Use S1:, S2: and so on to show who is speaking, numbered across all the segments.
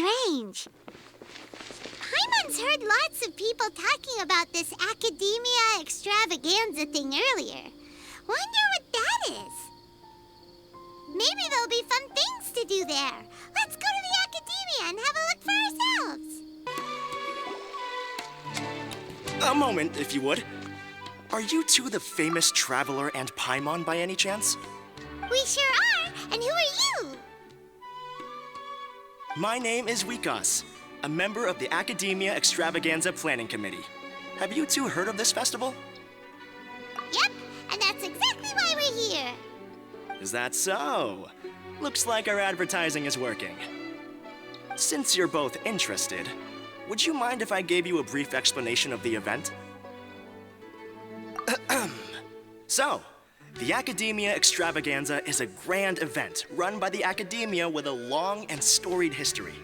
S1: strange. Paimon's heard lots of people talking about this Akademiya Extravaganza thing earlier. Wonder what that is. Maybe there'll be fun things to do there. Let's go to the Akademiya and have a look for ourselves.
S2: A moment, if you would. Are you two the famous Traveler and Paimon by any chance?
S1: We sure are. And who are you?
S2: My name is Wikas, a member of the Akademiya Extravaganza Planning Committee. Have you two heard of this festival?
S1: Yep, and that's exactly why we're here.
S2: Is that so? Looks like our advertising is working. Since you're both interested, would you mind if I gave you a brief explanation of the event? So, the Akademiya Extravaganza is a grand event run by the Akademiya with a long and storied history.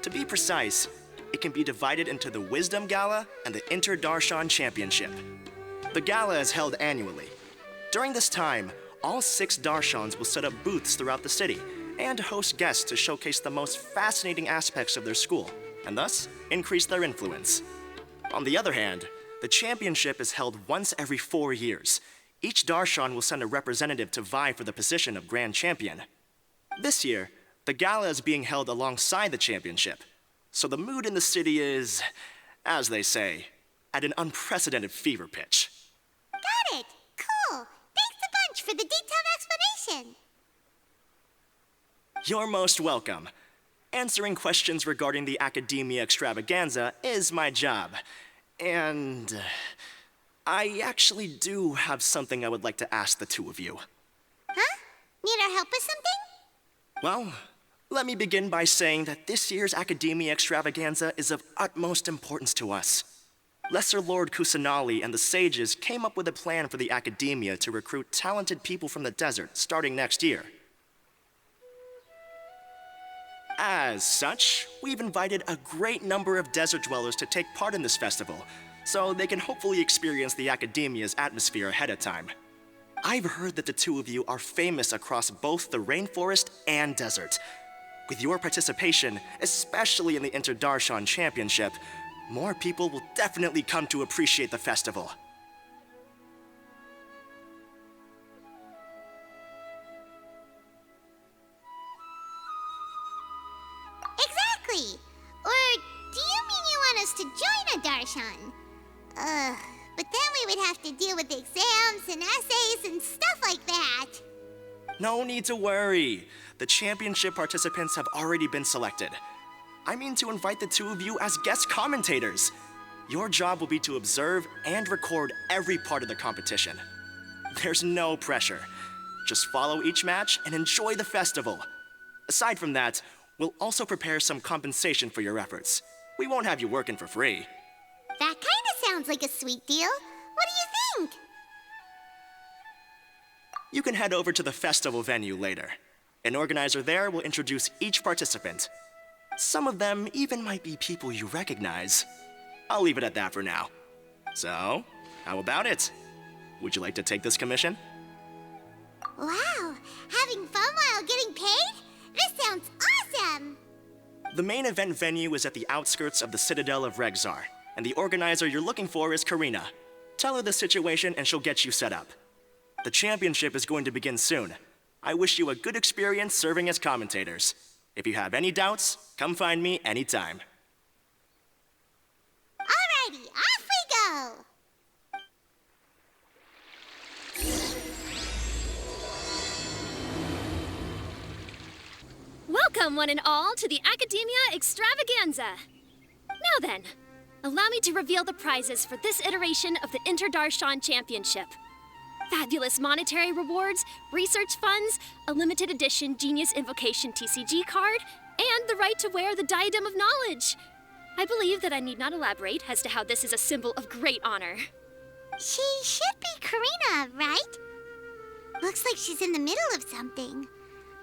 S2: To be precise, it can be divided into the Wisdom Gala and the Inter-Darshan Championship. The gala is held annually. During this time, all 6 Darshans will set up booths throughout the city and host guests to showcase the most fascinating aspects of their school, and thus increase their influence. On the other hand, the championship is held once every 4 years. Each Darshan will send a representative to vie for the position of Grand Champion. This year, the gala is being held alongside the championship, so the mood in the city is, as they say, at an unprecedented fever pitch.
S1: Got it. Cool. Thanks a bunch for the detailed explanation.
S2: You're most welcome. Answering questions regarding the Akademiya Extravaganza is my job. And I actually do have something I would like to ask the two of you.
S1: Huh? Need our help with something?
S2: Well, let me begin by saying that this year's Akademiya Extravaganza is of utmost importance to us. Lesser Lord Kusanali and the sages came up with a plan for the Akademiya to recruit talented people from the desert starting next year. As such, we've invited a great number of desert dwellers to take part in this festival, so they can hopefully experience the Akademiya's atmosphere ahead of time. I've heard that the two of you are famous across both the rainforest and desert. With your participation, especially in the Inter-Darshan Championship, more people will definitely come to appreciate the festival.
S1: Exactly. Or do you mean you want us to join a Darshan? But then we would have to deal with exams and essays and stuff like that.
S2: No need to worry. The championship participants have already been selected. I mean to invite the two of you as guest commentators. Your job will be to observe and record every part of the competition. There's no pressure. Just follow each match and enjoy the festival. Aside from that, we'll also prepare some compensation for your efforts. We won't have you working for free.
S1: That kind of sounds like a sweet deal. What do you think?
S2: You can head over to the festival venue later. An organizer there will introduce each participant. Some of them even might be people you recognize. I'll leave it at that for now. So, how about it? Would you like to take this commission?
S1: Wow, having fun while getting paid? This sounds awesome!
S2: The main event venue is at the outskirts of the Citadel of Regzar, and the organizer you're looking for is Karina. Tell her the situation and she'll get you set up. The championship is going to begin soon. I wish you a good experience serving as commentators. If you have any doubts, come find me anytime.
S1: Alrighty, off we go!
S3: Welcome, one and all, to the Akademiya Extravaganza. Now then, allow me to reveal the prizes for this iteration of the Inter-Darshan Championship. Fabulous monetary rewards, research funds, a limited edition Genius Invocation TCG card, and the right to wear the Diadem of Knowledge. I believe that I need not elaborate as to how this is a symbol of great honor.
S1: She should be Karina, right? Looks like she's in the middle of something.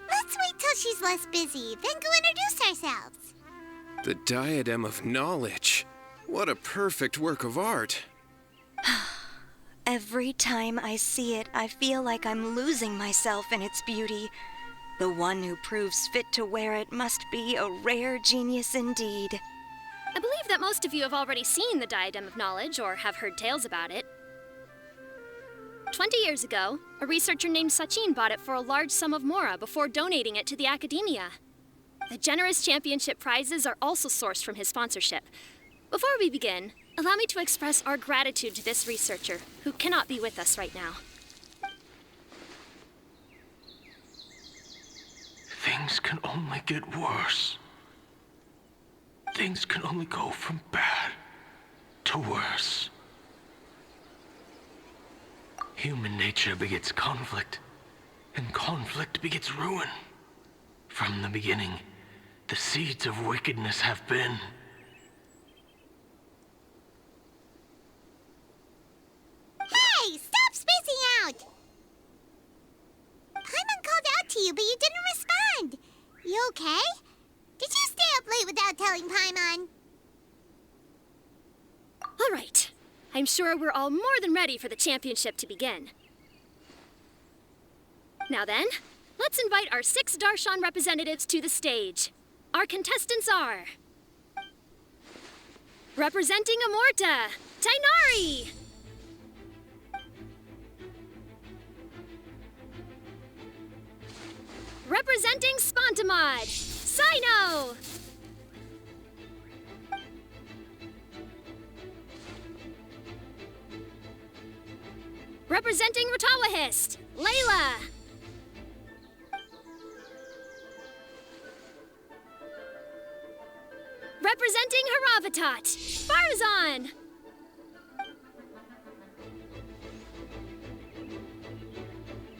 S1: Let's wait till she's less busy, then go introduce ourselves.
S4: The Diadem of Knowledge. What a perfect work of art.
S5: Every time I see it, I feel like I'm losing myself in its beauty. The one who proves fit to wear it must be a rare genius indeed.
S3: I believe that most of you have already seen the Diadem of Knowledge or have heard tales about it. 20 years ago, a researcher named Sachin bought it for a large sum of mora before donating it to the Akademiya. The generous championship prizes are also sourced from his sponsorship. Before we begin, allow me to express our gratitude to this researcher, who cannot be with us right now.
S6: Things can only get worse. Things can only go from bad to worse. Human nature begets conflict, and conflict begets ruin. From the beginning, the seeds of wickedness have been.
S1: Hey, stop spacing out! Paimon called out to you, but you didn't respond. You okay? Did you stay up late without telling Paimon?
S3: All right. I'm sure we're all more than ready for the championship to begin. Now then, let's invite our 6 Darshan representatives to the stage. Our contestants are... Representing Amorta, Tainari! Representing Spontamod, Sino! Representing Ratawahist, Layla! Representing Haravatat, Farzan!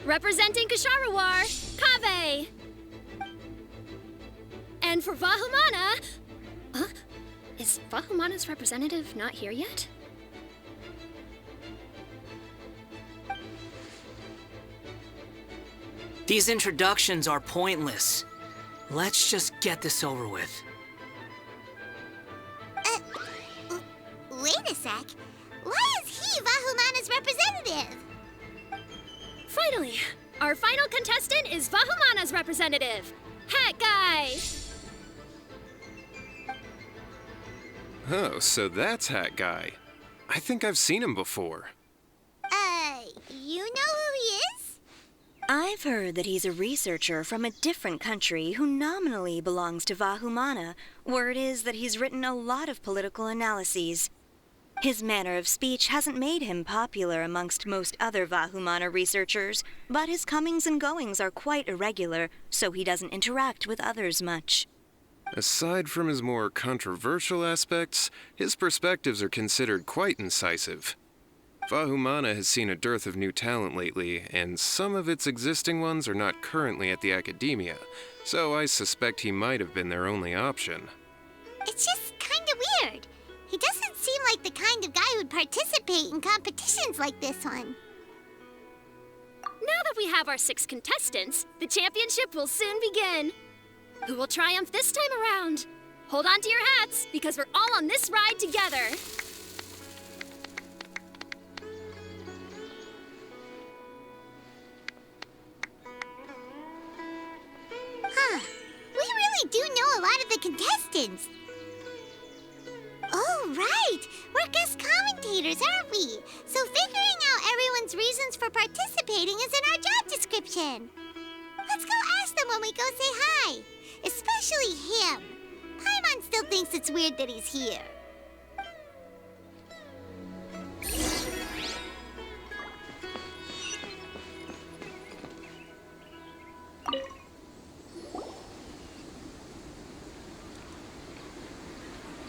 S3: Representing Kasharawar, Kaveh! And for Vahumana... Huh? Is Vahumana's representative not here yet?
S7: These introductions are pointless. Let's just get this over with.
S1: Wait a sec. Why is he Vahumana's representative?
S3: Finally, our final contestant is Vahumana's representative, Hat Guy!
S4: Oh, so that's Hat Guy. I think I've seen him before.
S1: You know who he is?
S5: I've heard that he's a researcher from a different country who nominally belongs to Vahumana. Word is that he's written a lot of political analyses. His manner of speech hasn't made him popular amongst most other Vahumana researchers, but his comings and goings are quite irregular, so he doesn't interact with others much.
S4: Aside from his more controversial aspects, his perspectives are considered quite incisive. Vahumana has seen a dearth of new talent lately, and some of its existing ones are not currently at the Akademiya, so I suspect he might have been their only option.
S1: It's just kinda weird. He doesn't seem like the kind of guy who'd participate in competitions like this one.
S3: Now that we have our 6 contestants, the championship will soon begin. Who will triumph this time around? Hold on to your hats, because we're all on this ride together.
S1: Huh. We really do know a lot of the contestants. Oh, right. We're guest commentators, aren't we? So figuring out everyone's reasons for participating is in our job description. Let's go ask them when we go say hi. Especially him. Paimon still thinks it's weird that he's here.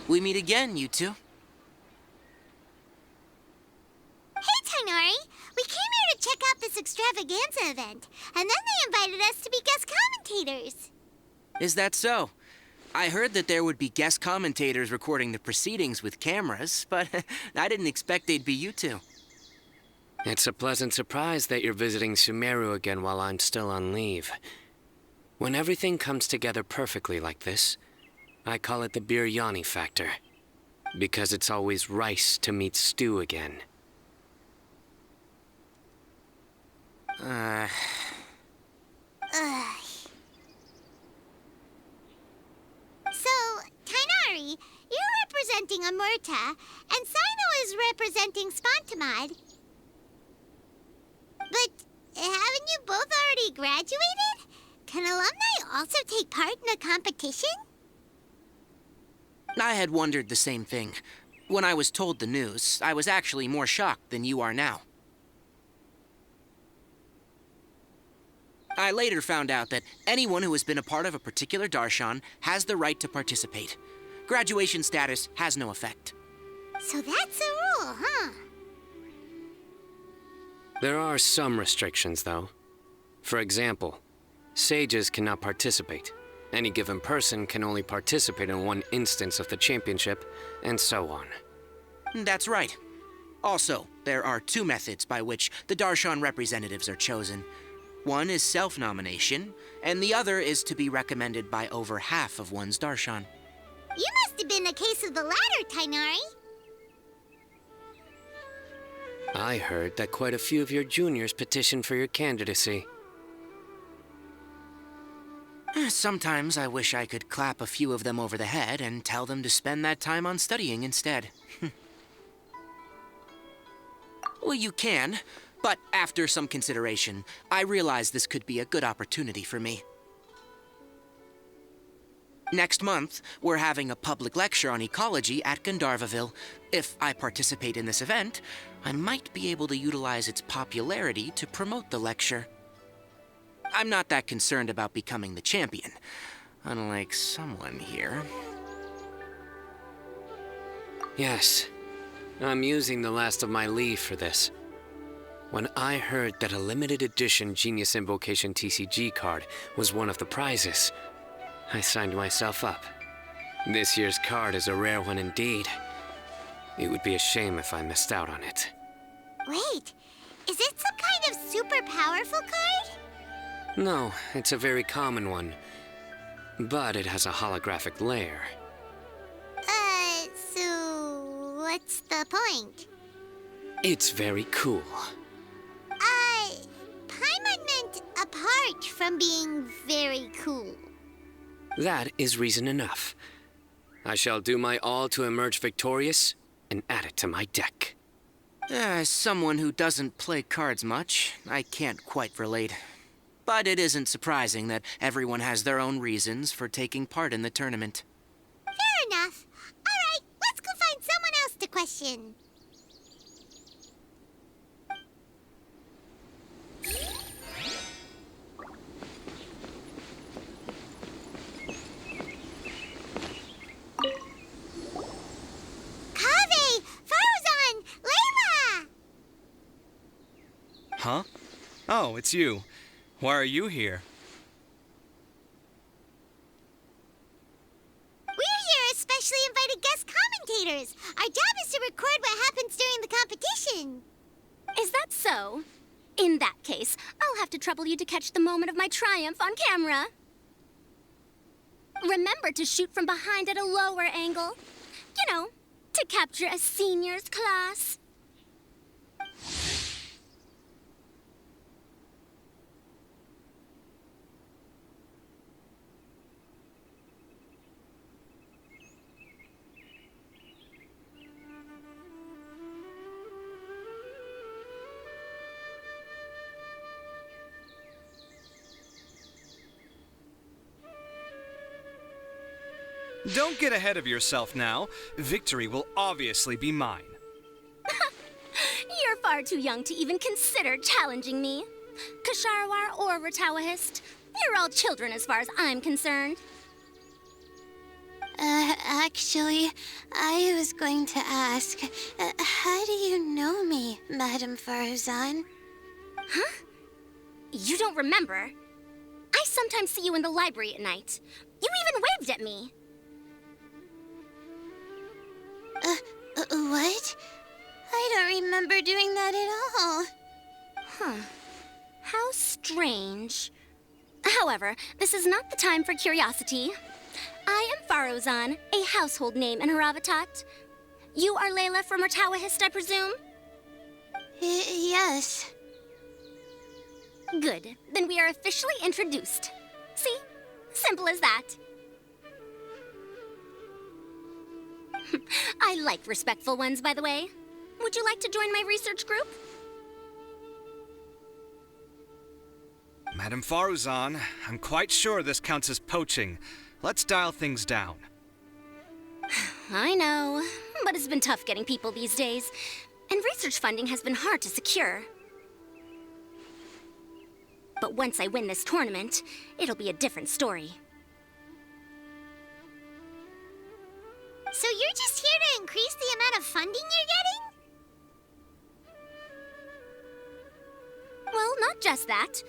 S8: We meet again, you two.
S1: Hey, Tainari. We came here to check out this Extravaganza event, and then they invited us to be guest commentators.
S8: Is that so? I heard that there would be guest commentators recording the proceedings with cameras, but I didn't expect they'd be you two.
S9: It's a pleasant surprise that you're visiting Sumeru again while I'm still on leave. When everything comes together perfectly like this, I call it the biryani factor. Because it's always rice to meet stew again.
S1: Ugh. representing Amurta, and Sino is representing Spontamod. But haven't you both already graduated? Can alumni also take part in the competition?
S8: I had wondered the same thing. When I was told the news, I was actually more shocked than you are now. I later found out that anyone who has been a part of a particular darshan has the right to participate. Graduation status has no effect.
S1: So that's a rule, huh?
S9: There are some restrictions, though. For example, sages cannot participate. Any given person can only participate in one instance of the championship, and so on.
S8: That's right. Also, there are two methods by which the darshan representatives are chosen. One is self-nomination, and the other is to be recommended by over half of one's darshan.
S1: You must have been a case of the latter, Tainari.
S9: I heard that quite a few of your juniors petitioned for your candidacy.
S8: Sometimes I wish I could clap a few of them over the head and tell them to spend that time on studying instead. Well, you can, but after some consideration, I realized this could be a good opportunity for me. Next month, we're having a public lecture on ecology at Gandharvaville. If I participate in this event, I might be able to utilize its popularity to promote the lecture. I'm not that concerned about becoming the champion, unlike someone here.
S9: Yes, I'm using the last of my leave for this. When I heard that a limited edition Genius Invocation TCG card was one of the prizes, I signed myself up. This year's card is a rare one indeed. It would be a shame if I missed out on it.
S1: Wait, is it some kind of super powerful card?
S9: No, it's a very common one. But it has a holographic layer.
S1: So what's the point?
S9: It's very cool.
S1: Paimon meant apart from being very cool.
S9: That is reason enough. I shall do my all to emerge victorious and add it to my deck.
S8: As someone who doesn't play cards much, I can't quite relate. But it isn't surprising that everyone has their own reasons for taking part in the tournament.
S1: Fair enough. All right, let's go find someone else to question. Kaveh! Farzan! Layla!
S10: Huh? Oh, it's you. Why are you here?
S1: We're here as specially invited guest commentators. Our job is to record what happens during the competition.
S3: Is that so? In that case, I'll have to trouble you to catch the moment of my triumph on camera. Remember to shoot from behind at a lower angle. You know, to capture a seniors class.
S10: Don't get ahead of yourself now. Victory will obviously be mine.
S3: You're far too young to even consider challenging me. Kasharwar or Ratawahist, you're all children as far as I'm concerned.
S1: Actually, I was going to ask, how do you know me, Madame Farzan?
S3: Huh? You don't remember? I sometimes see you in the library at night. You even waved at me.
S1: What? I don't remember doing that at all.
S3: Huh. How strange. However, this is not the time for curiosity. I am Farozan, a household name in Haravatat. You are Layla from Ratawahist, I presume?
S1: Yes.
S3: Good. Then we are officially introduced. See? Simple as that. I like respectful ones, by the way. Would you like to join my research group?
S10: Madam Faruzan, I'm quite sure this counts as poaching. Let's dial things down.
S3: I know, but it's been tough getting people these days, and research funding has been hard to secure. But once I win this tournament, it'll be a different story.
S1: So you're just here to increase the amount of funding you're getting?
S3: Well, not just that.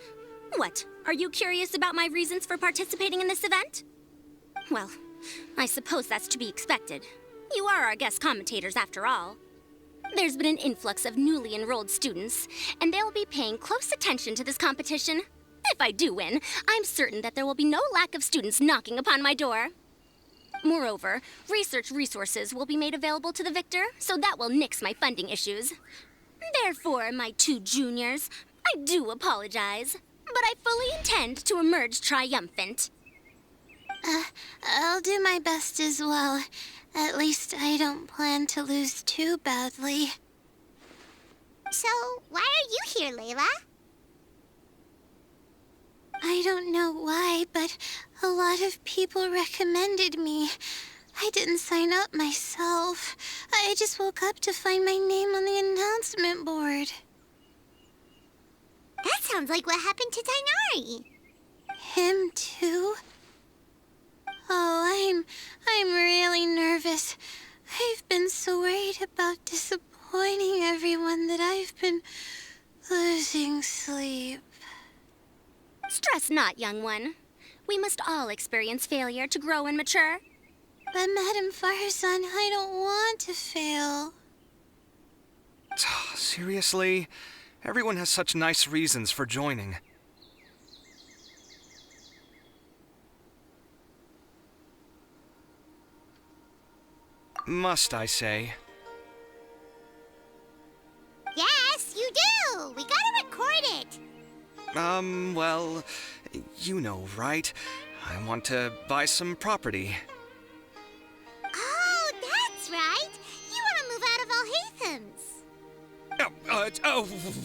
S3: What, are you curious about my reasons for participating in this event? Well, I suppose that's to be expected. You are our guest commentators after all. There's been an influx of newly enrolled students, and they'll be paying close attention to this competition. If I do win, I'm certain that there will be no lack of students knocking upon my door. Moreover, research resources will be made available to the victor, so that will nix my funding issues. Therefore, my two juniors, I do apologize, but I fully intend to emerge triumphant.
S1: I'll do my best as well. At least I don't plan to lose too badly. So, why are you here, Layla? I don't know why, but a lot of people recommended me. I didn't sign up myself. I just woke up to find my name on the announcement board. That sounds like what happened to Dainari. Him too? Oh, I'm really nervous. I've been so worried about disappointing everyone that I've been losing sleep.
S3: Stress not, young one. We must all experience failure to grow and mature.
S1: But Madame Faruzan, I don't want to fail.
S10: Seriously? Everyone has such nice reasons for joining. Must I say?
S1: Yes, you do! We gotta record it!
S10: Well, you know, right? I want to buy some property.
S1: Oh, that's right! You want to move out of Alhatham's.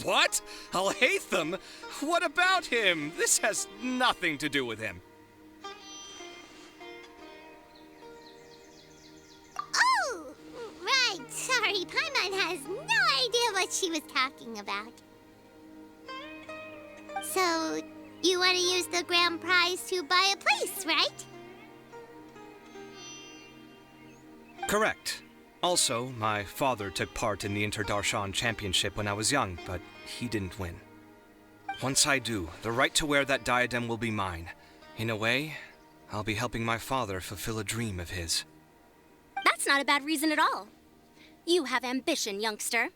S10: What? Alhaitham? What about him? This has nothing to do with him.
S1: Oh, right. Sorry, Paimon has no idea what she was talking about. So, you want to use the grand prize to buy a place, right?
S10: Correct. Also, my father took part in the Interdarshan Championship when I was young, but he didn't win. Once I do, the right to wear that diadem will be mine. In a way, I'll be helping my father fulfill a dream of his.
S3: That's not a bad reason at all. You have ambition, youngster.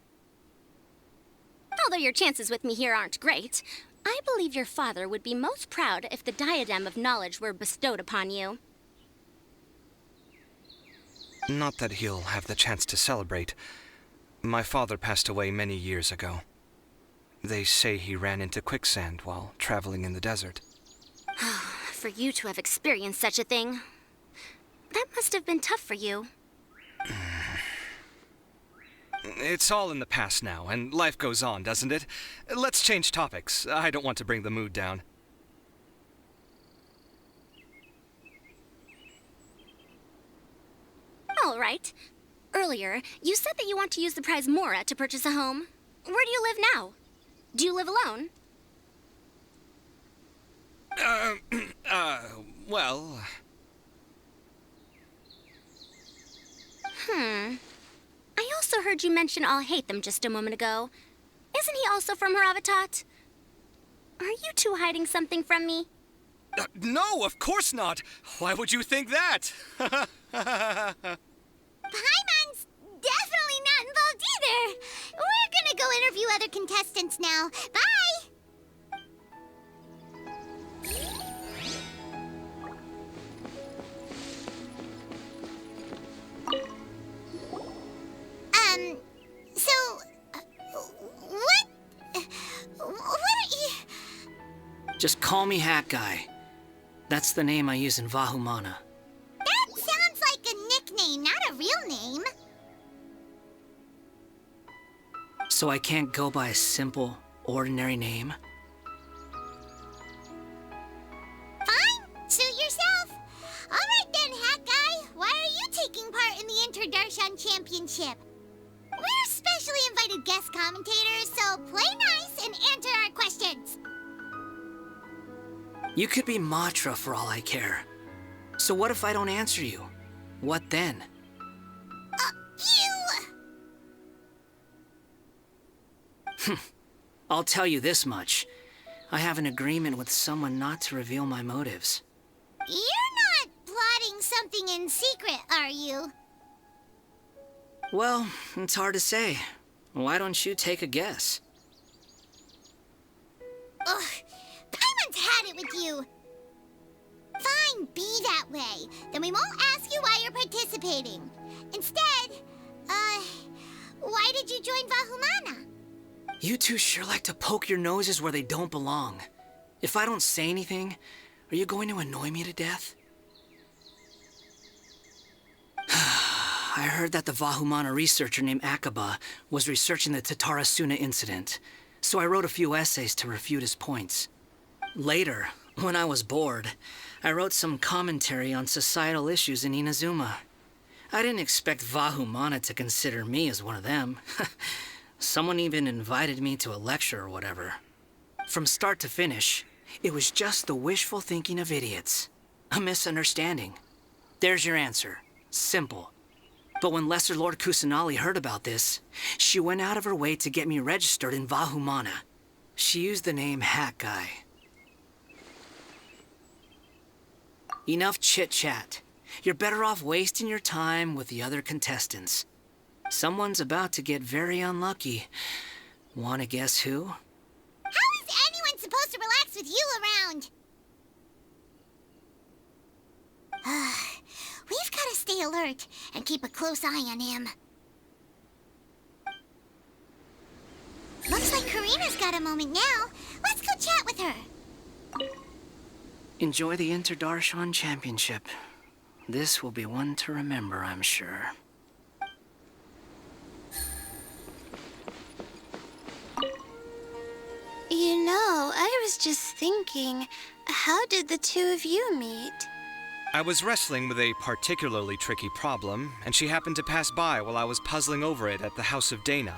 S3: Although your chances with me here aren't great, I believe your father would be most proud if the diadem of knowledge were bestowed upon you.
S10: Not that he'll have the chance to celebrate. My father passed away many years ago. They say he ran into quicksand while traveling in the desert.
S3: For you to have experienced such a thing, that must have been tough for you.
S10: It's all in the past now, and life goes on, doesn't it? Let's change topics. I don't want to bring the mood down.
S3: All right. Earlier, you said that you want to use the prize Mora to purchase a home. Where do you live now? Do you live alone?
S10: Well...
S3: I also heard you mention Alhaitham just a moment ago. Isn't he also from Haravatat? Are you two hiding something from me?
S10: No, of course not! Why would you think that?
S1: Paimon's definitely not involved either. We're gonna go interview other contestants now. Bye! What are you...
S7: Just call me Hat Guy. That's the name I use in Vahumana.
S1: That sounds like a nickname, not a real name.
S7: So I can't go by a simple, ordinary name?
S1: Fine, suit yourself. All right then, Hat Guy. Why are you taking part in the Interdarshan Championship? We're specially invited guest commentators, so play nice and answer our questions.
S7: You could be Matra for all I care. So what if I don't answer you? What then? I'll tell you this much. I have an agreement with someone not to reveal my motives.
S1: You're not plotting something in secret, are you?
S7: Well, it's hard to say. Why don't you take a guess?
S1: Ugh, Paimon's had it with you. Fine, be that way. Then we won't ask you why you're participating. Instead, why did you join Vahumana?
S7: You two sure like to poke your noses where they don't belong. If I don't say anything, are you going to annoy me to death? I heard that the Vahumana researcher named Akaba was researching the Tatarasuna incident, so I wrote a few essays to refute his points. Later, when I was bored, I wrote some commentary on societal issues in Inazuma. I didn't expect Vahumana to consider me as one of them. Someone even invited me to a lecture or whatever. From start to finish, it was just the wishful thinking of idiots. A misunderstanding. There's your answer. Simple. But when Lesser Lord Kusanali heard about this, she went out of her way to get me registered in Vahumana. She used the name Hat Guy. Enough chit-chat. You're better off wasting your time with the other contestants. Someone's about to get very unlucky. Wanna guess who?
S1: How is anyone supposed to relax with you around? We've got to stay alert and keep a close eye on him. Looks like Karina's got a moment now. Let's go chat with her.
S7: Enjoy the Interdarshan Championship. This will be one to remember, I'm sure.
S11: You know, I was just thinking, how did the two of you meet?
S10: I was wrestling with a particularly tricky problem, and she happened to pass by while I was puzzling over it at the House of Dana.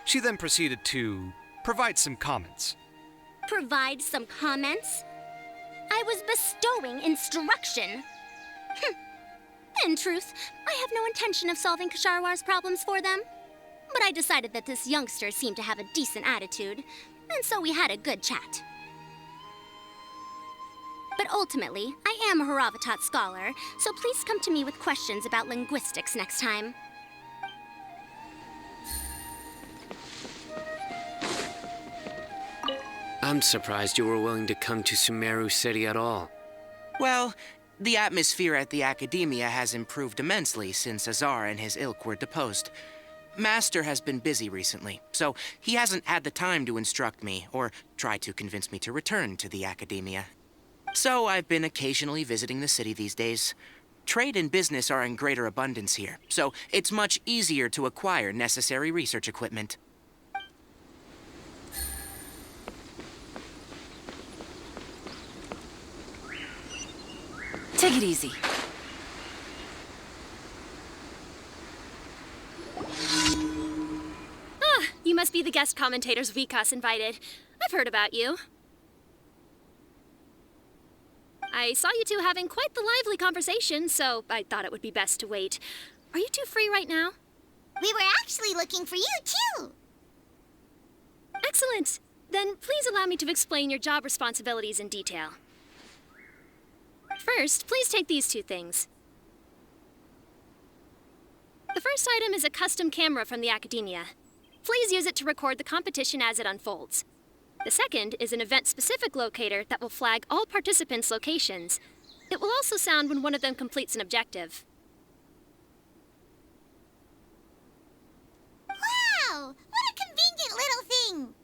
S10: She then proceeded to provide some comments.
S3: Provide some comments? I was bestowing instruction. In truth, I have no intention of solving Kasharwar's problems for them. But I decided that this youngster seemed to have a decent attitude, and so we had a good chat. But ultimately, I am a Haravatat scholar, so please come to me with questions about linguistics next time.
S9: I'm surprised you were willing to come to Sumeru City at all.
S8: Well, the atmosphere at the Akademiya has improved immensely since Azar and his ilk were deposed. Master has been busy recently, so he hasn't had the time to instruct me or try to convince me to return to the Akademiya. So I've been occasionally visiting the city these days. Trade and business are in greater abundance here, so it's much easier to acquire necessary research equipment.
S12: Take it easy.
S3: You must be the guest commentators Vikas invited. I've heard about you. I saw you two having quite the lively conversation, so I thought it would be best to wait. Are you two free right now?
S1: We were actually looking for you, too.
S3: Excellent. Then please allow me to explain your job responsibilities in detail. First, please take these two things. The first item is a custom camera from the Akademiya. Please use it to record the competition as it unfolds. The second is an event-specific locator that will flag all participants' locations. It will also sound when one of them completes an objective.
S1: Wow! What a convenient little thing!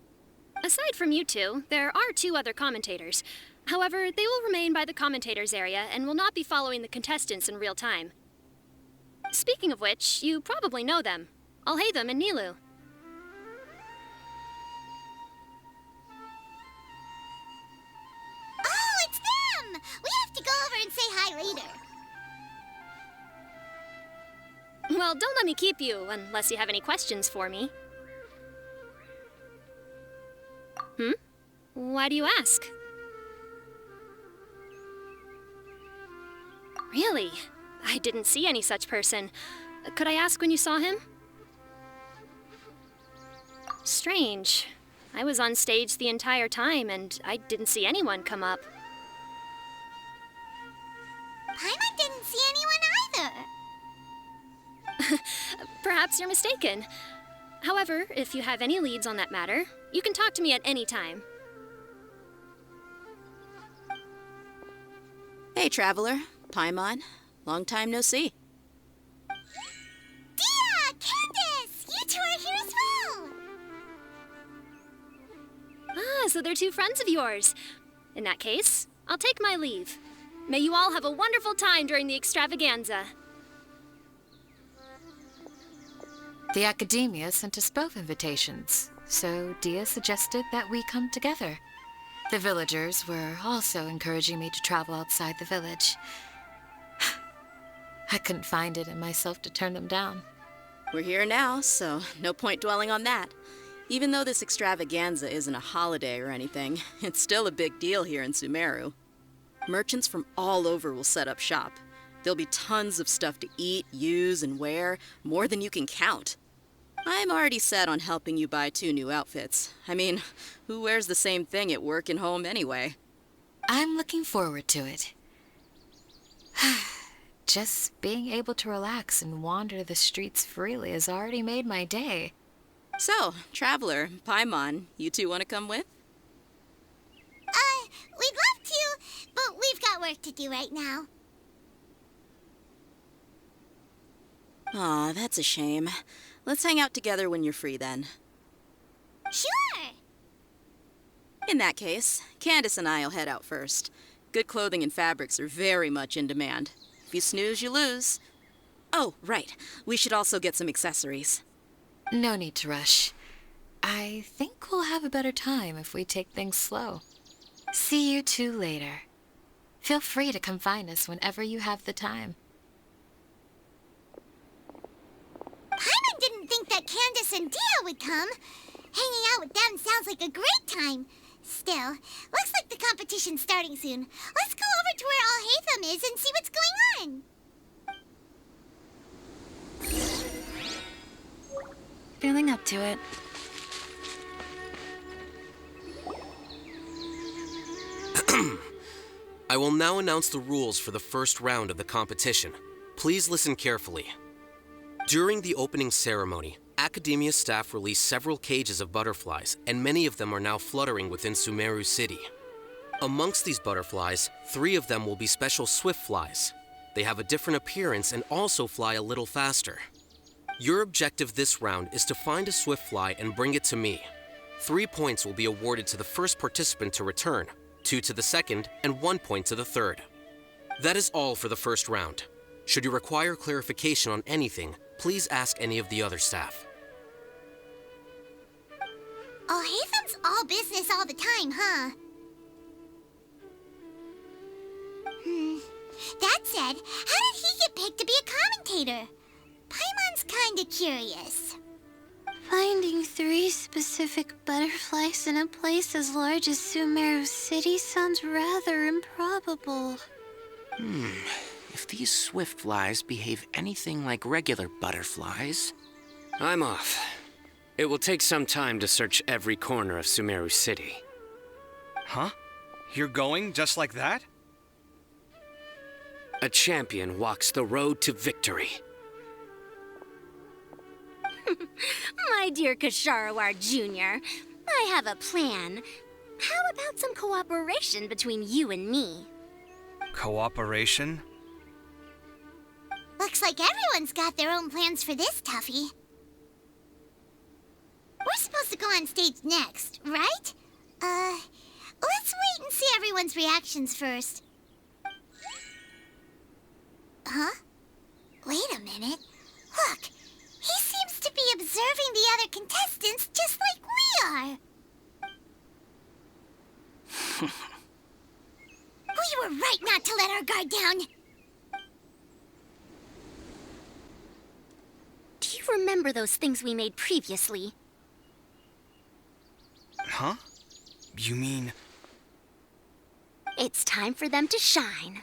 S3: Aside from you two, there are two other commentators. However, they will remain by the commentators area and will not be following the contestants in real time. Speaking of which, you probably know them. Alhaitham and Nilu. Well, don't let me keep you, unless you have any questions for me. Why do you ask? Really? I didn't see any such person. Could I ask when you saw him? Strange. I was on stage the entire time, and I didn't see anyone come up.
S1: Paimon didn't see anyone either.
S3: Perhaps you're mistaken. However, if you have any leads on that matter, you can talk to me at any time.
S12: Hey, Traveler. Paimon. Long time no see.
S1: Dia! Candace! You two are here as well!
S3: Ah, so they're two friends of yours. In that case, I'll take my leave. May you all have a wonderful time during the extravaganza.
S13: The Akademiya sent us both invitations, so Dia suggested that we come together. The villagers were also encouraging me to travel outside the village. I couldn't find it in myself to turn them down.
S12: We're here now, so no point dwelling on that. Even though this extravaganza isn't a holiday or anything, it's still a big deal here in Sumeru. Merchants from all over will set up shop. There'll be tons of stuff to eat, use, and wear, more than you can count. I'm already set on helping you buy 2 new outfits. I mean, who wears the same thing at work and home anyway?
S13: I'm looking forward to it. Just being able to relax and wander the streets freely has already made my day.
S12: So, Traveler, Paimon, you two want to come with?
S1: We'd love to, but we've got work to do right now.
S12: Aw, that's a shame. Let's hang out together when you're free then.
S1: Sure!
S12: In that case, Candace and I'll head out first. Good clothing and fabrics are very much in demand. If you snooze, you lose. Oh, right. We should also get some accessories.
S13: No need to rush. I think we'll have a better time if we take things slow. See you two later. Feel free to come find us whenever you have the time.
S1: Paimon didn't think that Candace and Dia would come. Hanging out with them sounds like a great time. Still, looks like the competition's starting soon. Let's go over to where Alhaitham is and see what's going on.
S13: Feeling up to it.
S14: I will now announce the rules for the first round of the competition. Please listen carefully. During the opening ceremony, Akademiya staff released several cages of butterflies, and many of them are now fluttering within Sumeru City. Amongst these butterflies, 3 of them will be special swift flies. They have a different appearance and also fly a little faster. Your objective this round is to find a swift fly and bring it to me. 3 points will be awarded to the first participant to return, 2 to the second, and 1 point to the third. That is all for the first round. Should you require clarification on anything, please ask any of the other staff.
S1: Alhaitham's all business all the time, huh? That said, how did he get picked to be a commentator? Paimon's kinda curious.
S11: Finding 3 specific butterflies in a place as large as Sumeru City sounds rather improbable.
S8: If these swift flies behave anything like regular butterflies...
S9: I'm off. It will take some time to search every corner of Sumeru City.
S10: Huh? You're going just like that?
S9: A champion walks the road to victory.
S15: My dear Kasharawar Jr., I have a plan. How about some cooperation between you and me?
S10: Cooperation?
S1: Looks like everyone's got their own plans for this, Tuffy. We're supposed to go on stage next, right? Let's wait and see everyone's reactions first. Huh? Wait a minute. Look, he seems to be observing the other contestants just like we are. We were right not to let our guard down.
S15: remember those things we made previously?
S10: Huh? You mean...
S15: It's time for them to shine.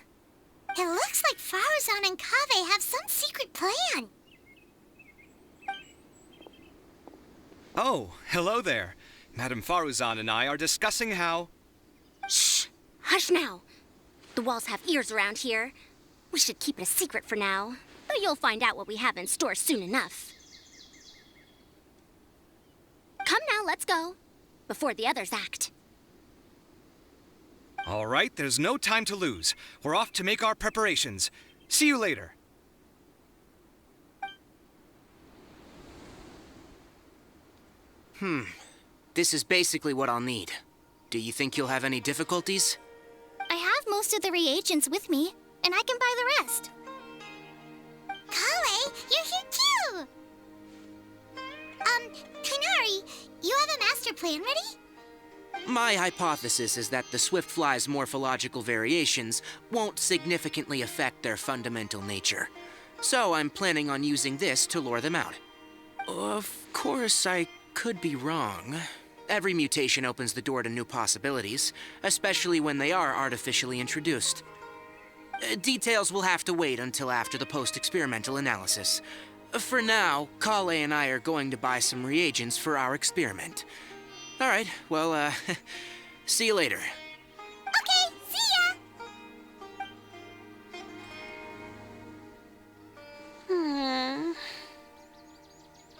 S1: It looks like Faruzan and Kaveh have some secret plan.
S10: Oh, hello there. Madame Faruzan and I are discussing how...
S15: Shh! Hush now! The walls have ears around here. We should keep it a secret for now, but you'll find out what we have in store soon enough. Come now, let's go. Before the others act.
S10: All right, there's no time to lose. We're off to make our preparations. See you later.
S8: This is basically what I'll need. Do you think you'll have any difficulties?
S1: I have most of the reagents with me, and I can buy the rest. Kale, you're here too! Kanari, you have a master plan ready?
S8: My hypothesis is that the Swiftfly's morphological variations won't significantly affect their fundamental nature. So I'm planning on using this to lure them out. Of course, I could be wrong. Every mutation opens the door to new possibilities, especially when they are artificially introduced. Details will have to wait until after the post-experimental analysis. For now, Kale and I are going to buy some reagents for our experiment. All right, well, see you later.
S1: Okay, see ya!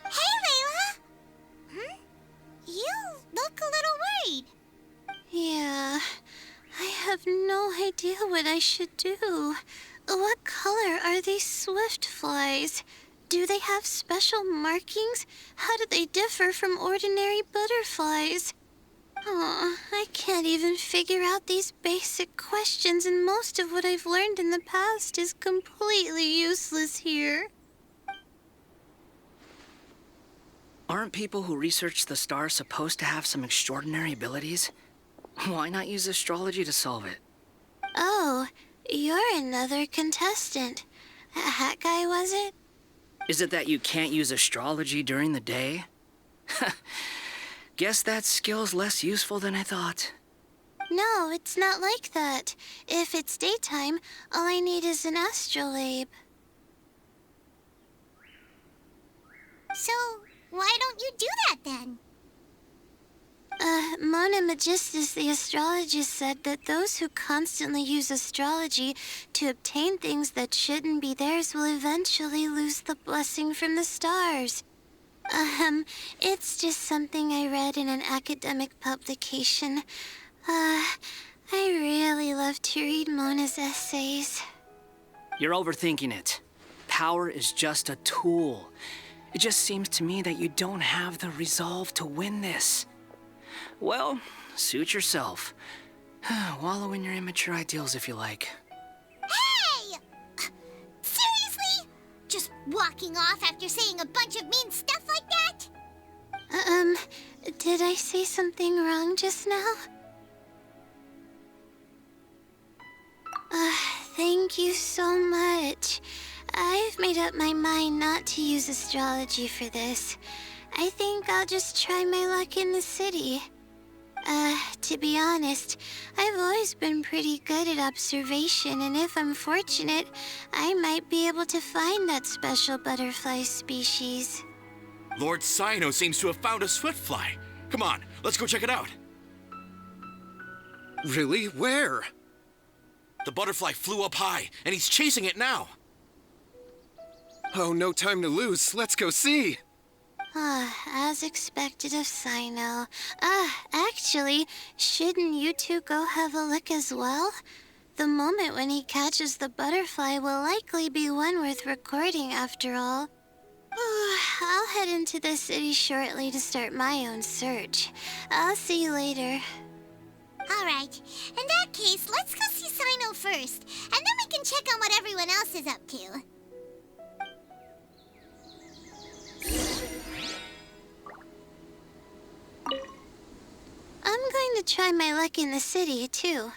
S1: Hey, Layla! You look a little worried.
S11: Yeah, I have no idea what I should do. What color are these swift flies? Do they have special markings? How do they differ from ordinary butterflies? Oh, I can't even figure out these basic questions, and most of what I've learned in the past is completely useless here.
S7: Aren't people who research the stars supposed to have some extraordinary abilities? Why not use astrology to solve it?
S11: Oh, you're another contestant. A hat guy, was it?
S7: Is it that you can't use astrology during the day? Guess that skill's less useful than I thought.
S11: No, it's not like that. If it's daytime, all I need is an astrolabe.
S1: So, why don't you do that then?
S11: Mona Magistus, the astrologist, said that those who constantly use astrology to obtain things that shouldn't be theirs will eventually lose the blessing from the stars. It's just something I read in an academic publication. I really love to read Mona's essays.
S7: You're overthinking it. Power is just a tool. It just seems to me that you don't have the resolve to win this. Well, suit yourself. Wallow in your immature ideals if you like.
S1: Hey! Seriously? Just walking off after saying a bunch of mean stuff like that?
S11: Did I say something wrong just now? Thank you so much. I've made up my mind not to use astrology for this. I think I'll just try my luck in the city. To be honest, I've always been pretty good at observation, and if I'm fortunate, I might be able to find that special butterfly species.
S16: Lord Cyno seems to have found a swiftfly. Come on, let's go check it out.
S4: Really? Where?
S16: The butterfly flew up high, and he's chasing it now.
S4: Oh, no time to lose. Let's go see.
S11: As expected of Cyno. Actually, shouldn't you two go have a look as well? The moment when he catches the butterfly will likely be one worth recording after all. I'll head into the city shortly to start my own search. I'll see you later.
S1: All right. In that case, let's go see Cyno first, and then we can check on what everyone else is up to.
S11: I'm going to try my luck in the city, too.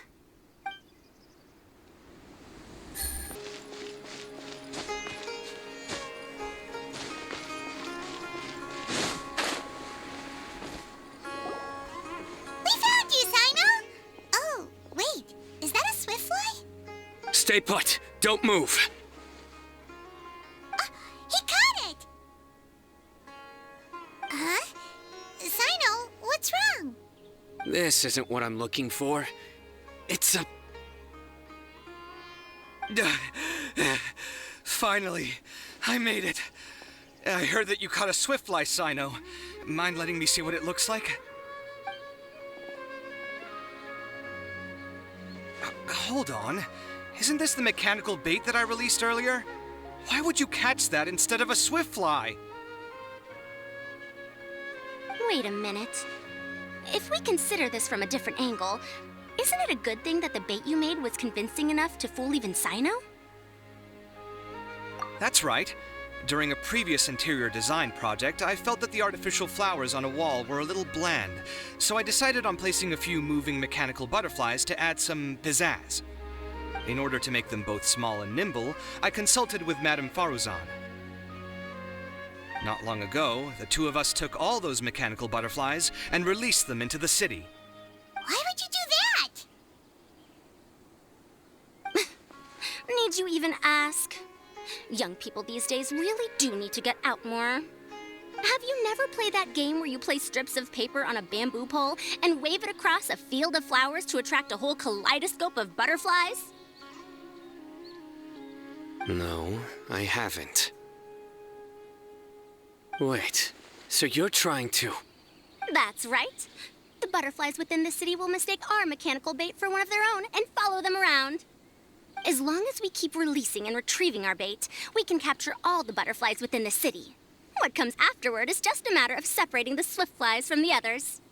S9: Stay put. Don't move.
S1: He caught it! Huh? Sino, what's wrong?
S9: This isn't what I'm looking for. It's a...
S10: Finally, I made it. I heard that you caught a swiftfly, Sino. Mind letting me see what it looks like? Hold on. Isn't this the mechanical bait that I released earlier? Why would you catch that instead of a swiftfly?
S15: Wait a minute. If we consider this from a different angle, isn't it a good thing that the bait you made was convincing enough to fool even Sino?
S10: That's right. During a previous interior design project, I felt that the artificial flowers on a wall were a little bland, so I decided on placing a few moving mechanical butterflies to add some pizzazz. In order to make them both small and nimble, I consulted with Madame Faruzan. Not long ago, the two of us took all those mechanical butterflies and released them into the city.
S1: Why would you do that?
S15: Need you even ask? Young people these days really do need to get out more. Have you never played that game where you place strips of paper on a bamboo pole and wave it across a field of flowers to attract a whole kaleidoscope of butterflies?
S9: No, I haven't. Wait, so you're trying to...
S15: That's right. The butterflies within the city will mistake our mechanical bait for one of their own and follow them around. As long as we keep releasing and retrieving our bait, we can capture all the butterflies within the city. What comes afterward is just a matter of separating the swift flies from the others.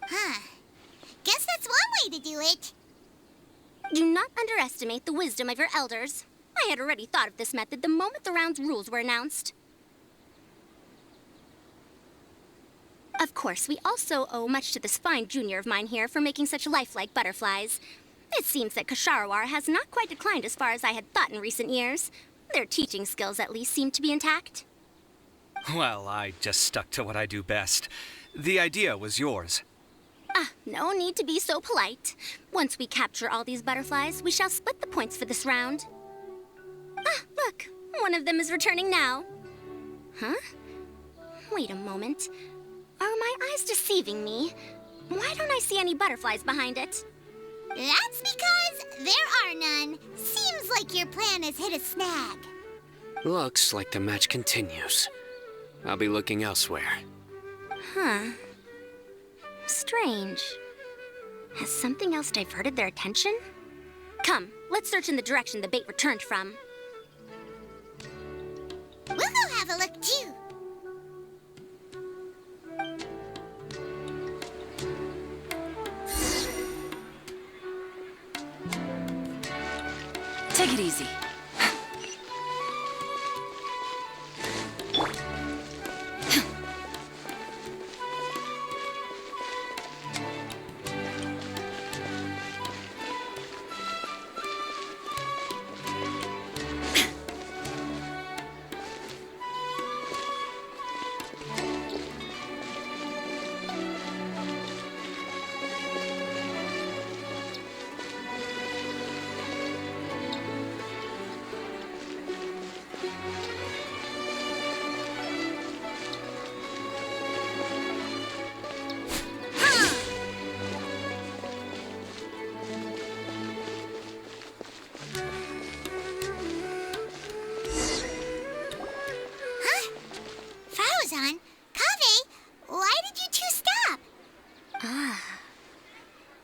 S1: Huh. Guess that's one way to do it.
S15: Do not underestimate the wisdom of your elders. I had already thought of this method the moment the round's rules were announced. Of course, we also owe much to this fine junior of mine here for making such lifelike butterflies. It seems that Kasharawar has not quite declined as far as I had thought in recent years. Their teaching skills at least seem to be intact.
S10: Well, I just stuck to what I do best. The idea was yours.
S15: No need to be so polite. Once we capture all these butterflies, we shall split the points for this round. Look, one of them is returning now. Huh? Wait a moment. Are my eyes deceiving me? Why don't I see any butterflies behind it?
S1: That's because there are none. Seems like your plan has hit a snag.
S9: Looks like the match continues. I'll be looking elsewhere.
S15: Huh. Strange. Has something else diverted their attention? Come, let's search in the direction the bait returned from.
S1: We'll go have a look, too.
S17: Take it easy.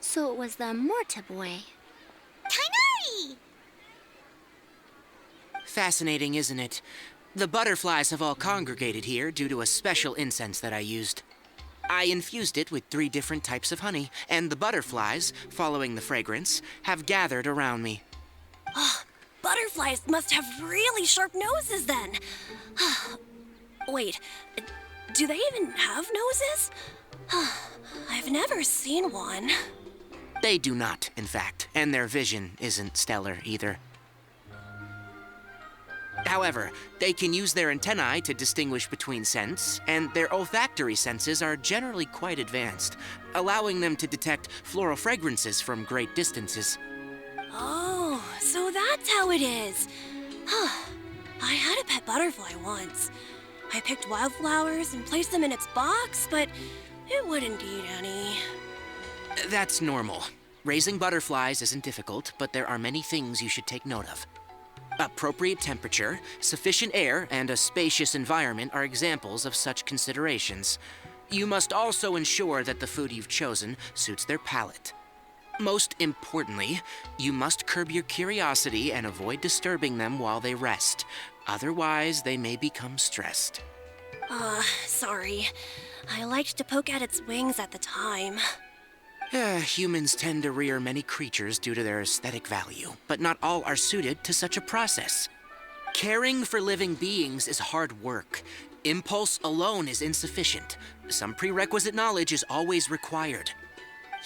S15: So it was the Morta boy.
S1: Tainari!
S8: Fascinating, isn't it? The butterflies have all congregated here due to a special incense that I used. I infused it with 3 different types of honey, and the butterflies, following the fragrance, have gathered around me.
S17: Oh, butterflies must have really sharp noses then. Wait, do they even have noses? I've never seen one.
S8: They do not, in fact, and their vision isn't stellar either. However, they can use their antennae to distinguish between scents, and their olfactory senses are generally quite advanced, allowing them to detect floral fragrances from great distances.
S17: Oh, so that's how it is. I had a pet butterfly once. I picked wildflowers and placed them in its box, but it wouldn't eat any.
S8: That's normal. Raising butterflies isn't difficult, but there are many things you should take note of. Appropriate temperature, sufficient air, and a spacious environment are examples of such considerations. You must also ensure that the food you've chosen suits their palate. Most importantly, you must curb your curiosity and avoid disturbing them while they rest. Otherwise, they may become stressed.
S17: Sorry. I liked to poke at its wings at the time.
S8: Humans tend to rear many creatures due to their aesthetic value, but not all are suited to such a process. Caring for living beings is hard work. Impulse alone is insufficient. Some prerequisite knowledge is always required.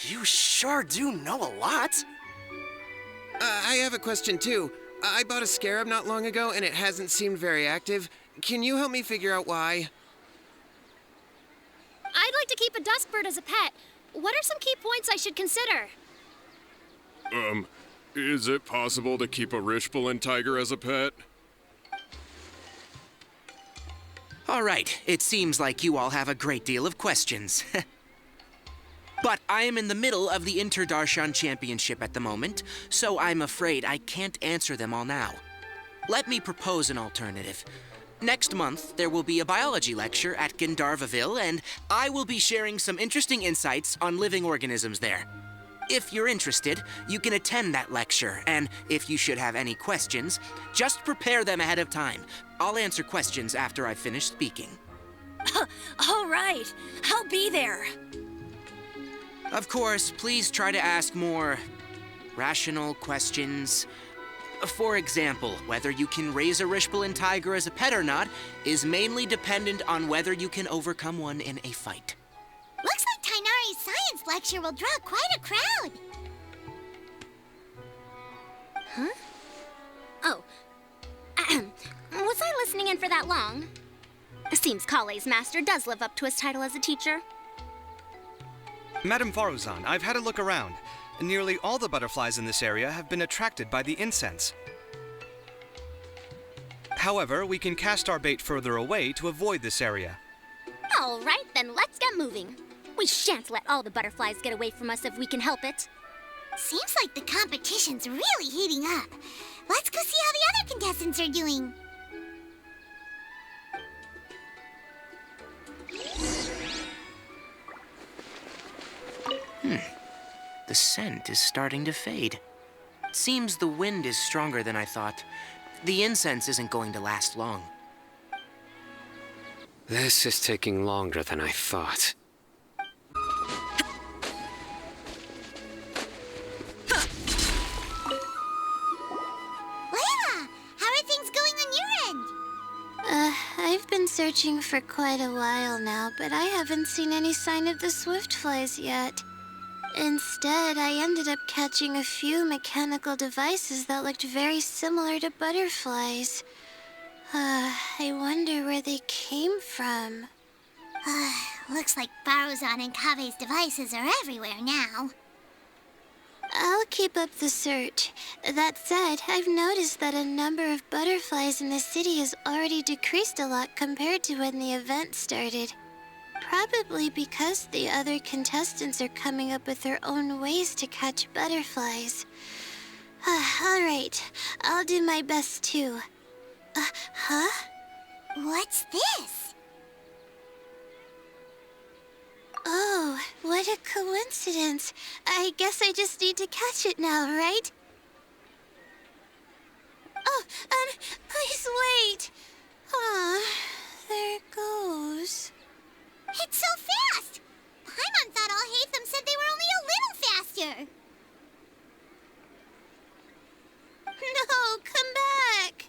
S2: You sure do know a lot.
S4: I have a question too. I bought a scarab not long ago and it hasn't seemed very active. Can you help me figure out why?
S3: I'd like to keep a duskbird as a pet. What are some key points I should consider?
S18: Is it possible to keep a Rishbalin tiger as a pet?
S8: All right, it seems like you all have a great deal of questions. But I am in the middle of the Interdarshan Championship at the moment, so I'm afraid I can't answer them all now. Let me propose an alternative. Next month, there will be a biology lecture at Gandharvaville, and I will be sharing some interesting insights on living organisms there. If you're interested, you can attend that lecture, and if you should have any questions, just prepare them ahead of time. I'll answer questions after I've finished speaking.
S17: All right, I'll be there.
S8: Of course, please try to ask more rational questions. For example, whether you can raise a Rishbalin tiger as a pet or not is mainly dependent on whether you can overcome one in a fight.
S1: Looks like Tainari's science lecture will draw quite a crowd.
S15: Huh? Oh. Was I listening in for that long? Seems Kale's master does live up to his title as a teacher.
S10: Madame Faruzan, I've had a look around. Nearly all the butterflies in this area have been attracted by the incense. However, we can cast our bait further away to avoid this area.
S15: All right, then let's get moving. We shan't let all the butterflies get away from us if we can help it.
S1: Seems like the competition's really heating up. Let's go see how the other contestants are doing.
S8: The scent is starting to fade. Seems the wind is stronger than I thought. The incense isn't going to last long.
S9: This is taking longer than I thought.
S1: Layla, how are things going on your end?
S11: I've been searching for quite a while now, but I haven't seen any sign of the swiftflies yet. Instead, I ended up catching a few mechanical devices that looked very similar to butterflies. I wonder where they came from.
S1: Looks like Faruzan and Kave's devices are everywhere now.
S11: I'll keep up the search. That said, I've noticed that a number of butterflies in the city has already decreased a lot compared to when the event started. Probably because the other contestants are coming up with their own ways to catch butterflies. All right, I'll do my best too. Huh?
S1: What's this?
S11: Oh, what a coincidence. I guess I just need to catch it now, right? Oh, please wait. There it goes.
S1: It's so fast! Paimon thought all Hatham said they were only a little faster.
S11: No, come back.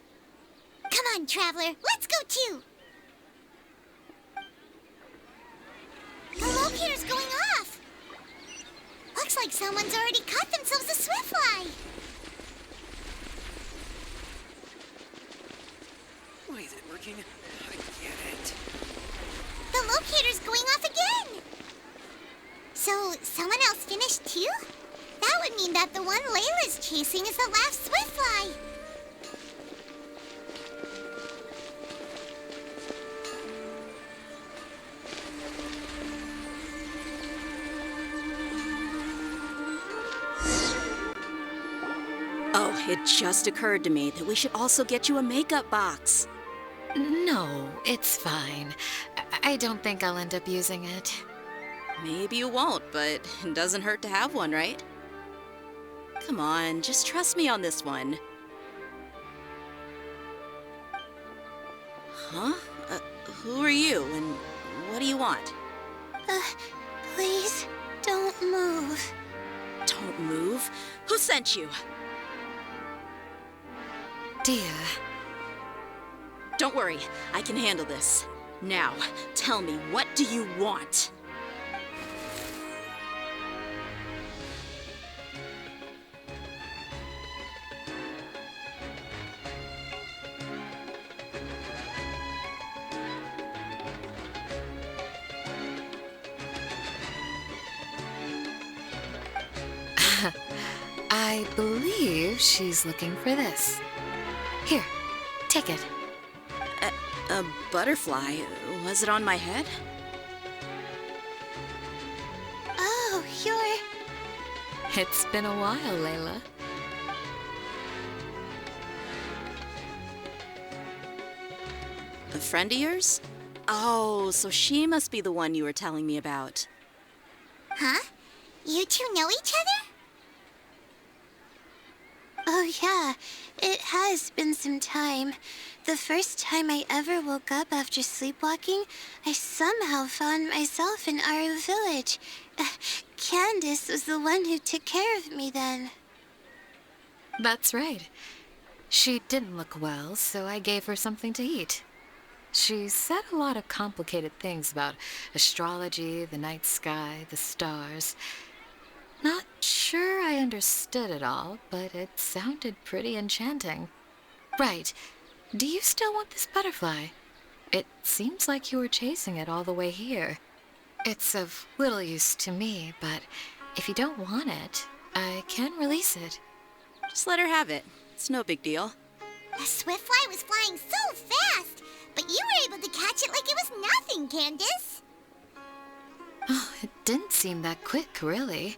S1: Come on, Traveler, let's go too. The locator's going off. Looks like someone's already caught themselves a swiftfly.
S19: Why is it working? I get it.
S1: The locator's going off again. So, someone else finished too? That would mean that the one Layla's chasing is the last Swiftfly.
S12: Oh, it just occurred to me that we should also get you a makeup box.
S13: No, it's fine. I don't think I'll end up using it.
S12: Maybe you won't, but it doesn't hurt to have one, right? Come on, just trust me on this one. Huh? Who are you, and what do you want?
S11: Please, don't move.
S12: Don't move? Who sent you?
S13: Dear.
S12: Don't worry, I can handle this. Now, tell me, what do you want?
S13: I believe she's looking for this. Here, take it.
S12: A butterfly? Was it on my head?
S11: Oh, you're...
S13: It's been a while, Layla.
S12: A friend of yours? Oh, so she must be the one you were telling me about.
S1: Huh? You two know each other?
S11: Oh, yeah. It has been some time. The first time I ever woke up after sleepwalking, I somehow found myself in our village. Candace was the one who took care of me then.
S13: That's right. She didn't look well, so I gave her something to eat. She said a lot of complicated things about astrology, the night sky, the stars. Not sure I understood it all, but it sounded pretty enchanting. Right. Do you still want this butterfly? It seems like you were chasing it all the way here. It's of little use to me, but if you don't want it, I can release it.
S12: Just let her have it. It's no big deal.
S1: The Swiftfly was flying so fast, but you were able to catch it like it was nothing, Candace.
S13: Oh, it didn't seem that quick, really.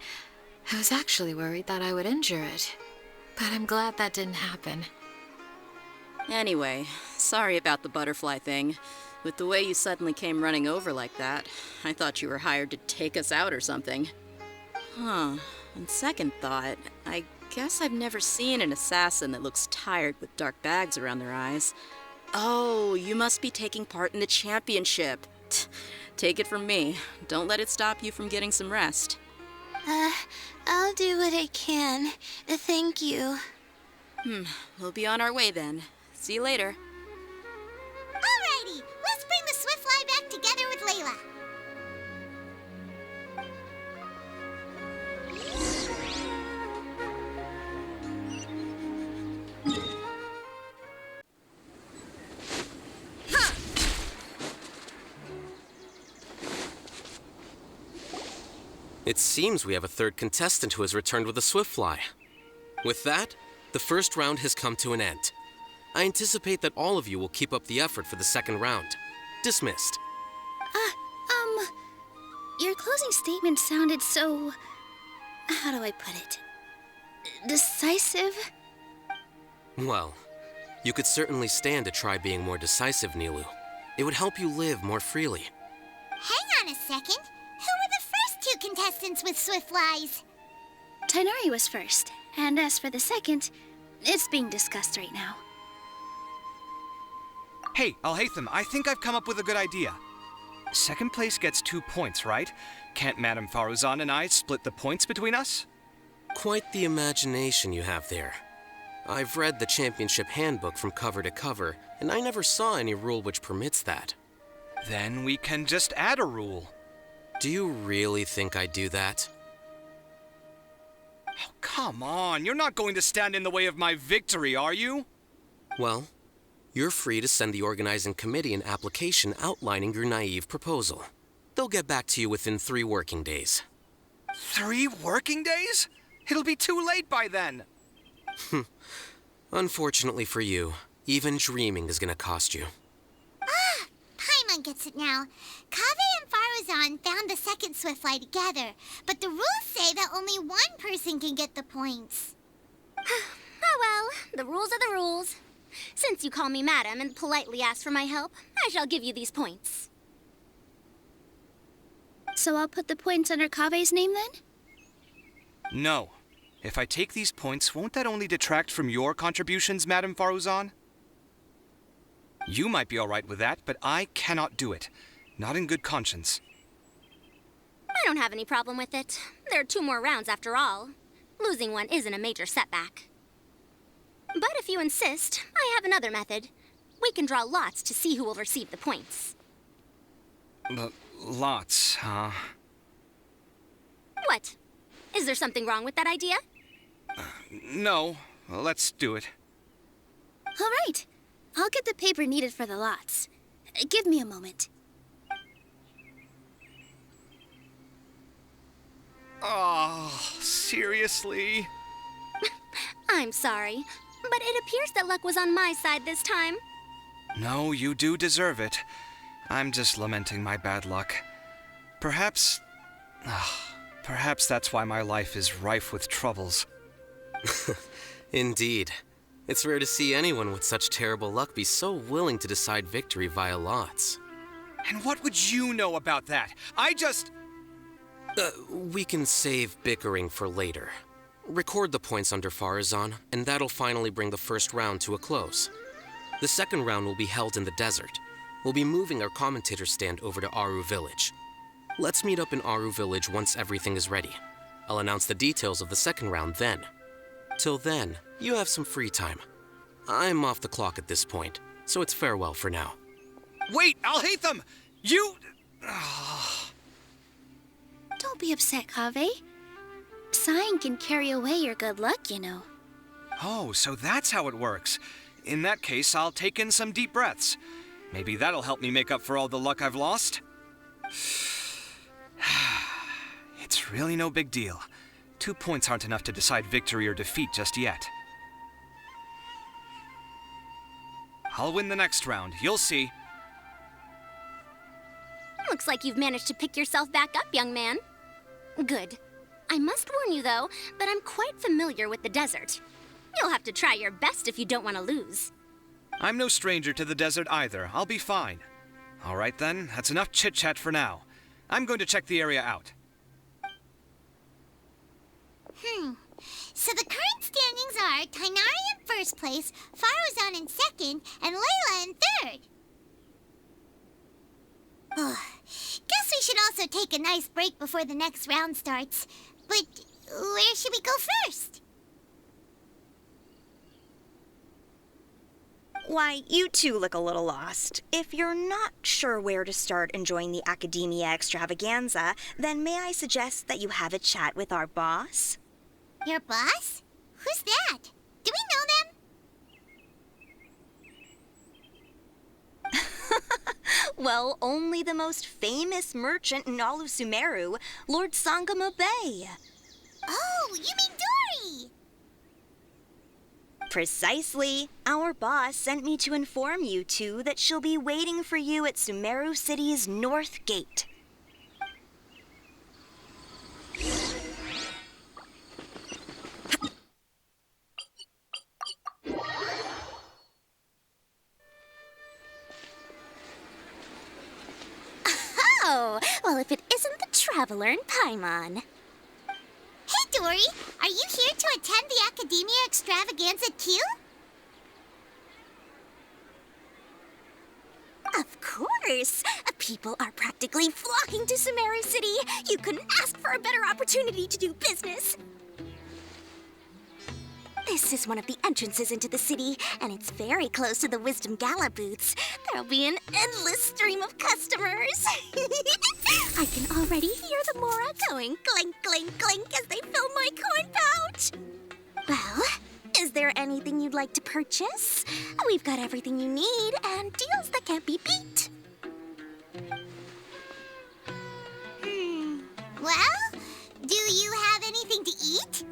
S13: I was actually worried that I would injure it, but I'm glad that didn't happen.
S12: Anyway, sorry about the butterfly thing. With the way you suddenly came running over like that, I thought you were hired to take us out or something. Huh. On second thought, I guess I've never seen an assassin that looks tired with dark bags around their eyes. Oh, you must be taking part in the championship. Take it from me. Don't let it stop you from getting some rest.
S11: I'll do what I can. Thank you.
S12: We'll be on our way then. See you later.
S1: Alrighty, let's bring the Swiftfly back together with Layla.
S14: It seems we have a third contestant who has returned with a Swiftfly. With that, the first round has come to an end. I anticipate that all of you will keep up the effort for the second round. Dismissed.
S15: Your closing statement sounded so... how do I put it? Decisive?
S14: Well, you could certainly stand to try being more decisive, Nilu. It would help you live more freely.
S1: Hang on a second. Who were the first two contestants with Swiftflies?
S15: Tainari was first, and as for the second, it's being discussed right now.
S10: Hey, Alhaitham, I think I've come up with a good idea. Second place gets 2 points, right? Can't Madame Faruzan and I split the points between us?
S14: Quite the imagination you have there. I've read the championship handbook from cover to cover, and I never saw any rule which permits that.
S10: Then we can just add a rule.
S14: Do you really think I'd do that?
S10: Oh, come on, you're not going to stand in the way of my victory, are you?
S14: Well, you're free to send the organizing committee an application outlining your naive proposal. They'll get back to you within 3 working days.
S10: 3 working days? It'll be too late by then.
S14: Unfortunately for you, even dreaming is gonna cost you.
S1: Ah, Paimon gets it now. Kaveh and Faruzan found the second Swiftfly together, but the rules say that only one person can get the points.
S15: Oh well, the rules are the rules. Since you call me madam and politely ask for my help, I shall give you these points.
S11: So I'll put the points under Kaveh's name then?
S10: No. If I take these points, won't that only detract from your contributions, Madame Faruzan? You might be all right with that, but I cannot do it. Not in good conscience.
S15: I don't have any problem with it. There are 2 more rounds after all. Losing one isn't a major setback. But if you insist, I have another method. We can draw lots to see who will receive the points.
S10: Lots, huh?
S15: What? Is there something wrong with that idea?
S10: No. Well, let's do it.
S11: All right. I'll get the paper needed for the lots. Give me a moment.
S10: Oh, seriously?
S15: I'm sorry, but it appears that luck was on my side this time.
S10: No, you do deserve it. I'm just lamenting my bad luck. Perhaps that's why my life is rife with troubles.
S14: Indeed. It's rare to see anyone with such terrible luck be so willing to decide victory via lots.
S10: And what would you know about that?
S14: We can save bickering for later. Record the points under Faruzan, and that'll finally bring the first round to a close. The second round will be held in the desert. We'll be moving our commentator stand over to Aru Village. Let's meet up in Aru Village once everything is ready. I'll announce the details of the second round then. Till then, you have some free time. I'm off the clock at this point, so it's farewell for now.
S10: Wait, I'll hate them! You...
S11: Don't be upset, Kaveh. Sighing can carry away your good luck, you know.
S10: Oh, so that's how it works. In that case, I'll take in some deep breaths. Maybe that'll help me make up for all the luck I've lost. It's really no big deal. 2 points aren't enough to decide victory or defeat just yet. I'll win the next round, you'll see.
S15: Looks like you've managed to pick yourself back up, young man. Good. I must warn you, though, that I'm quite familiar with the desert. You'll have to try your best if you don't want to lose.
S10: I'm no stranger to the desert either. I'll be fine. All right then, that's enough chit-chat for now. I'm going to check the area out.
S1: So the current standings are Tainari in first place, Faruzan in second, and Layla in third. Guess we should also take a nice break before the next round starts. But where should we go first?
S5: Why, you two look a little lost. If you're not sure where to start enjoying the Akademiya Extravaganza, then may I suggest that you have a chat with our boss?
S1: Your boss? Who's that? Do we know them?
S5: Well, only the most famous merchant in all of Sumeru, Lord Sangamo Bay.
S1: Oh, you mean Dory!
S5: Precisely. Our boss sent me to inform you two that she'll be waiting for you at Sumeru City's North Gate.
S15: Oh, well, if it isn't the Traveler in Paimon.
S1: Hey, Dory! Are you here to attend the Akademiya Extravaganza too?
S15: Of course! People are practically flocking to Sumeru City. You couldn't ask for a better opportunity to do business. This is one of the entrances into the city, and it's very close to the Wisdom Gala booths. There'll be an endless stream of customers. I can already hear the Mora going clink, clink, clink as they fill my coin pouch. Well, is there anything you'd like to purchase? We've got everything you need and deals that can't be beat.
S1: Well, do you have anything to eat?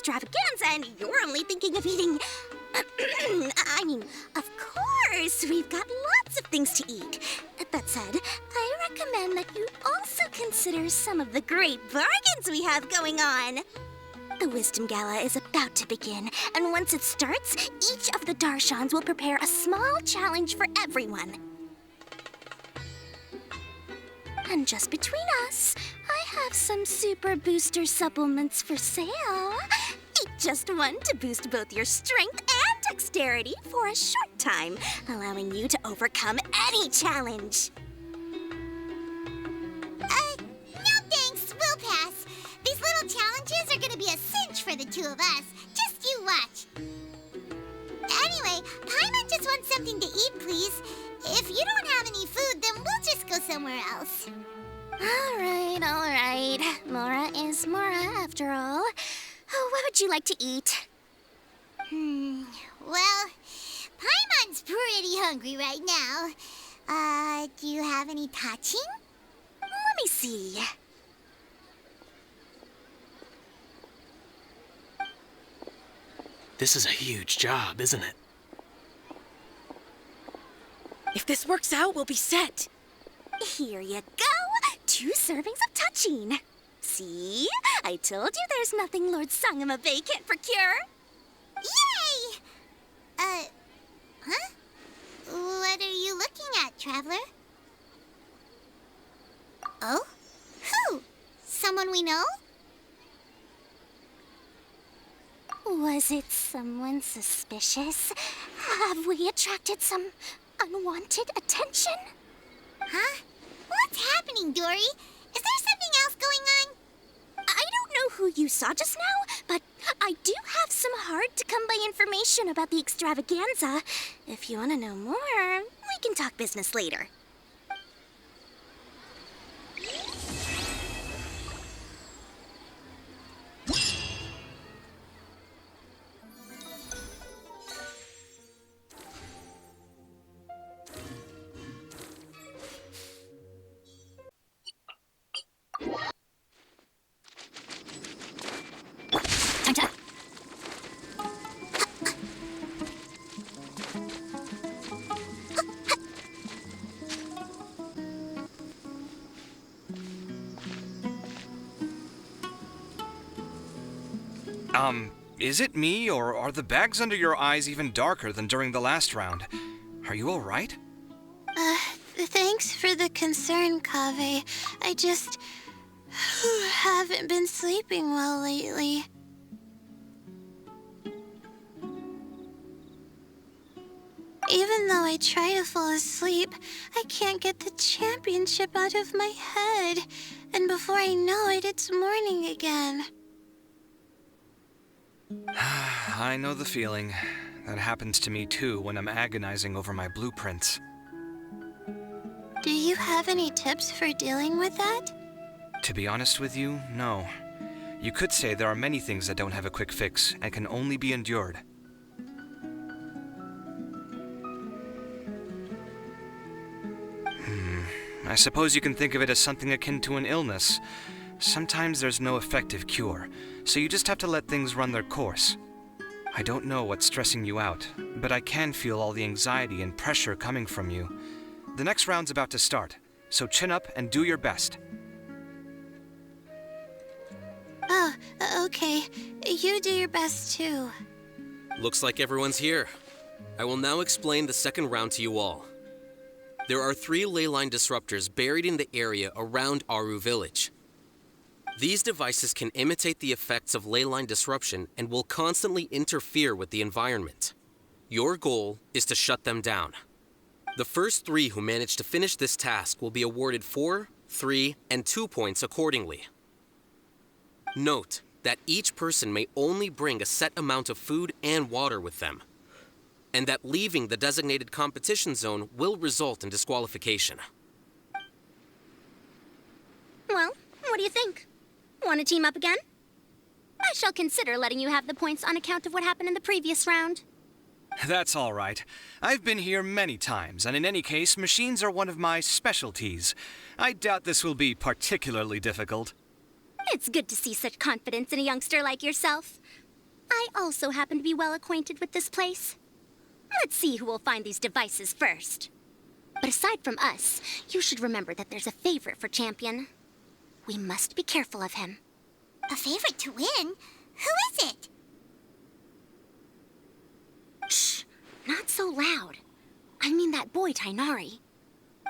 S1: extravaganza and you're only thinking of eating... I mean, of course, we've got lots of things to eat. That said, I recommend that you also consider some of the great bargains we have going on. The Wisdom Gala is about to begin, and once it starts, each of the Darshans will prepare a small challenge for everyone. And just between us, I have some super booster supplements for sale. Eat just one to boost both your strength and dexterity for a short time, allowing you to overcome any challenge. No thanks, we'll pass. These little challenges are gonna be a cinch for the two of us. Just you watch. Anyway, Paimon just wants something to eat, please. If you don't have any food, then we'll just go somewhere else. All right. Mora is Mora, after all. Oh, what would you like to eat? Well, Paimon's pretty hungry right now. Do you have any touching? Let me see.
S6: This is a huge job, isn't it?
S17: If this works out, we'll be set.
S1: Here you go. 2 servings of touching. See? I told you there's nothing Lord Sangamabay can't procure. Yay! Huh? What are you looking at, Traveler? Oh? Who? Someone we know? Was it someone suspicious? Have we attracted some unwanted attention? Huh? What's happening, Dory? Is there something else going on? I don't know who you saw just now, but I do have some hard-to-come-by information about the extravaganza. If you want to know more, we can talk business later.
S10: Is it me, or are the bags under your eyes even darker than during the last round? Are you all right?
S11: Thanks for the concern, Kaveh. I just haven't been sleeping well lately. Even though I try to fall asleep, I can't get the championship out of my head. And before I know it, it's morning again.
S10: I know the feeling. That happens to me too when I'm agonizing over my blueprints.
S11: Do you have any tips for dealing with that?
S10: To be honest with you, no. You could say there are many things that don't have a quick fix and can only be endured. I suppose you can think of it as something akin to an illness. Sometimes there's no effective cure, so you just have to let things run their course. I don't know what's stressing you out, but I can feel all the anxiety and pressure coming from you. The next round's about to start, so chin up and do your best.
S11: Oh, okay. You do your best too.
S14: Looks like everyone's here. I will now explain the second round to you all. There are 3 leyline disruptors buried in the area around Aru Village. These devices can imitate the effects of leyline disruption and will constantly interfere with the environment. Your goal is to shut them down. The first 3 who manage to finish this task will be awarded 4, 3, and 2 points accordingly. Note that each person may only bring a set amount of food and water with them, and that leaving the designated competition zone will result in disqualification.
S15: Well, what do you think? Want to team up again? I shall consider letting you have the points on account of what happened in the previous round.
S10: That's all right. I've been here many times, and in any case, machines are one of my specialties. I doubt this will be particularly difficult.
S15: It's good to see such confidence in a youngster like yourself. I also happen to be well acquainted with this place. Let's see who will find these devices first. But aside from us, you should remember that there's a favorite for Champion. We must be careful of him.
S1: A favorite to win? Who is it?
S15: Shh! Not so loud. I mean that boy, Tainari.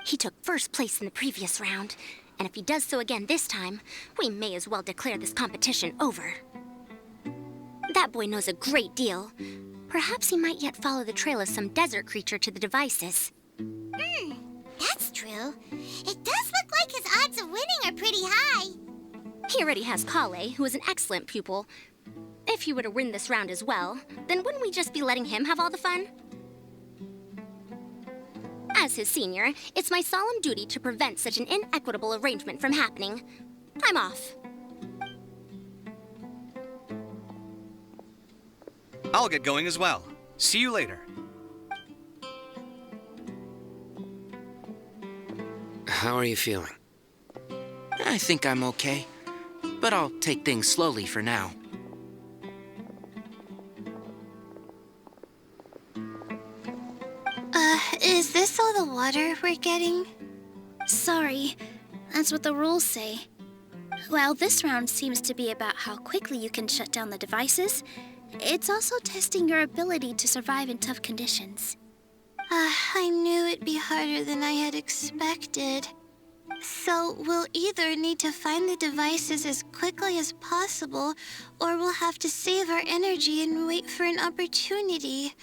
S15: He took first place in the previous round, and if he does so again this time, we may as well declare this competition over. That boy knows a great deal. Perhaps he might yet follow the trail of some desert creature to the devices.
S1: That's true. It does look like his odds of winning are pretty high.
S15: He already has Kale, who is an excellent pupil. If he were to win this round as well, then wouldn't we just be letting him have all the fun? As his senior, it's my solemn duty to prevent such an inequitable arrangement from happening. I'm off.
S10: I'll get going as well. See you later.
S9: How are you feeling?
S8: I think I'm okay, but I'll take things slowly for now.
S11: Is this all the water we're getting?
S20: Sorry, that's what the rules say. While this round seems to be about how quickly you can shut down the devices, it's also testing your ability to survive in tough conditions.
S11: I knew it'd be harder than I had expected. So we'll either need to find the devices as quickly as possible, or we'll have to save our energy and wait for an opportunity.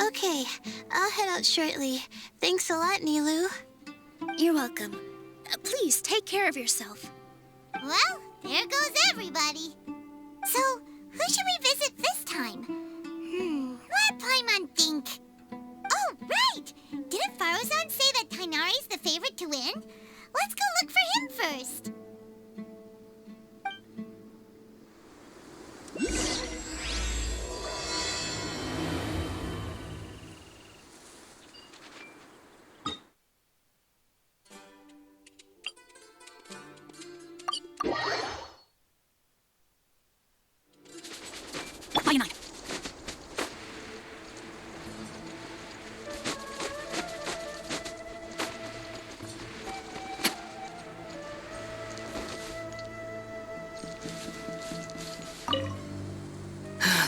S11: Okay, I'll head out shortly. Thanks a lot, Nilu.
S20: You're welcome. Please take care of yourself.
S1: Well, there goes everybody. So, who should we visit this time? Let Paimon think. Oh, right! Didn't Farozan say that Tainari's the favorite to win? Let's go look for him first.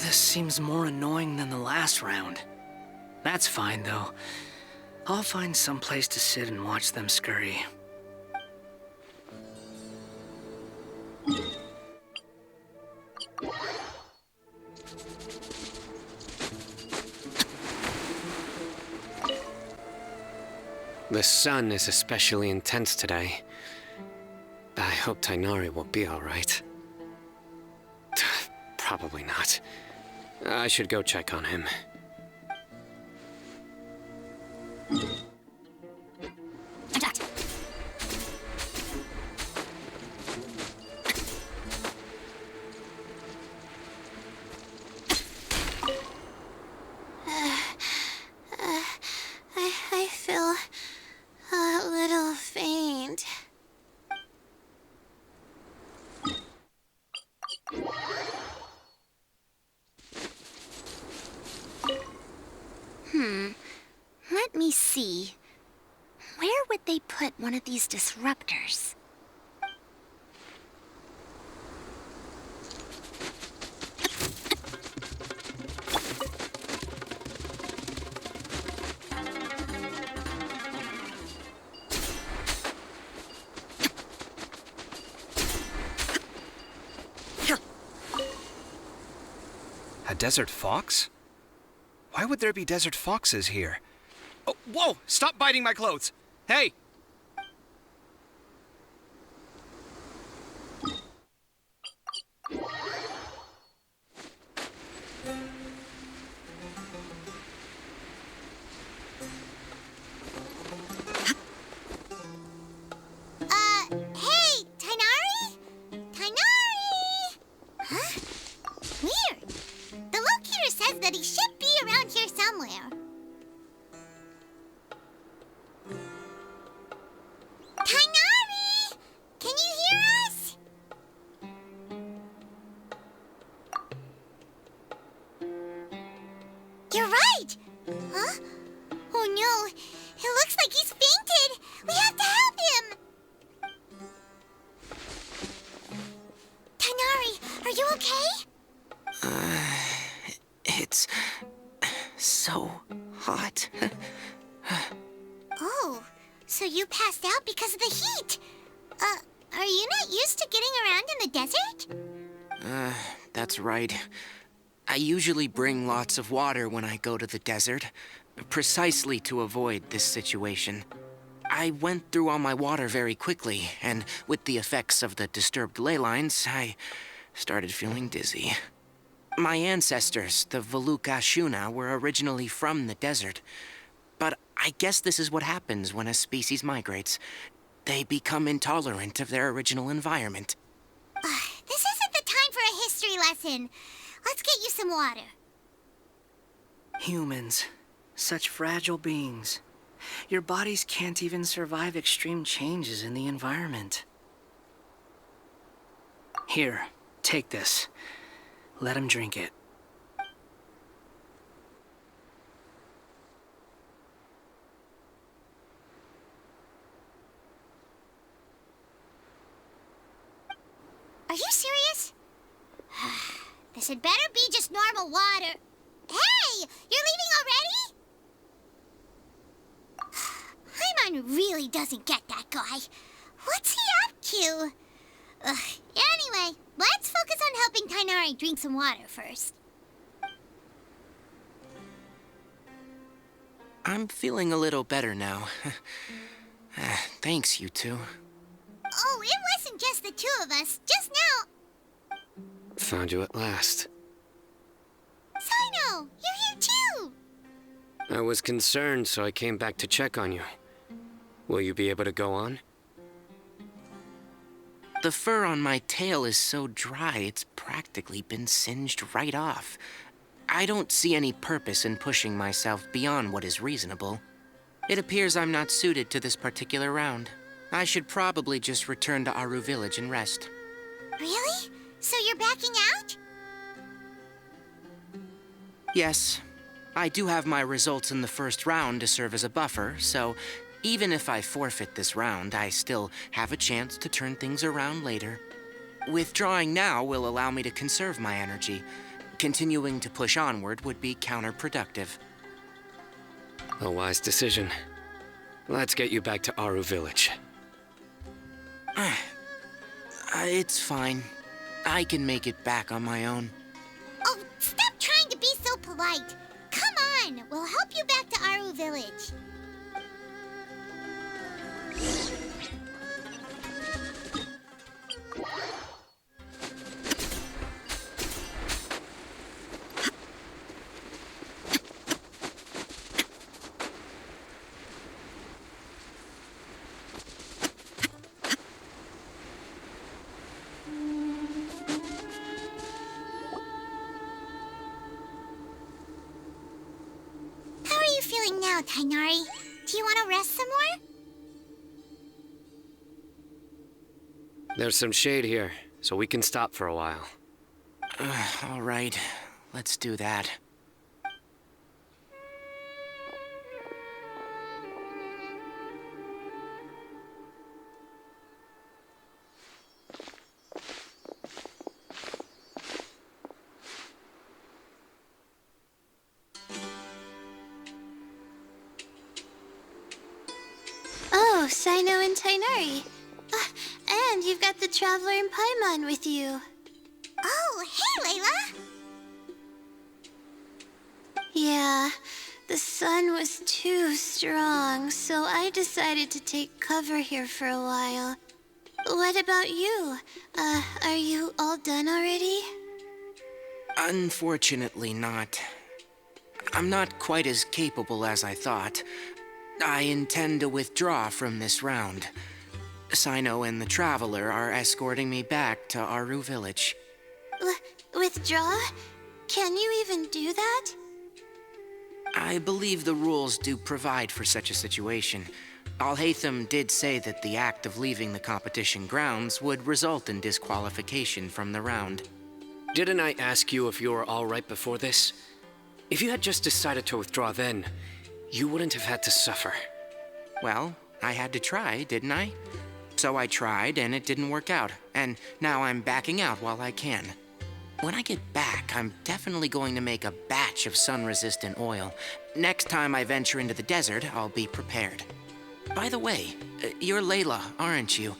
S7: This seems more annoying than the last round. That's fine, though. I'll find some place to sit and watch them scurry.
S9: The sun is especially intense today. I hope Tainari will be all right. Probably not. I should go check on him.
S11: I feel a little faint.
S15: Let me see. Where would they put one of these disruptors?
S10: A desert fox? Why would there be desert foxes here? Oh, whoa! Stop biting my clothes! Hey!
S1: Hey, Tainari? Tainari! Huh? Weird. The locator says that he should be around here somewhere. So you passed out because of the heat. Are you not used to getting around in the desert?
S8: That's right. I usually bring lots of water when I go to the desert, precisely to avoid this situation. I went through all my water very quickly, and with the effects of the disturbed ley lines, I started feeling dizzy. My ancestors, the Voluka Shuna, were originally from the desert. But I guess this is what happens when a species migrates. They become intolerant of their original environment.
S1: This isn't the time for a history lesson. Let's get you some water.
S7: Humans. Such fragile beings. Your bodies can't even survive extreme changes in the environment. Here, take this. Let him drink it.
S1: Are you serious? This had better be just normal water. Hey! You're leaving already? Paimon really doesn't get that guy. What's he up to? Anyway, let's focus on helping Tainari drink some water first.
S8: I'm feeling a little better now. Thanks, you two.
S1: Oh, it wasn't just the two of us. Just now.
S9: Found you at last.
S1: Sino, you're here too.
S9: I was concerned, so I came back to check on you. Will you be able to go on?
S8: The fur on my tail is so dry, it's practically been singed right off. I don't see any purpose in pushing myself beyond what is reasonable. It appears I'm not suited to this particular round. I should probably just return to Aru Village and rest.
S1: Really? So you're backing out?
S8: Yes. I do have my results in the first round to serve as a buffer, so even if I forfeit this round, I still have a chance to turn things around later. Withdrawing now will allow me to conserve my energy. Continuing to push onward would be counterproductive.
S9: A wise decision. Let's get you back to Aru Village.
S8: It's fine. I can make it back on my own.
S1: Oh, stop trying to be so polite. Come on, we'll help you back to Aru Village. How are you feeling now, Tainari? Do you want to rest some more?
S9: There's some shade here, so we can stop for a while.
S8: All right, let's do that.
S11: Oh, Sino and Tainari. And you've got the Traveler and Paimon with you.
S1: Oh, hey, Layla!
S11: Yeah, the sun was too strong, so I decided to take cover here for a while. What about you? Are you all done already?
S8: Unfortunately not. I'm not quite as capable as I thought. I intend to withdraw from this round. Sino and the Traveler are escorting me back to Aru Village.
S11: Withdraw? Can you even do that?
S8: I believe the rules do provide for such a situation. Alhaitham did say that the act of leaving the competition grounds would result in disqualification from the round.
S9: Didn't I ask you if you were all right before this? If you had just decided to withdraw then, you wouldn't have had to suffer.
S8: Well, I had to try, didn't I? So I tried, and it didn't work out. And now I'm backing out while I can. When I get back, I'm definitely going to make a batch of sun-resistant oil. Next time I venture into the desert, I'll be prepared. By the way, you're Layla, aren't you?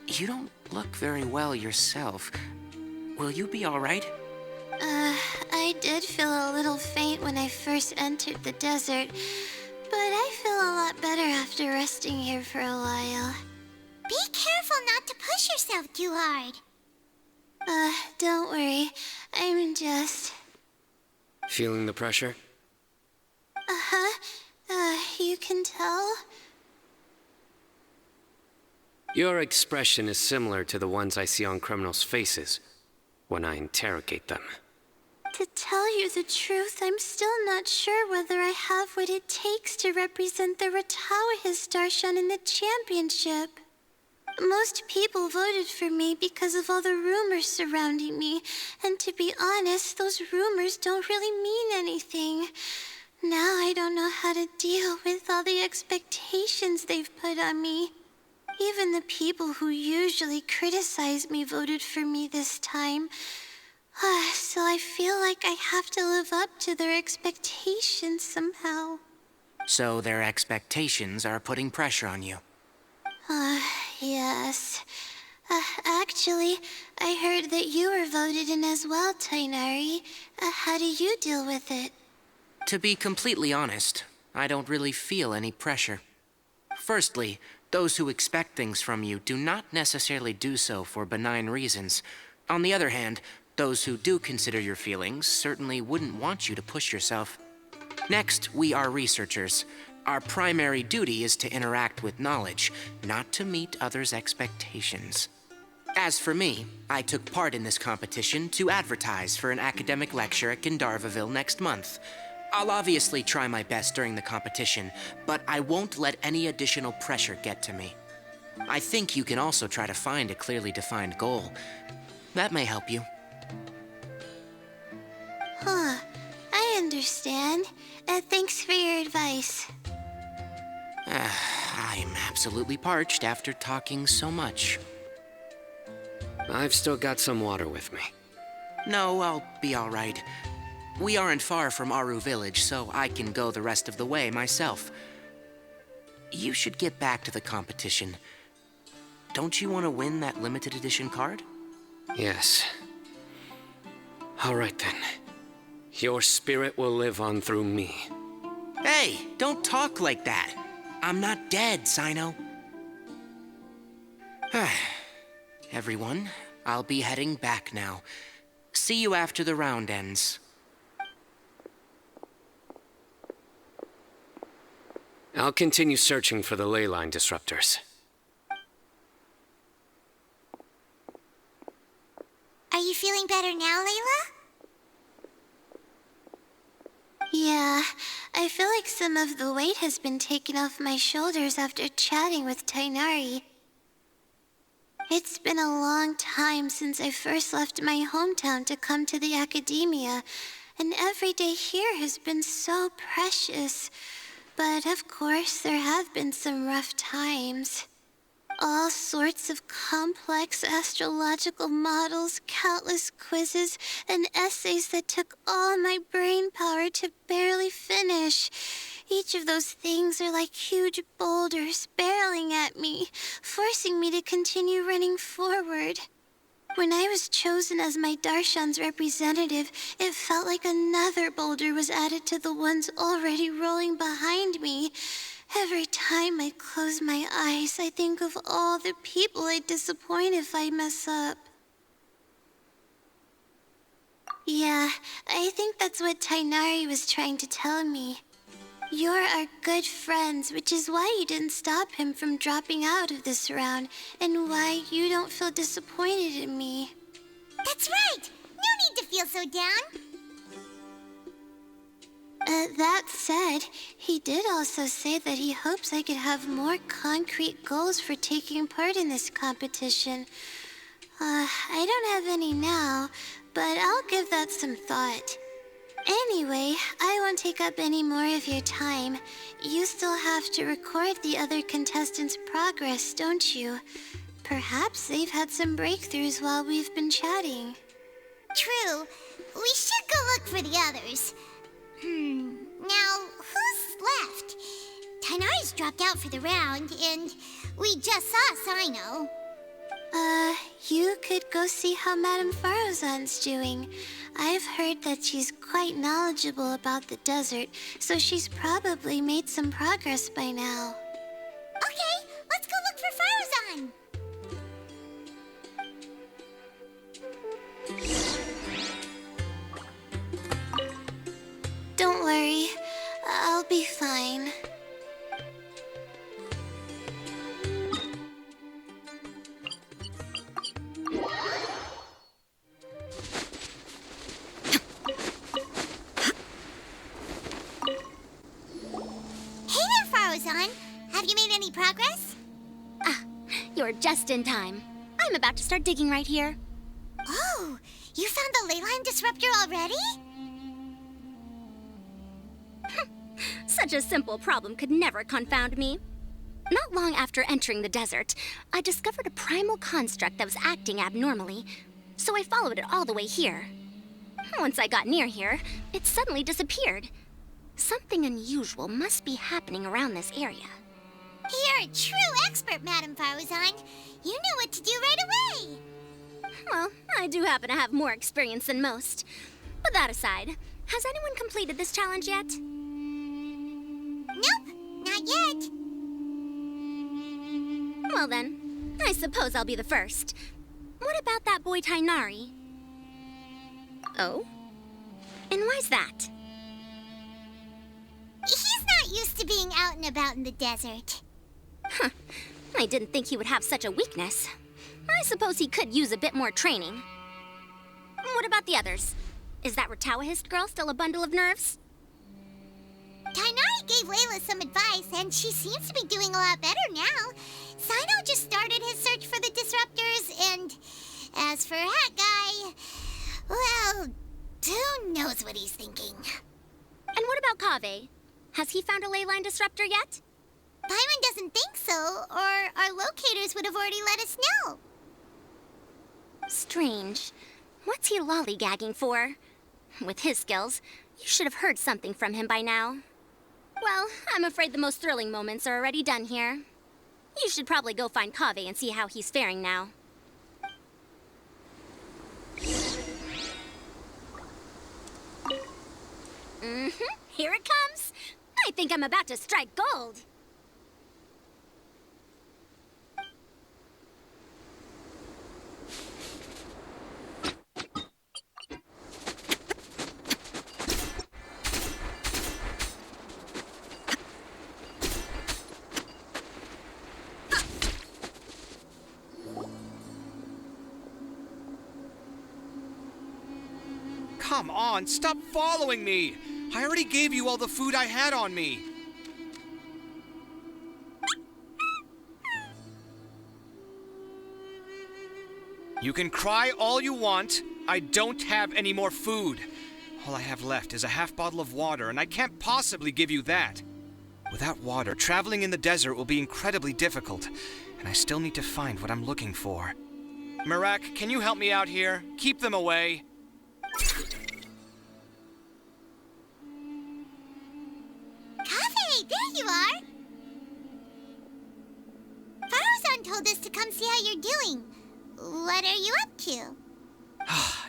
S8: You don't look very well yourself. Will you be all right?
S11: I did feel a little faint when I first entered the desert, but I feel a lot better after resting here for a while.
S1: Be careful not to push yourself too hard.
S11: Don't worry. I'm just...
S9: Feeling the pressure?
S11: You can tell?
S9: Your expression is similar to the ones I see on criminals' faces when I interrogate them.
S11: To tell you the truth, I'm still not sure whether I have what it takes to represent the Ratawa Darshan in the championship. Most people voted for me because of all the rumors surrounding me, and to be honest, those rumors don't really mean anything. Now I don't know how to deal with all the expectations they've put on me. Even the people who usually criticize me voted for me this time. So I feel like I have to live up to their expectations somehow.
S8: So their expectations are putting pressure on you.
S11: Yes. Actually, I heard that you were voted in as well, Tainari. How do you deal with it?
S8: To be completely honest, I don't really feel any pressure. Firstly, those who expect things from you do not necessarily do so for benign reasons. On the other hand, those who do consider your feelings certainly wouldn't want you to push yourself. Next, we are researchers. Our primary duty is to interact with knowledge, not to meet others' expectations. As for me, I took part in this competition to advertise for an academic lecture at Gandharvaville next month. I'll obviously try my best during the competition, but I won't let any additional pressure get to me. I think you can also try to find a clearly defined goal. That may help you.
S11: I understand. Thanks for your advice.
S8: I'm absolutely parched after talking so much.
S9: I've still got some water with me.
S8: No, I'll be all right. We aren't far from Aru village, so I can go the rest of the way myself. You should get back to the competition. Don't you want to win that limited edition card?
S9: Yes. All right then. Your spirit will live on through me.
S8: Hey, don't talk like that. I'm not dead, Sino. Everyone, I'll be heading back now. See you after the round ends.
S9: I'll continue searching for the ley line disruptors.
S1: Are you feeling better now, Layla?
S11: Yeah, I feel like some of the weight has been taken off my shoulders after chatting with Tainari. It's been a long time since I first left my hometown to come to the Akademiya, and every day here has been so precious. But of course, there have been some rough times. All sorts of complex astrological models, countless quizzes, and essays that took all my brain power to barely finish. Each of those things are like huge boulders barreling at me, forcing me to continue running forward. When I was chosen as my Darshan's representative, it felt like another boulder was added to the ones already rolling behind me. Every time I close my eyes, I think of all the people I'd disappoint if I mess up. Yeah, I think that's what Tainari was trying to tell me. You're our good friends, which is why you didn't stop him from dropping out of this round, and why you don't feel disappointed in me.
S1: That's right! No need to feel so down!
S11: That said, he did also say that he hopes I could have more concrete goals for taking part in this competition. I don't have any now, but I'll give that some thought. Anyway, I won't take up any more of your time. You still have to record the other contestants' progress, don't you? Perhaps they've had some breakthroughs while we've been chatting.
S1: True. We should go look for the others. Now, who's left? Tainari's dropped out for the round, and we just saw Sino.
S11: You could go see how Madame Farozan's doing. I've heard that she's quite knowledgeable about the desert, so she's probably made some progress by now.
S1: Okay, let's go look for Farozan.
S11: Don't worry, I'll be fine.
S1: Hey there, Farozan. Have you made any progress?
S15: You're just in time. I'm about to start digging right here.
S1: Oh, you found the ley line disruptor already?
S15: Such a simple problem could never confound me. Not long after entering the desert, I discovered a primal construct that was acting abnormally, so I followed it all the way here. Once I got near here, it suddenly disappeared. Something unusual must be happening around this area.
S1: You're a true expert, Madame Farozan. You knew what to do right away.
S15: Well, I do happen to have more experience than most. But that aside, has anyone completed this challenge yet?
S1: Nope, not yet.
S15: Well then, I suppose I'll be the first. What about that boy Tainari? Oh? And why's that?
S1: He's not used to being out and about in the desert.
S15: Huh. I didn't think he would have such a weakness. I suppose he could use a bit more training. What about the others? Is that Ratawahist girl still a bundle of nerves?
S1: Tainari gave Layla some advice, and she seems to be doing a lot better now. Sino just started his search for the disruptors, and as for Hat Guy, well, who knows what he's thinking.
S15: And what about Kaveh? Has he found a ley line disruptor yet?
S1: Paimon doesn't think so, or our locators would have already let us know.
S15: Strange. What's he lollygagging for? With his skills, you should have heard something from him by now. Well, I'm afraid the most thrilling moments are already done here. You should probably go find Kaveh and see how he's faring now. Here it comes. I think I'm about to strike gold.
S10: Come on, stop following me! I already gave you all the food I had on me. You can cry all you want. I don't have any more food. All I have left is a half bottle of water, and I can't possibly give you that. Without water, traveling in the desert will be incredibly difficult, and I still need to find what I'm looking for. Merak, can you help me out here? Keep them away.
S1: Kaveh, there you are! Farozan told us to come see how you're doing. What are you up to?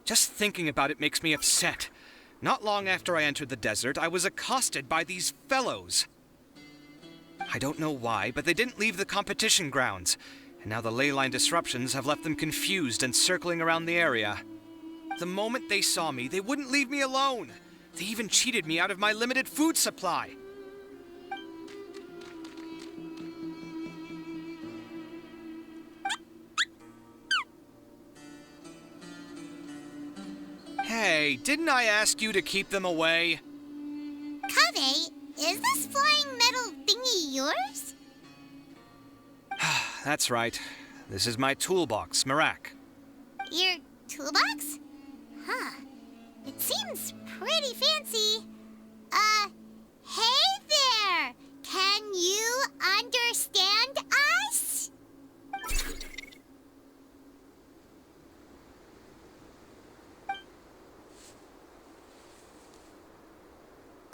S10: Just thinking about it makes me upset. Not long after I entered the desert, I was accosted by these fellows. I don't know why, but they didn't leave the competition grounds, and now the ley line disruptions have left them confused and circling around the area. The moment they saw me, they wouldn't leave me alone. They even cheated me out of my limited food supply. Hey, didn't I ask you to keep them away?
S1: Kaveh, is this flying metal thingy yours?
S10: That's right. This is my toolbox, Merak.
S1: Your toolbox? Huh. It seems pretty fancy. Hey there! Can you understand us?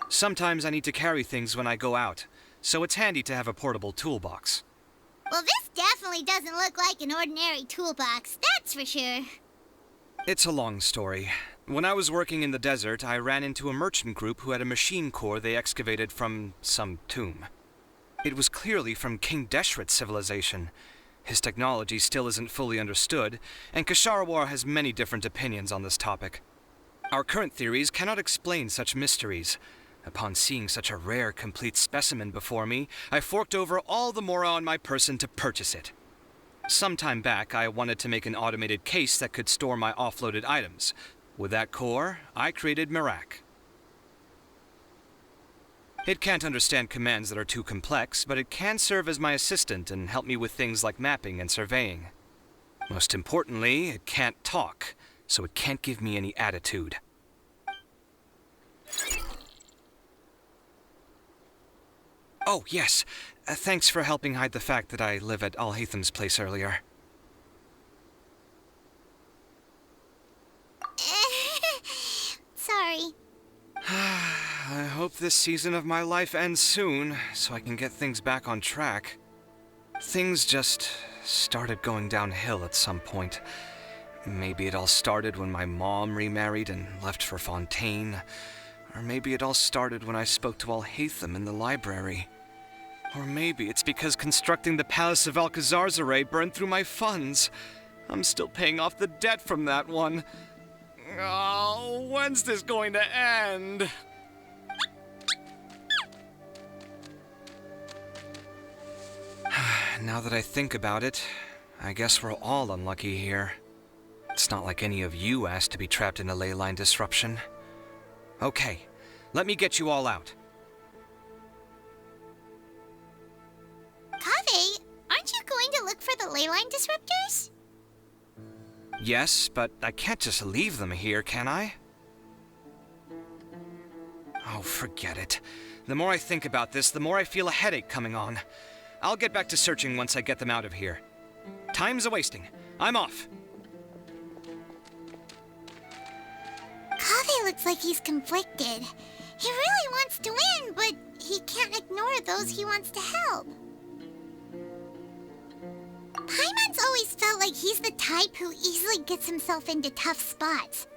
S10: Sometimes I need to carry things when I go out. so it's handy to have a portable toolbox.
S1: Well, this definitely doesn't look like an ordinary toolbox, that's for sure.
S10: It's a long story. When I was working in the desert, I ran into a merchant group who had a machine core they excavated from some tomb. It was clearly from King Deshret's civilization. His technology still isn't fully understood, and Kasharawar has many different opinions on this topic. Our current theories cannot explain such mysteries. Upon seeing such a rare, complete specimen before me, I forked over all the mora on my person to purchase it. Some time back, I wanted to make an automated case that could store my offloaded items. With that core, I created Mirak. It can't understand commands that are too complex, but it can serve as my assistant and help me with things like mapping and surveying. Most importantly, it can't talk, so it can't give me any attitude. Oh, yes. Thanks for helping hide the fact that I live at Alhatham's place earlier.
S1: Sorry.
S10: I hope this season of my life ends soon, so I can get things back on track. Things just started going downhill at some point. Maybe it all started when my mom remarried and left for Fontaine. Or maybe it all started when I spoke to Alhatham in the library. Or maybe it's because constructing the Palace of Alcazarzaray burned through my funds. I'm still paying off the debt from that one. Oh, when's this going to end? Now that I think about it, I guess we're all unlucky here. It's not like any of you asked to be trapped in a ley line disruption. Okay, let me get you all out.
S1: Kaveh, aren't you going to look for the ley line disruptors?
S10: Yes, but I can't just leave them here, can I? Oh, forget it. The more I think about this, the more I feel a headache coming on. I'll get back to searching once I get them out of here. Time's a-wasting. I'm off.
S1: Kaveh looks like he's conflicted. He really wants to win, but he can't ignore those he wants to help. Paimon's always felt like he's the type who easily gets himself into tough spots.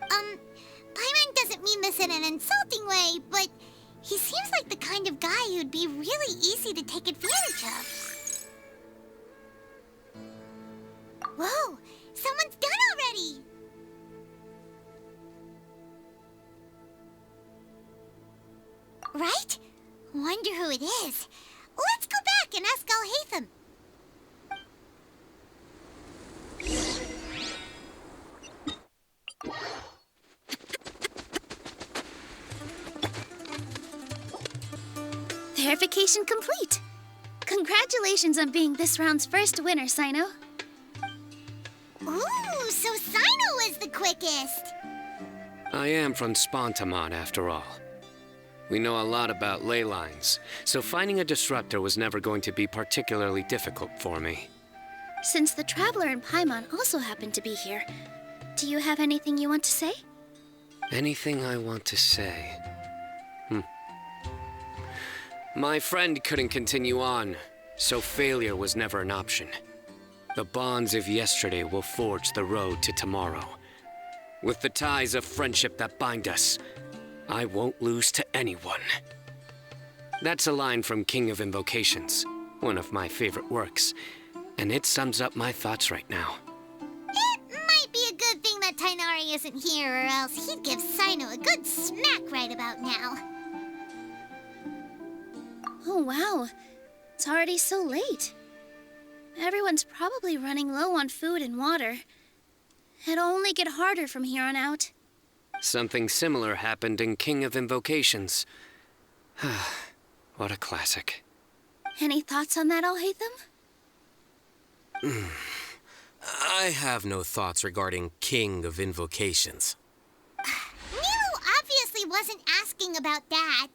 S1: Paimon doesn't mean this in an insulting way, but he seems like the kind of guy who'd be really easy to take advantage of. Whoa! Someone's done already! Right? Wonder who it is. Let's go back and ask Alhatham.
S20: Verification complete. Congratulations on being this round's first winner, Sino.
S1: Ooh, so Sino was the quickest.
S9: I am from Spontamon, after all. We know a lot about ley lines, so finding a disruptor was never going to be particularly difficult for me.
S20: Since the Traveler and Paimon also happen to be here, do you have anything you want to say?
S9: Anything I want to say? My friend couldn't continue on, so failure was never an option. The bonds of yesterday will forge the road to tomorrow. With the ties of friendship that bind us, I won't lose to anyone. That's a line from King of Invocations, one of my favorite works, and it sums up my thoughts right now.
S1: It might be a good thing that Tainari isn't here, or else he'd give Sino a good smack right about now.
S20: Oh, wow. It's already so late. Everyone's probably running low on food and water. It'll only get harder from here on out.
S9: Something similar happened in King of Invocations. What a classic.
S20: Any thoughts on that, Alhatham?
S14: I have no thoughts regarding King of Invocations.
S1: Milu obviously wasn't asking about that.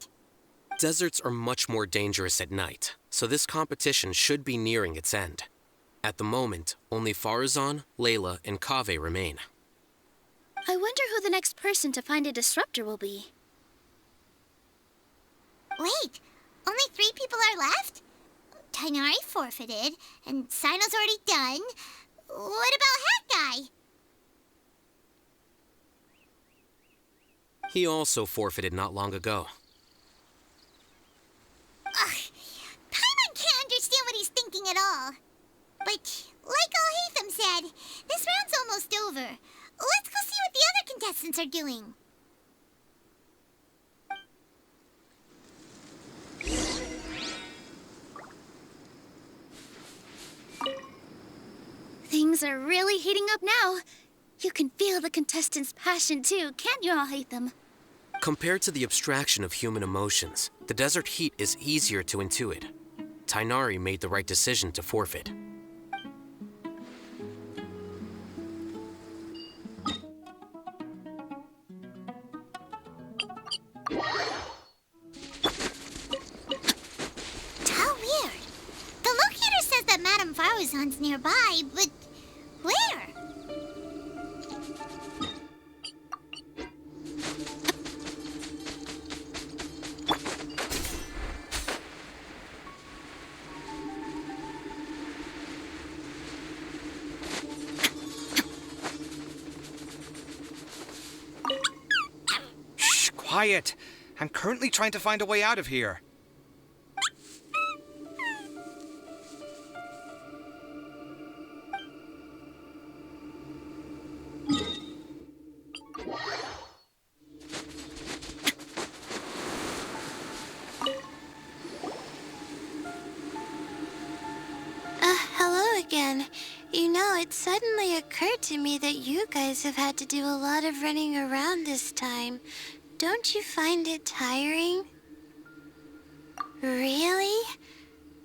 S14: Deserts are much more dangerous at night, so this competition should be nearing its end. At the moment, only Farazan, Layla, and Kaveh remain.
S20: I wonder who the next person to find a disruptor will be.
S1: Wait, Only 3 people are left? Tighnari forfeited, and Sino's already done. What about Hat Guy?
S14: He also forfeited not long ago.
S1: Ugh, Paimon can't understand what he's thinking at all. But, like Al-Haytham said, this round's almost over. Let's go see what the other contestants are doing.
S20: Things are really heating up now. You can feel the contestants' passion too, can't you, Al-Haytham?
S14: Compared to the abstraction of human emotions, the desert heat is easier to intuit. Tighnari made the right decision to forfeit.
S1: How weird. The locator says that Madame Faruzan's nearby, but where?
S10: Shh, quiet. I'm currently trying to find a way out of here.
S11: Hello again. You know, it suddenly occurred to me that you guys have had to do a lot of running around this time. Don't you find it tiring? Really?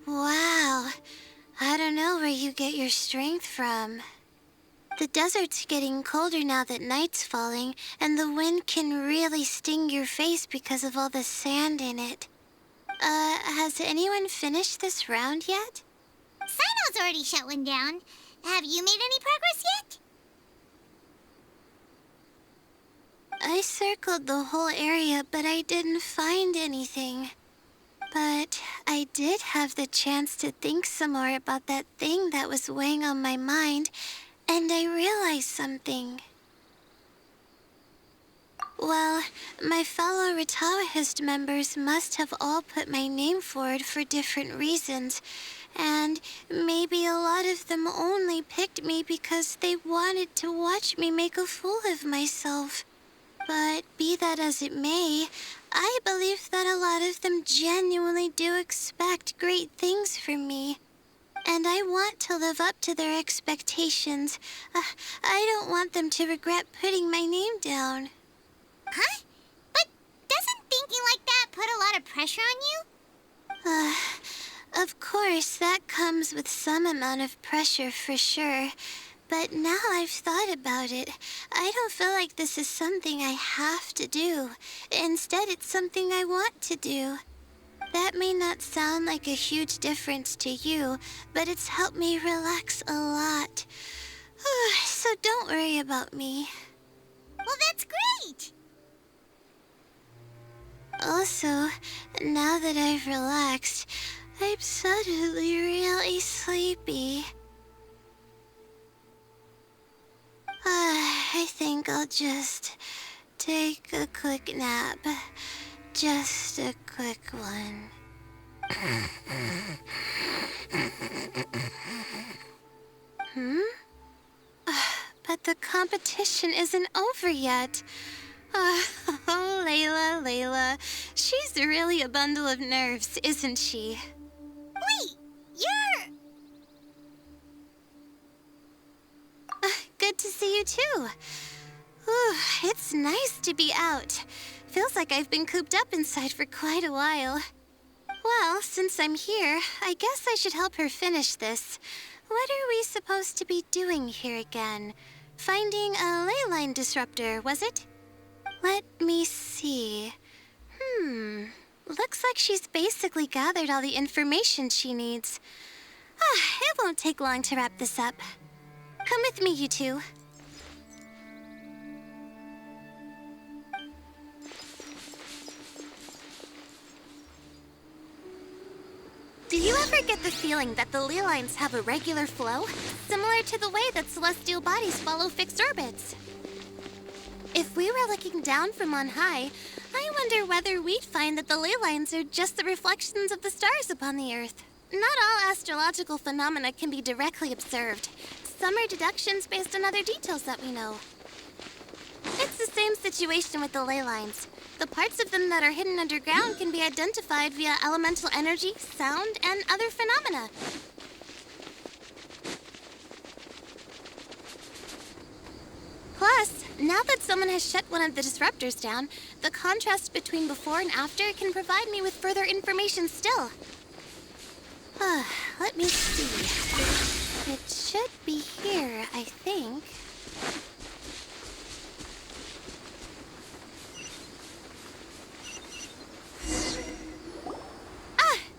S11: Wow. I don't know where you get your strength from. The desert's getting colder now that night's falling, and the wind can really sting your face because of all the sand in it. Has anyone finished this round yet?
S1: Sino's already shut one down. Have you made any progress yet?
S11: I circled the whole area, but I didn't find anything. But I did have the chance to think some more about that thing that was weighing on my mind, and I realized something. Well, my fellow Ritawahist members must have all put my name forward for different reasons, and maybe a lot of them only picked me because they wanted to watch me make a fool of myself. But be that as it may, I believe that a lot of them genuinely do expect great things from me. And I want to live up to their expectations. I don't want them to regret putting my name down.
S1: Huh? But doesn't thinking like that put a lot of pressure on you?
S11: Of course, that comes with some amount of pressure for sure. But now I've thought about it, I don't feel like this is something I have to do. Instead, it's something I want to do. That may not sound like a huge difference to you, but it's helped me relax a lot. So don't worry about me.
S1: Well, that's great!
S11: Also, now that I've relaxed, I'm suddenly really sleepy. I think I'll just take a quick nap. Just a quick one. But the competition isn't over yet. Oh, Layla. She's really a bundle of nerves, isn't she?
S1: Wait, you're...
S11: Good to see you too. It's nice to be out. Feels like I've been cooped up inside for quite a while. Well, since I'm here, I guess I should help her finish this. What are we supposed to be doing here again? Finding a ley line disruptor, was it? Let me see. Looks like she's basically gathered all the information she needs. It won't take long to wrap this up. Come with me, you two. Do you ever get the feeling that the ley lines have a regular flow, similar to the way that celestial bodies follow fixed orbits? If we were looking down from on high, I wonder whether we'd find that the ley lines are just the reflections of the stars upon the Earth. Not all astrological phenomena can be directly observed. Some are deductions based on other details that we know. It's the same situation with the ley lines. The parts of them that are hidden underground can be identified via elemental energy, sound, and other phenomena. Plus, now that someone has shut one of the disruptors down, the contrast between before and after can provide me with further information still. Let me see. It should be here, I think.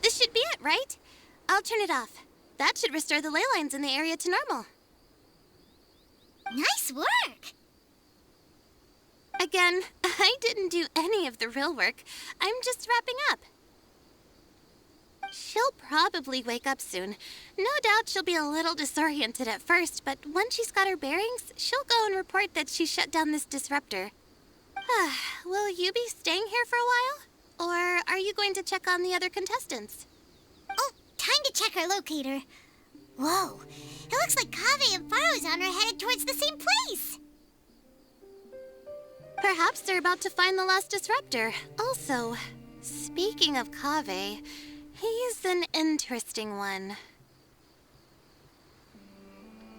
S11: This should be it, right? I'll turn it off. That should restore the ley lines in the area to normal.
S1: Nice work!
S11: Again, I didn't do any of the real work. I'm just wrapping up. She'll probably wake up soon. No doubt she'll be a little disoriented at first, but once she's got her bearings, she'll go and report that she shut down this disruptor. Will you be staying here for a while? Or are you going to check on the other contestants?
S1: Oh, time to check our locator. Whoa, it looks like Kaveh and Faruzan are headed towards the same place.
S11: Perhaps they're about to find the lost disruptor. Also, speaking of Kaveh, he's an interesting one.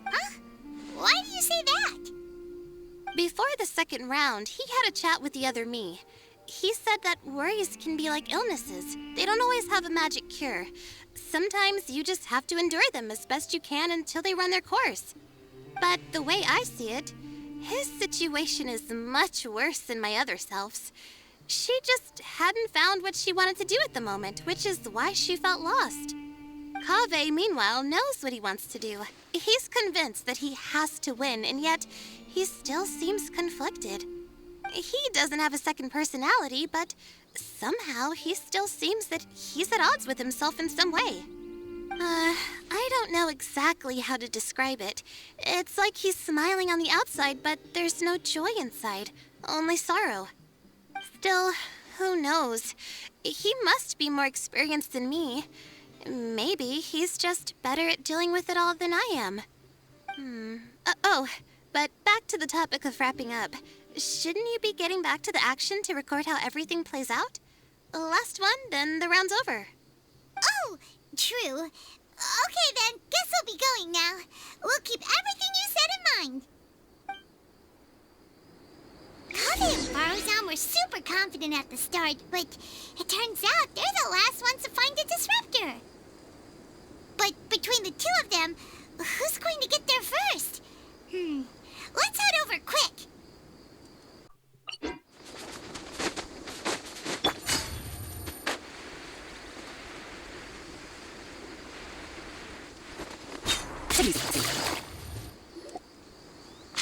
S1: Huh? Why do you say that?
S11: Before the second round, he had a chat with the other me. He said that worries can be like illnesses. They don't always have a magic cure. Sometimes you just have to endure them as best you can until they run their course. But the way I see it, his situation is much worse than my other self's. She just hadn't found what she wanted to do at the moment, which is why she felt lost. Kaveh, meanwhile, knows what he wants to do. He's convinced that he has to win, and yet he still seems conflicted. He doesn't have a second personality, but somehow he still seems that he's at odds with himself in some way. I don't know exactly how to describe it. It's like he's smiling on the outside, but there's no joy inside, only sorrow. Still, who knows? He must be more experienced than me. Maybe he's just better at dealing with it all than I am. But back to the topic of wrapping up. Shouldn't you be getting back to the action to record how everything plays out? Last one, then the round's over.
S1: Oh, true. Okay then, guess we'll be going now. We'll keep everything you said in mind. Kaveh and Faruzan were super confident at the start, but it turns out they're the last ones to find the disruptor. But between the two of them, who's going to get there first? Let's head over quick.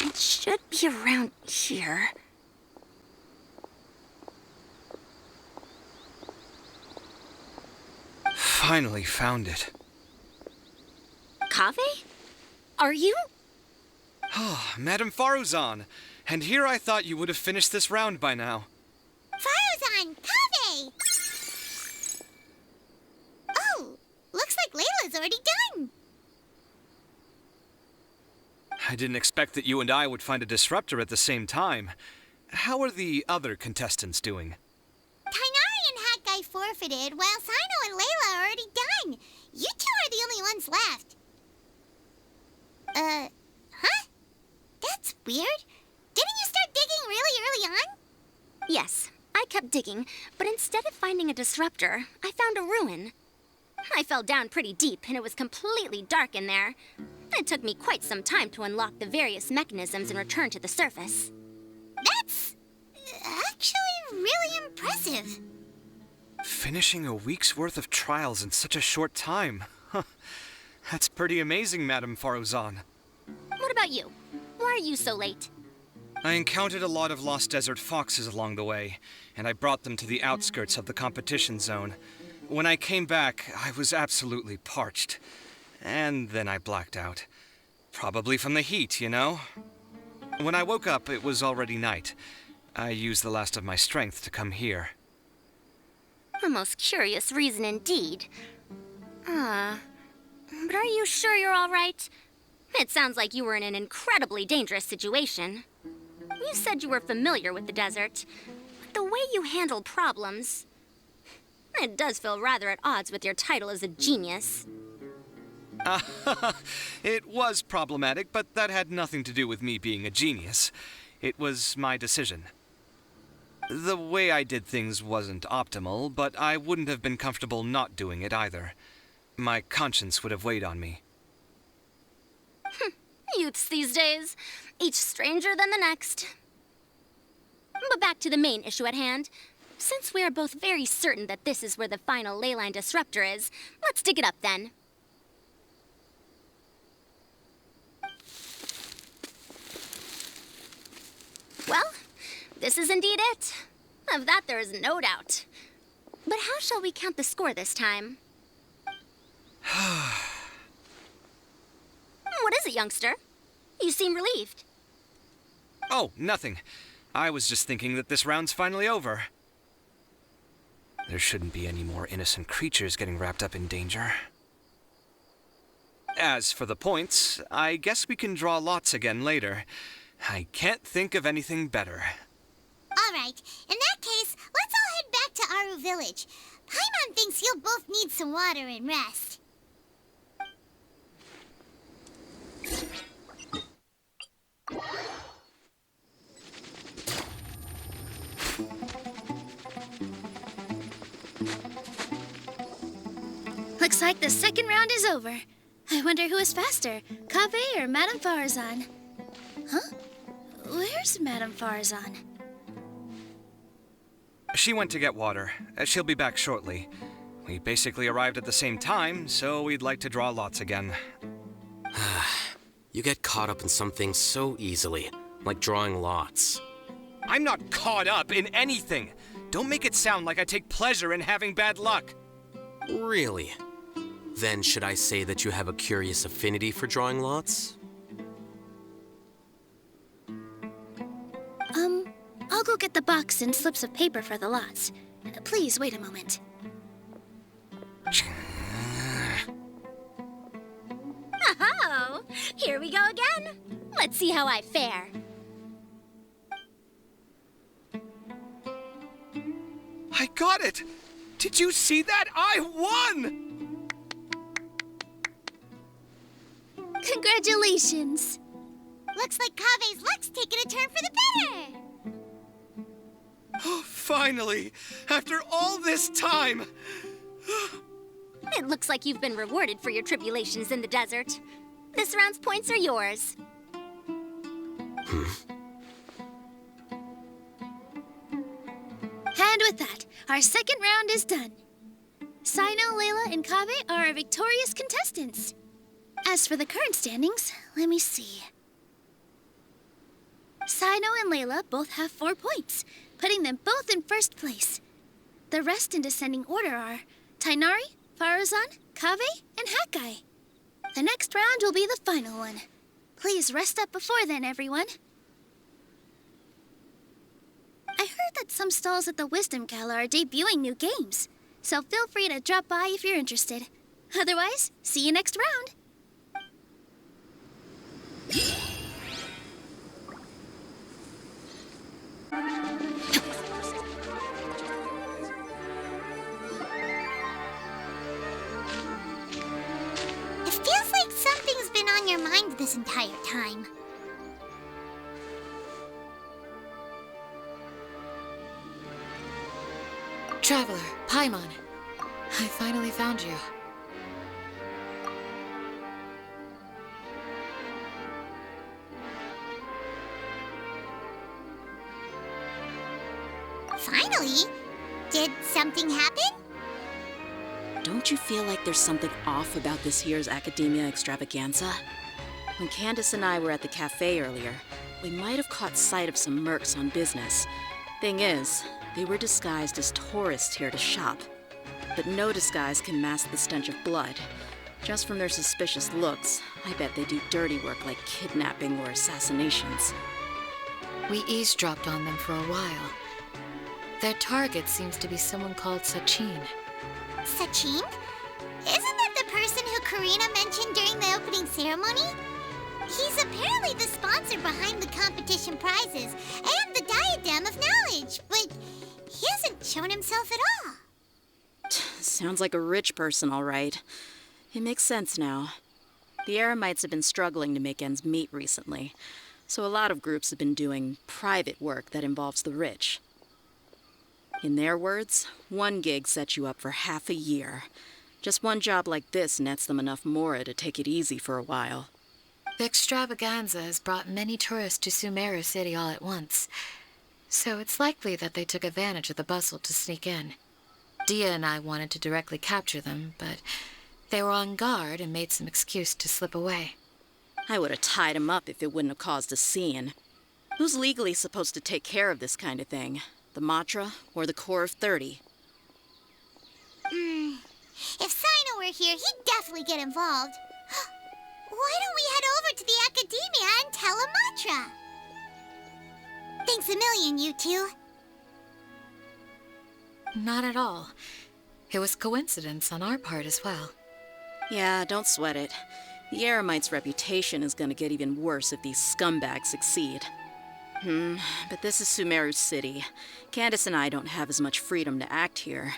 S15: It should be around here.
S10: Finally found it.
S15: Kaveh? Are you?
S10: Oh, Madame Faruzan. And here I thought you would have finished this round by now.
S1: Faruzan! Kaveh! Oh, looks like Layla's already done.
S10: I didn't expect that you and I would find a disruptor at the same time. How are the other contestants doing?
S1: Tainari and Hat Guy forfeited, while Sino and Layla are already done. You two are the only ones left. Huh? That's weird. Didn't you start digging really early on?
S15: Yes, I kept digging, but instead of finding a disruptor, I found a ruin. I fell down pretty deep, and it was completely dark in there. It took me quite some time to unlock the various mechanisms and return to the surface.
S1: That's actually really impressive.
S10: Finishing a week's worth of trials in such a short time. That's pretty amazing, Madame Faruzan.
S15: What about you? Why are you so late?
S10: I encountered a lot of lost desert foxes along the way, and I brought them to the outskirts of the competition zone. When I came back, I was absolutely parched. And then I blacked out. Probably from the heat, you know? When I woke up, it was already night. I used the last of my strength to come here.
S15: A most curious reason indeed. But are you sure you're all right? It sounds like you were in an incredibly dangerous situation. You said you were familiar with the desert, but the way you handle problems... It does feel rather at odds with your title as a genius.
S10: It was problematic, but that had nothing to do with me being a genius. It was my decision. The way I did things wasn't optimal, but I wouldn't have been comfortable not doing it either. My conscience would have weighed on me.
S15: Youths these days, each stranger than the next. But back to the main issue at hand. Since we are both very certain that this is where the final leyline disruptor is, let's dig it up then. Well, this is indeed it. Of that there is no doubt. But how shall we count the score this time? What is it, youngster? You seem relieved.
S10: Oh, nothing. I was just thinking that this round's finally over. There shouldn't be any more innocent creatures getting wrapped up in danger. As for the points, I guess we can draw lots again later. I can't think of anything better.
S1: All right, in that case, let's all head back to Aru Village. Paimon thinks you'll both need some water and rest.
S20: Looks like the second round is over. I wonder who is faster, Kaveh or Madame Farazan? Huh? Where's Madame Farazan?
S10: She went to get water. She'll be back shortly. We basically arrived at the same time, so we'd like to draw lots again.
S14: You get caught up in some things so easily, like drawing lots.
S10: I'm not caught up in anything. Don't make it sound like I take pleasure in having bad luck.
S14: Really? Then should I say that you have a curious affinity for drawing lots?
S20: I'll go get the box and slips of paper for the lots. Please wait a moment.
S15: Oh, here we go again. Let's see how I fare.
S10: I got it! Did you see that? I won!
S20: Congratulations!
S1: Looks like Kaveh's luck's taking a turn for the better.
S10: Oh, finally! After all this time!
S15: It looks like you've been rewarded for your tribulations in the desert. This round's points are yours.
S20: And with that, our second round is done. Sino, Layla, and Kaveh are our victorious contestants. As for the current standings, let me see. Sino and Layla both have 4 points, putting them both in first place. The rest in descending order are Tainari, Farazan, Kaveh, and Hakai. The next round will be the final one. Please rest up before then, everyone. I heard that some stalls at the Wisdom Gala are debuting new games, so feel free to drop by if you're interested. Otherwise, see you next round.
S1: It feels like something's been on your mind this entire time.
S13: Traveler, Paimon. I finally found you.
S1: Finally? Did something happen?
S12: Don't you feel like there's something off about this year's Akademiya Extravaganza? When Candace and I were at the cafe earlier, we might have caught sight of some mercs on business. Thing is, they were disguised as tourists here to shop. but no disguise can mask the stench of blood. Just from their suspicious looks, I bet they do dirty work like kidnapping or assassinations.
S13: We eavesdropped on them for a while. Their target seems to be someone called Sachin.
S1: Sachin? Isn't that the person who Karina mentioned during the opening ceremony? He's apparently the sponsor behind the competition prizes and the Diadem of Knowledge, but he hasn't shown himself at all.
S12: Sounds like a rich person, all right. It makes sense now. The Eremites have been struggling to make ends meet recently, so a lot of groups have been doing private work that involves the rich. In their words, one gig sets you up for half a year. Just one job like this nets them enough mora to take it easy for a while.
S13: The Extravaganza has brought many tourists to Sumeru City all at once, so it's likely that they took advantage of the bustle to sneak in. Dia and I wanted to directly capture them, but they were on guard and made some excuse to slip away.
S12: I would have tied him up if it wouldn't have caused a scene. Who's legally supposed to take care of this kind of thing? The Matra or the Core of 30?
S1: If Sino were here, he'd definitely get involved. Why don't we head over to the Akademiya and tell Matra? Thanks a million, you two.
S13: Not at all. It was coincidence on our part as well.
S12: Yeah, don't sweat it. The Eremite's reputation is gonna get even worse if these scumbags succeed. But this is Sumeru City. Candace and I don't have as much freedom to act here,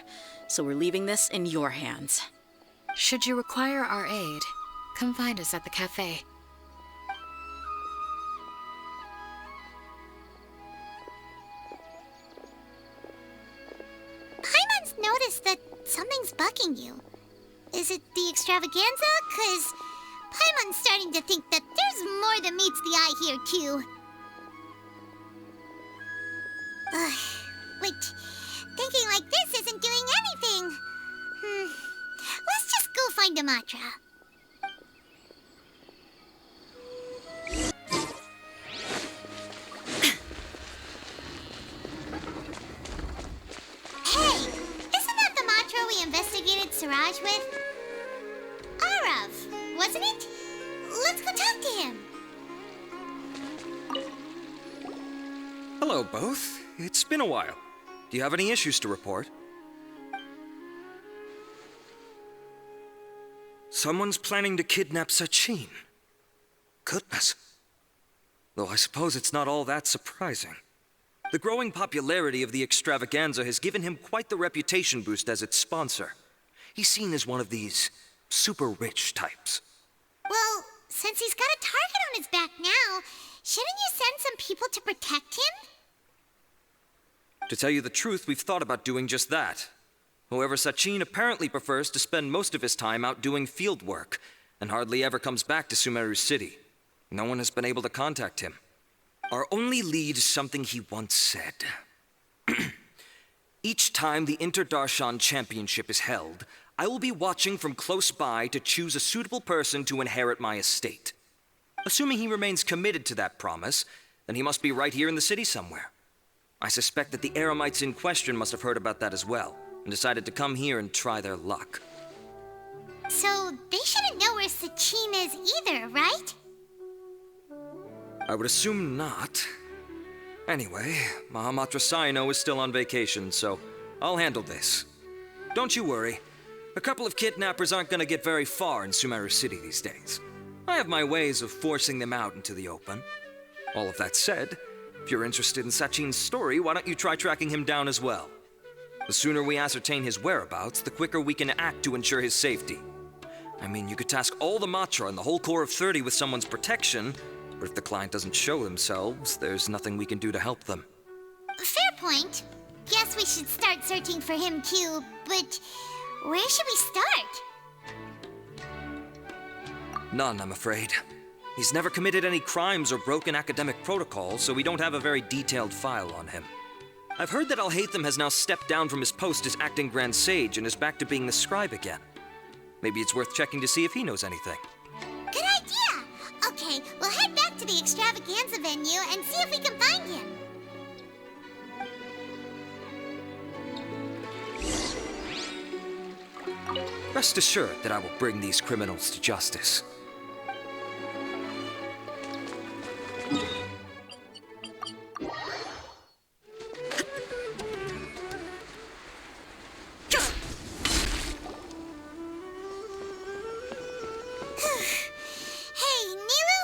S12: so we're leaving this in your hands.
S13: Should you require our aid, come find us at the cafe.
S1: Paimon's noticed that something's bugging you. Is it the Extravaganza? 'Cause Paimon's starting to think that there's more than meets the eye here, too. But thinking like this isn't doing anything. Let's just go find Matra. Hey, isn't that the Matra we investigated Siraj with? Arav, wasn't it? Let's go talk to him.
S10: Hello, both. It's been a while. Do you have any issues to report? Someone's planning to kidnap Sachin. Goodness. Though I suppose it's not all that surprising. The growing popularity of the Extravaganza has given him quite the reputation boost as its sponsor. He's seen as one of these super rich types.
S1: Well, since he's got a target on his back now, shouldn't you send some people to protect him?
S10: To tell you the truth, we've thought about doing just that. However, Sachin apparently prefers to spend most of his time out doing field work, and hardly ever comes back to Sumeru City. No one has been able to contact him. Our only lead is something he once said. Each time the Interdarshan Championship is held, I will be watching from close by to choose a suitable person to inherit my estate. Assuming he remains committed to that promise, then he must be right here in the city somewhere. I suspect that the Eremites in question must have heard about that as well, and decided to come here and try their luck.
S1: So they shouldn't know where Sachin is either, right?
S10: I would assume not. Anyway, Mahamatra Saino is still on vacation, so I'll handle this. Don't you worry. A couple of kidnappers aren't gonna get very far in Sumeru City these days. I have my ways of forcing them out into the open. All of that said, if you're interested in Sachin's story, why don't you try tracking him down as well? The sooner we ascertain his whereabouts, the quicker we can act to ensure his safety. I mean, you could task all the Matra and the whole Core of 30 with someone's protection, but if the client doesn't show themselves, there's nothing we can do to help them.
S1: Fair point. Guess we should start searching for him too, but where should we start?
S10: None, I'm afraid. He's never committed any crimes or broken academic protocol, so we don't have a very detailed file on him. I've heard that Alhaitham has now stepped down from his post as acting Grand Sage and is back to being the scribe again. Maybe it's worth checking to see if he knows anything.
S1: Good idea! Okay, we'll head back to the Extravaganza venue and see if we can find him.
S19: Rest assured that I will bring these criminals to justice.
S1: Hey, Nilu,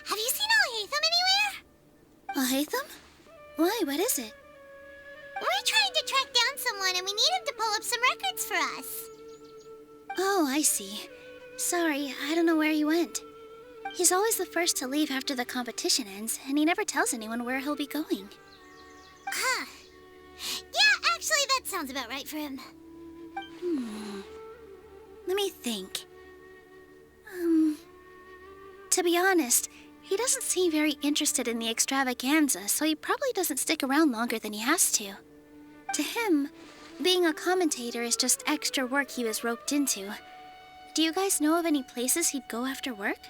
S1: have you seen Alhaitham anywhere?
S20: Alhaitham? Why, what is it?
S1: We're trying to track down someone and we need him to pull up some records for us.
S20: Oh, I see. Sorry, I don't know where he went. He's always the first to leave after the competition ends, and he never tells anyone where he'll be going.
S1: Huh. Yeah, actually, that sounds about right for him.
S20: Let me think. To be honest, he doesn't seem very interested in the extravaganza, so he probably doesn't stick around longer than he has to. To him, being a commentator is just extra work he was roped into. Do you guys know of any places he'd go after work?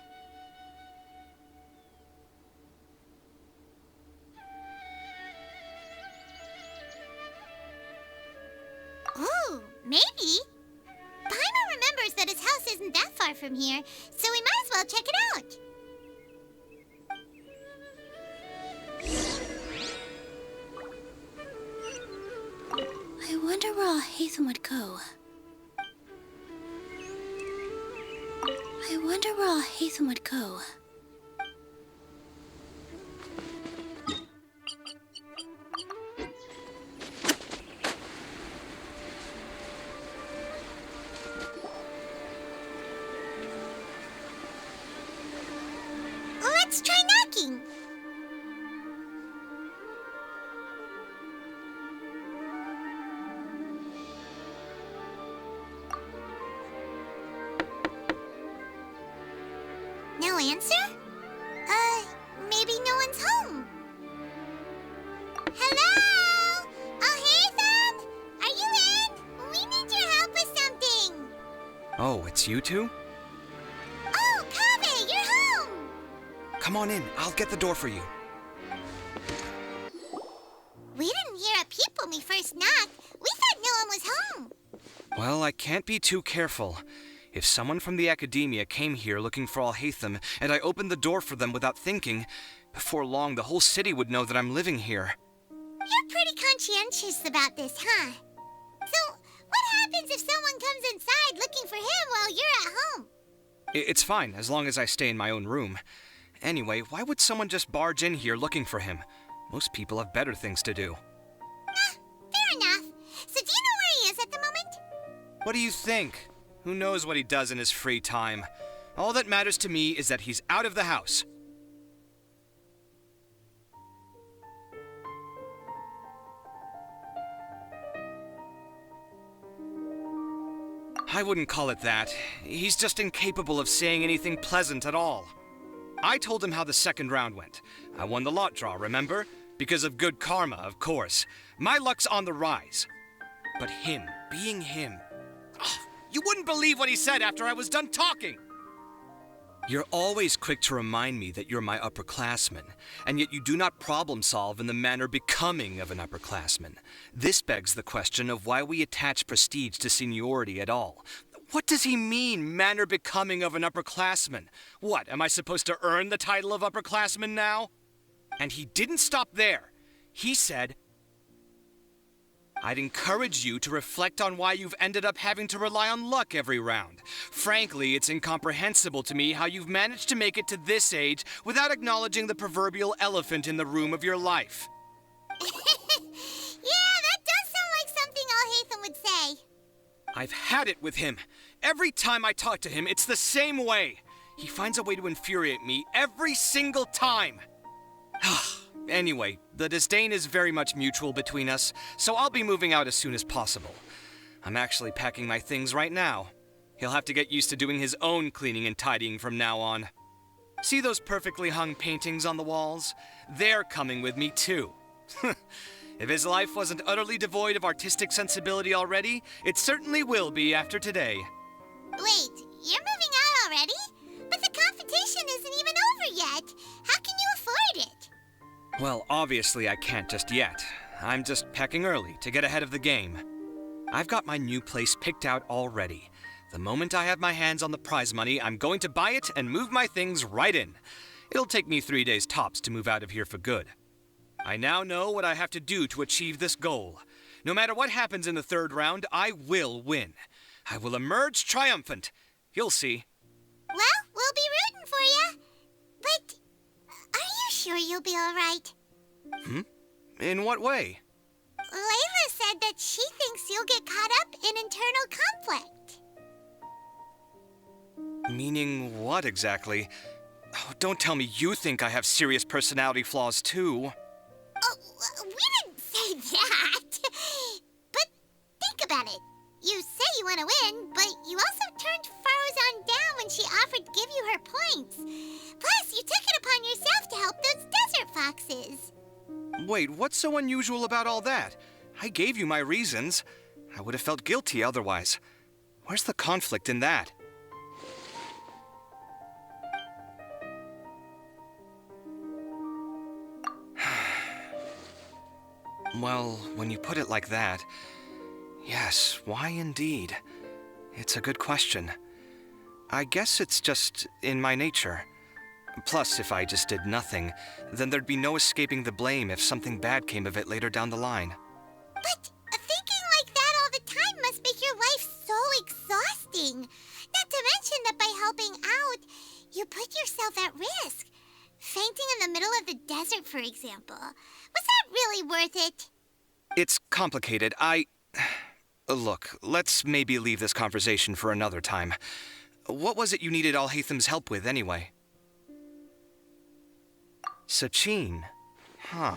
S1: Ooh, maybe. Paimon remembers that his house isn't that far from here, so we might as well check it out.
S20: I wonder where Alhaitham would go. I wonder where Alhaitham would go.
S1: Let's try knocking. No answer? Maybe no one's home. Hello? Alhaitham? Are you in? We need your help with something.
S10: Oh, it's you two?
S1: Oh, Kaveh, you're home.
S10: Come on in, I'll get the door for you.
S1: We didn't hear a peep when we first knocked. We thought no one was home.
S10: Well, I can't be too careful. If someone from the Akademiya came here looking for Alhaitham, and I opened the door for them without thinking, before long the whole city would know that I'm living here.
S1: You're pretty conscientious about this, huh? So, what happens if someone comes inside looking for him while you're at home?
S10: It's fine, as long as I stay in my own room. Anyway, why would someone just barge in here looking for him? Most people have better things to do.
S1: Fair enough. So do you know where he is at the moment?
S10: What do you think? Who knows what he does in his free time? All that matters to me is that he's out of the house. I wouldn't call it that. He's just incapable of saying anything pleasant at all. I told him how the second round went. I won the lot draw, remember? Because of good karma, of course. My luck's on the rise. But him, being him... Oh, you wouldn't believe what he said after I was done talking! You're always quick to remind me that you're my upperclassman, and yet you do not problem solve in the manner becoming of an upperclassman. This begs the question of why we attach prestige to seniority at all. What does he mean, manner becoming of an upperclassman? What, am I supposed to earn the title of upperclassman now? And he didn't stop there. He said, I'd encourage you to reflect on why you've ended up having to rely on luck every round. Frankly, it's incomprehensible to me how you've managed to make it to this age without acknowledging the proverbial elephant in the room of your life.
S1: Yeah, that does sound like something Alhaitham would say.
S10: I've had it with him. Every time I talk to him, it's the same way. He finds a way to infuriate me every single time. Anyway, the disdain is very much mutual between us, so I'll be moving out as soon as possible. I'm actually packing my things right now. He'll have to get used to doing his own cleaning and tidying from now on. See those perfectly hung paintings on the walls? They're coming with me too. If his life wasn't utterly devoid of artistic sensibility already, it certainly will be after today.
S1: Wait, you're moving out already? But the competition isn't even over yet. How can you afford it?
S10: Well, obviously I can't just yet. I'm just packing early to get ahead of the game. I've got my new place picked out already. The moment I have my hands on the prize money, I'm going to buy it and move my things right in. It'll take me 3 days tops to move out of here for good. I now know what I have to do to achieve this goal. No matter what happens in the third round, I will win. I will emerge triumphant. You'll see.
S1: Well, we'll be rooting for you. But are you sure you'll be all right?
S10: In what way?
S1: Layla said that she thinks you'll get caught up in internal conflict.
S10: Meaning what exactly? Oh, don't tell me you think I have serious personality flaws too.
S1: Oh, we didn't say that. But think about it. You say you want to win, but you also turned Faruzan down when she offered to give you her points. Plus, you took it upon yourself to help those desert foxes.
S10: Wait, what's so unusual about all that? I gave you my reasons. I would have felt guilty otherwise. Where's the conflict in that? Well, when you put it like that, yes, why indeed? It's a good question. I guess it's just in my nature. Plus, if I just did nothing, then there'd be no escaping the blame if something bad came of it later down the line.
S1: But thinking like that all the time must make your life so exhausting. Not to mention that by helping out, you put yourself at risk. Fainting in the middle of the desert, for example. Was that really worth it?
S10: It's complicated. Look, let's maybe leave this conversation for another time. What was it you needed Alhaitham's help with, anyway? Sachin. Huh.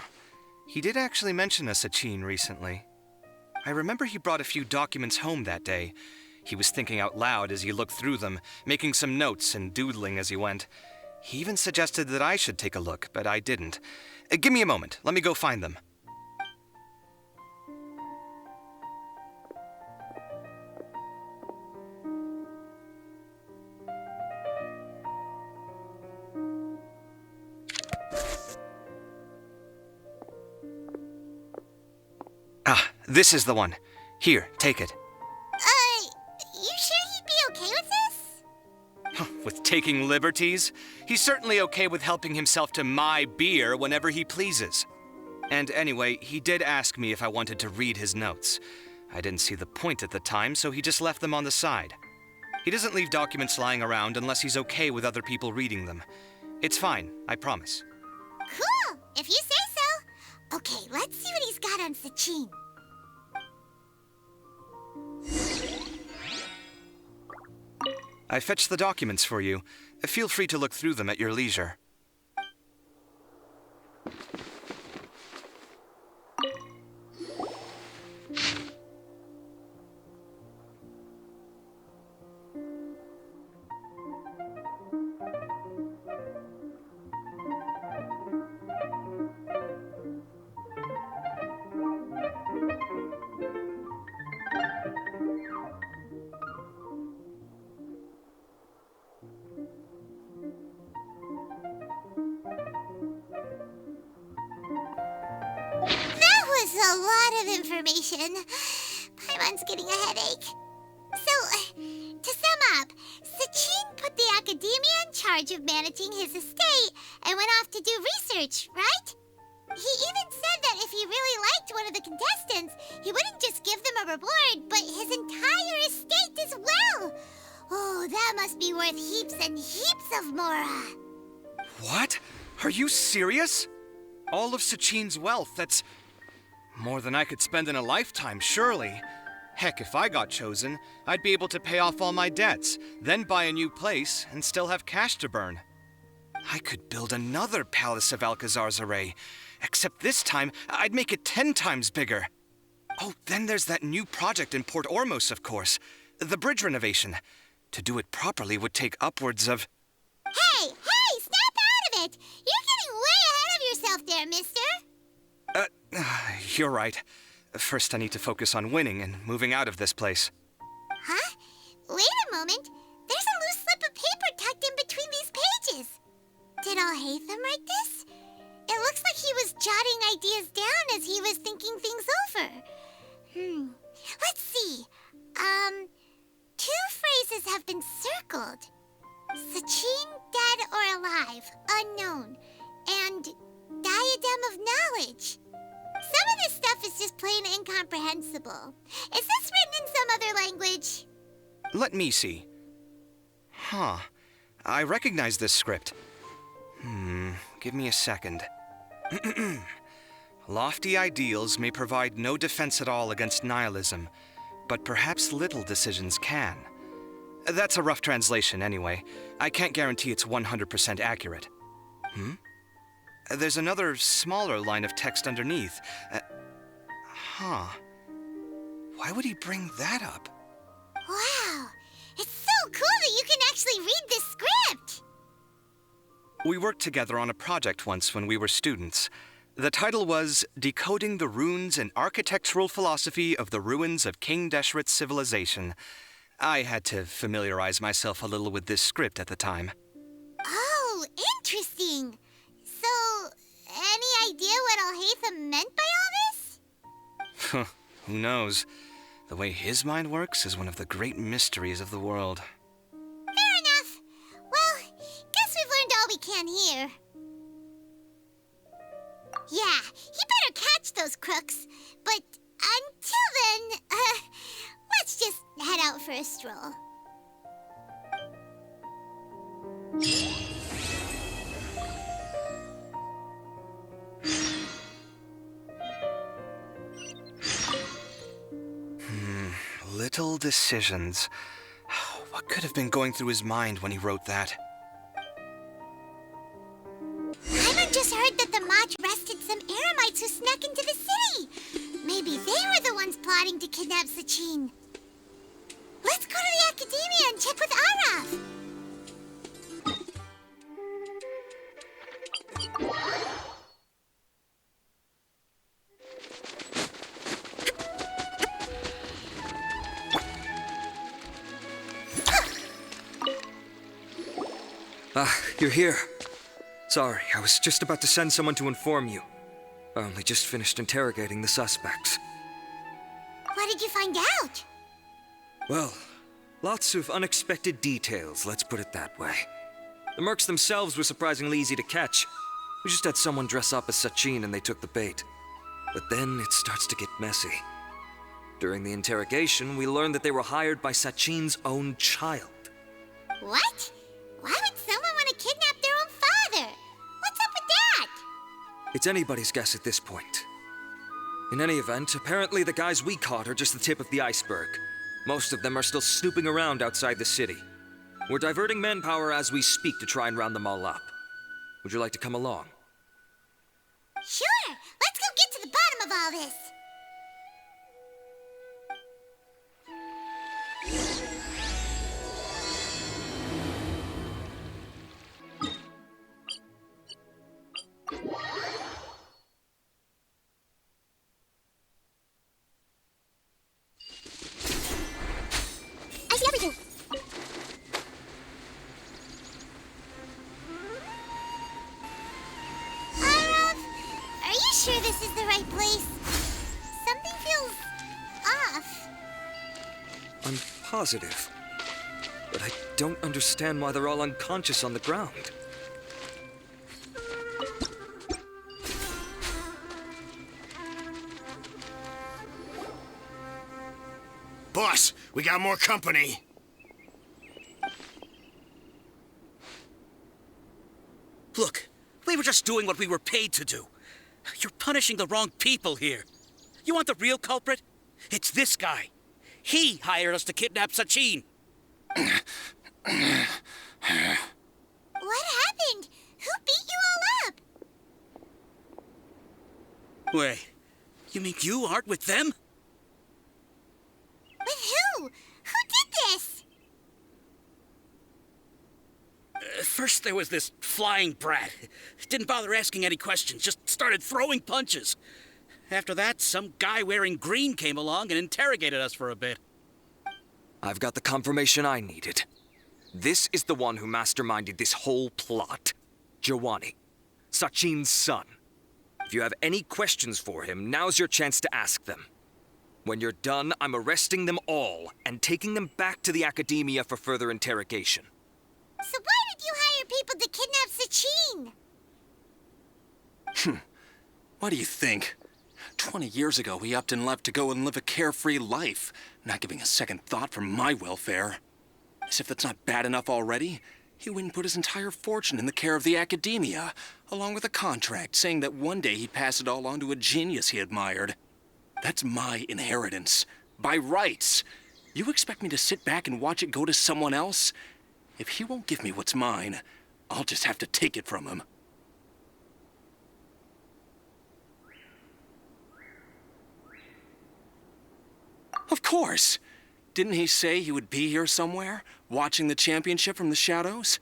S10: He did actually mention a Sachin recently. I remember he brought a few documents home that day. He was thinking out loud as he looked through them, making some notes and doodling as he went. He even suggested that I should take a look, but I didn't. Give me a moment. Let me go find them. Ah, this is the one. Here, take it.
S1: You sure he'd be okay with this?
S10: With taking liberties? He's certainly okay with helping himself to my beer whenever he pleases. And anyway, he did ask me if I wanted to read his notes. I didn't see the point at the time, so he just left them on the side. He doesn't leave documents lying around unless he's okay with other people reading them. It's fine, I promise.
S1: Cool, if you say so. Okay, let's see what he's got on Sachin.
S10: I fetched the documents for you. Feel free to look through them at your leisure.
S1: That was a lot of information. Paimon's getting a headache. So, to sum up, Sachin put the Akademiya in charge of managing his estate and went off to do research, right? He even said that if he really liked one of the contestants, he wouldn't just give them a reward, but his entire estate as well. Oh, that must be worth heaps and heaps of Mora.
S10: What? Are you serious? All of Sachin's wealth, that's more than I could spend in a lifetime, surely. Heck, if I got chosen, I'd be able to pay off all my debts, then buy a new place, and still have cash to burn. I could build another Palace of Alcazar's Array, except this time, I'd make it 10 times bigger. Oh, then there's that new project in Port Ormos, of course. The bridge renovation. To do it properly would take upwards of...
S1: Hey, snap out of it! You're getting way ahead of yourself there, mister.
S10: You're right. First, I need to focus on winning and moving out of this place.
S1: Huh? Wait a moment. There's a loose slip of paper tucked in between these pages. Did Alhaitham write this? It looks like he was jotting ideas down as he was thinking things over. Let's see. 2 friends phrases have been circled. Sachin, dead or alive, unknown. And diadem of knowledge. Some of this stuff is just plain incomprehensible. Is this written in some other language?
S10: Let me see. Huh. I recognize this script. Give me a second. Lofty ideals may provide no defense at all against nihilism, but perhaps little decisions can. That's a rough translation anyway. I can't guarantee it's 100% accurate. There's another smaller line of text underneath. Why would he bring that up?
S1: Wow! It's so cool that you can actually read this script!
S10: We worked together on a project once when we were students. The title was Decoding the Runes and Architectural Philosophy of the Ruins of King Deshret's Civilization. I had to familiarize myself a little with this script at the time.
S1: Oh, interesting. So, any idea what Alhaitham meant by all this?
S10: Who knows? The way his mind works is one of the great mysteries of the world.
S1: Fair enough. Well, guess we've learned all we can here. Yeah, he better catch those crooks. But until then, let's just head out for a stroll.
S10: Little decisions. What could have been going through his mind when he wrote that?
S1: Paimon just heard that the Mach arrested some Eremites who snuck into the city. Maybe they were the ones plotting to kidnap Sachin. Let's go to the Akademiya and check with Arav.
S19: You're here. Sorry, I was just about to send someone to inform you. I only just finished interrogating the suspects.
S1: What did you find out?
S19: Well, lots of unexpected details, let's put it that way. The mercs themselves were surprisingly easy to catch. We just had someone dress up as Sachin and they took the bait. But then it starts to get messy. During the interrogation, we learned that they were hired by Sachin's own child.
S1: What? Why would someone want to kidnap their own father? What's up with that?
S19: It's anybody's guess at this point. In any event, apparently the guys we caught are just the tip of the iceberg. Most of them are still snooping around outside the city. We're diverting manpower as we speak to try and round them all up. Would you like to come along?
S1: Sure! Let's go get to the bottom of all this!
S15: I see everything.
S1: Arav, are you sure this is the right place? Something feels off.
S19: I'm positive. But I don't understand why they're all unconscious on the ground.
S21: Boss, we got more company.
S22: Look, we were just doing what we were paid to do. You're punishing the wrong people here. You want the real culprit? It's this guy. He hired us to kidnap Sachin.
S1: What happened? Who beat you all up?
S22: Wait, you mean you aren't with them?
S1: With who? Who did this?
S22: First there was this flying brat. Didn't bother asking any questions, just started throwing punches. After that, some guy wearing green came along and interrogated us for a bit.
S19: I've got the confirmation I needed. This is the one who masterminded this whole plot. Jawani, Sachin's son. If you have any questions for him, now's your chance to ask them. When you're done, I'm arresting them all and taking them back to the Akademiya for further interrogation.
S1: So why did you hire people to kidnap Sachin?
S2: What do you think? 20 years ago, he upped and left to go and live a carefree life, not giving a second thought for my welfare. As if that's not bad enough already, he went and put his entire fortune in the care of the Akademiya, along with a contract saying that one day he'd pass it all on to a genius he admired. That's my inheritance, by rights. You expect me to sit back and watch it go to someone else? If he won't give me what's mine, I'll just have to take it from him. Of course! Didn't he say he would be here somewhere, watching the championship from the shadows?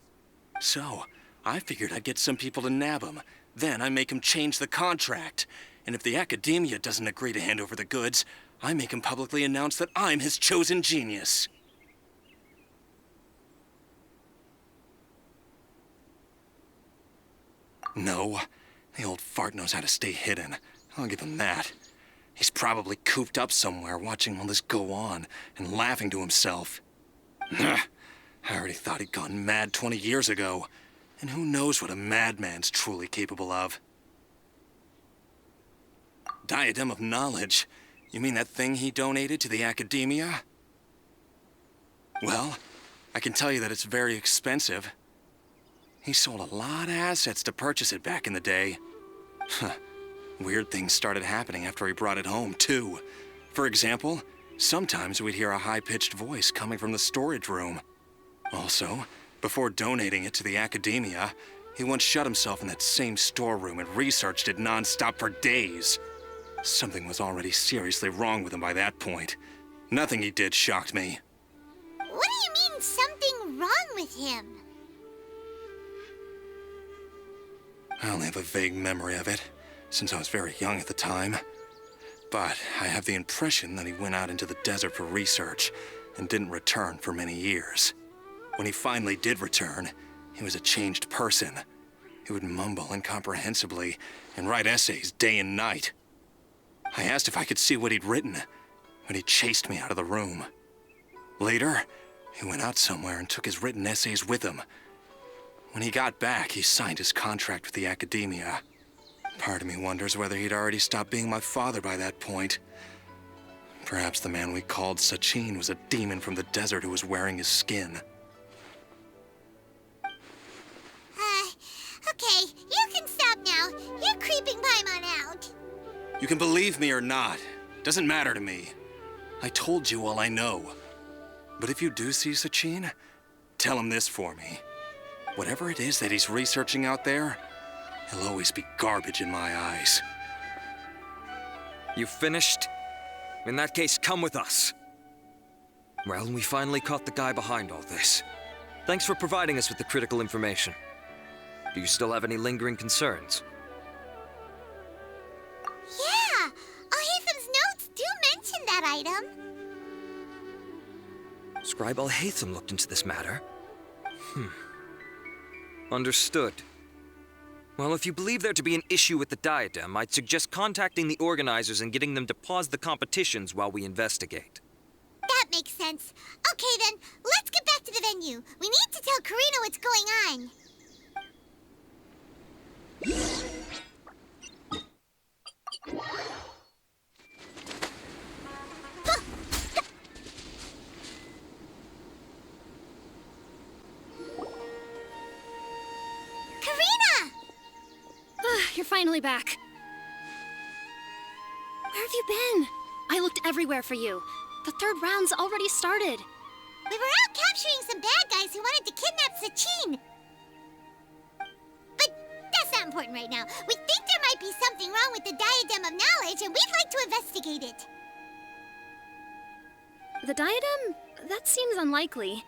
S2: So, I figured I'd get some people to nab him. Then I make him change the contract. And if the Akademiya doesn't agree to hand over the goods, I make him publicly announce that I'm his chosen genius. No, the old fart knows how to stay hidden. I'll give him that. He's probably cooped up somewhere watching all this go on and laughing to himself. I already thought he'd gone mad 20 years ago. And who knows what a madman's truly capable of. Diadem of Knowledge? You mean that thing he donated to the Akademiya? Well, I can tell you that it's very expensive. He sold a lot of assets to purchase it back in the day. Weird things started happening after he brought it home, too. For example, sometimes we'd hear a high-pitched voice coming from the storage room. Also, before donating it to the Akademiya, he once shut himself in that same storeroom and researched it non-stop for days. Something was already seriously wrong with him by that point. Nothing he did shocked me.
S1: What do you mean, something wrong with him?
S2: I only have a vague memory of it, since I was very young at the time. But I have the impression that he went out into the desert for research and didn't return for many years. When he finally did return, he was a changed person. He would mumble incomprehensibly and write essays day and night. I asked if I could see what he'd written, but he chased me out of the room. Later, he went out somewhere and took his written essays with him. When he got back, he signed his contract with the Akademiya. Part of me wonders whether he'd already stopped being my father by that point. Perhaps the man we called Sachin was a demon from the desert who was wearing his skin.
S1: Okay, you can stop now. You're creeping Paimon out.
S2: You can believe me or not. Doesn't matter to me. I told you all I know. But if you do see Sachin, tell him this for me. Whatever it is that he's researching out there, he'll always be garbage in my eyes.
S19: You finished? In that case, come with us. Well, we finally caught the guy behind all this. Thanks for providing us with the critical information. Do you still have any lingering concerns?
S1: Yeah! Al-Haytham's notes do mention that item.
S19: Scribe Al-Haytham looked into this matter. Understood. Well, if you believe there to be an issue with the diadem, I'd suggest contacting the organizers and getting them to pause the competitions while we investigate.
S1: That makes sense. Okay then, let's get back to the venue. We need to tell Karina what's going on. Karina!
S3: You're finally back. Where have you been? I looked everywhere for you. The third round's already started.
S1: We were out capturing some bad guys who wanted to kidnap Sachin. But that's not important right now. We think there might be something wrong with the Diadem of Knowledge, and we'd like to investigate it.
S3: The diadem? That seems unlikely.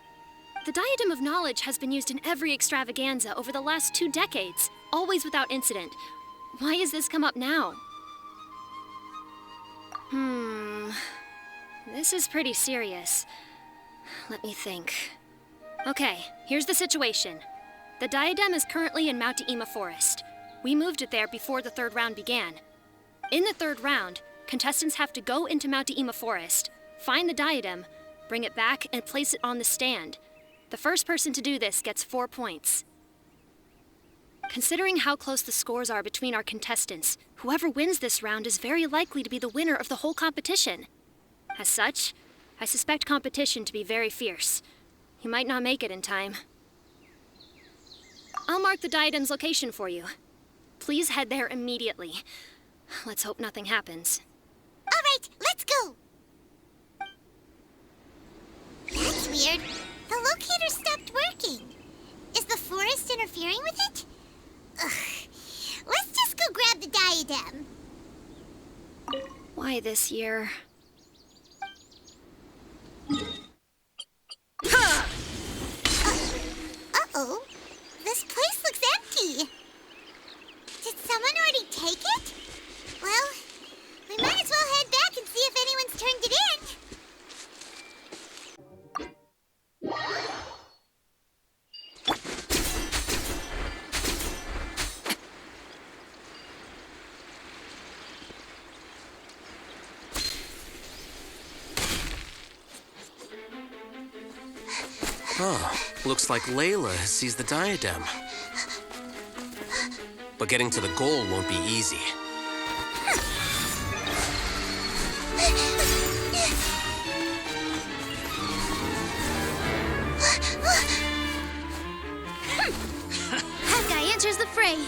S3: The Diadem of Knowledge has been used in every extravaganza over the last 2 decades, always without incident. Why has this come up now? This is pretty serious. Let me think. Okay, here's the situation. The diadem is currently in Mount Ima Forest. We moved it there before the third round began. In the third round, contestants have to go into Mount Deima Forest, find the diadem, bring it back, and place it on the stand. The first person to do this gets 4 points. Considering how close the scores are between our contestants, whoever wins this round is very likely to be the winner of the whole competition. As such, I suspect competition to be very fierce. You might not make it in time. I'll mark the diadem's location for you. Please head there immediately. Let's hope nothing happens.
S1: All right, let's go. That's weird. The locator stopped working. Is the forest interfering with it? Ugh. Let's just go grab the diadem.
S3: Why this year?
S1: Uh-oh. This place looks empty. Did someone already take it? Well, we might as well head back and see if anyone's turned it in.
S14: Oh, looks like Layla has seized the diadem. But getting to the goal won't be easy.
S20: That guy enters the fray.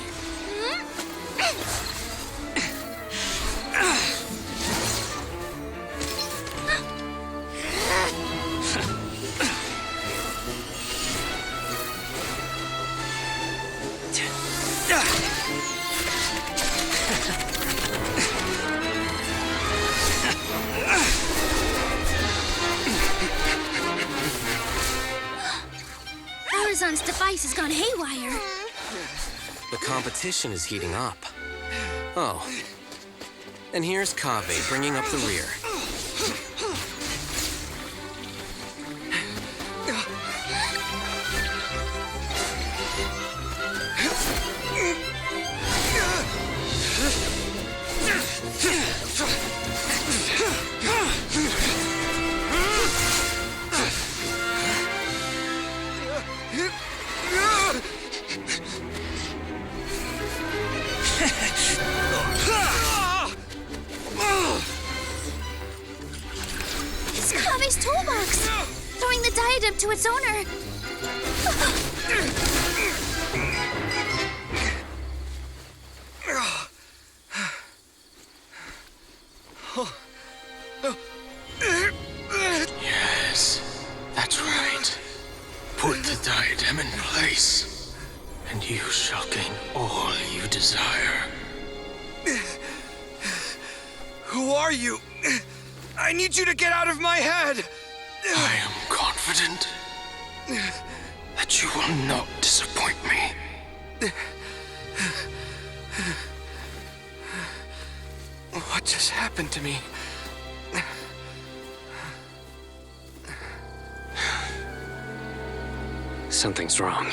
S20: Horizon's device has gone haywire.
S14: The competition is heating up. Oh. And here's Kaveh bringing up the rear.
S20: It's Kaveh's toolbox! Throwing the diadem to its owner!
S6: Yes, that's right. Put the diadem in place, and you shall gain all you desire.
S19: Who are you? I need you to get out of my head!
S6: I am confident that you will not disappoint me.
S19: What just happened to me?
S9: Something's wrong.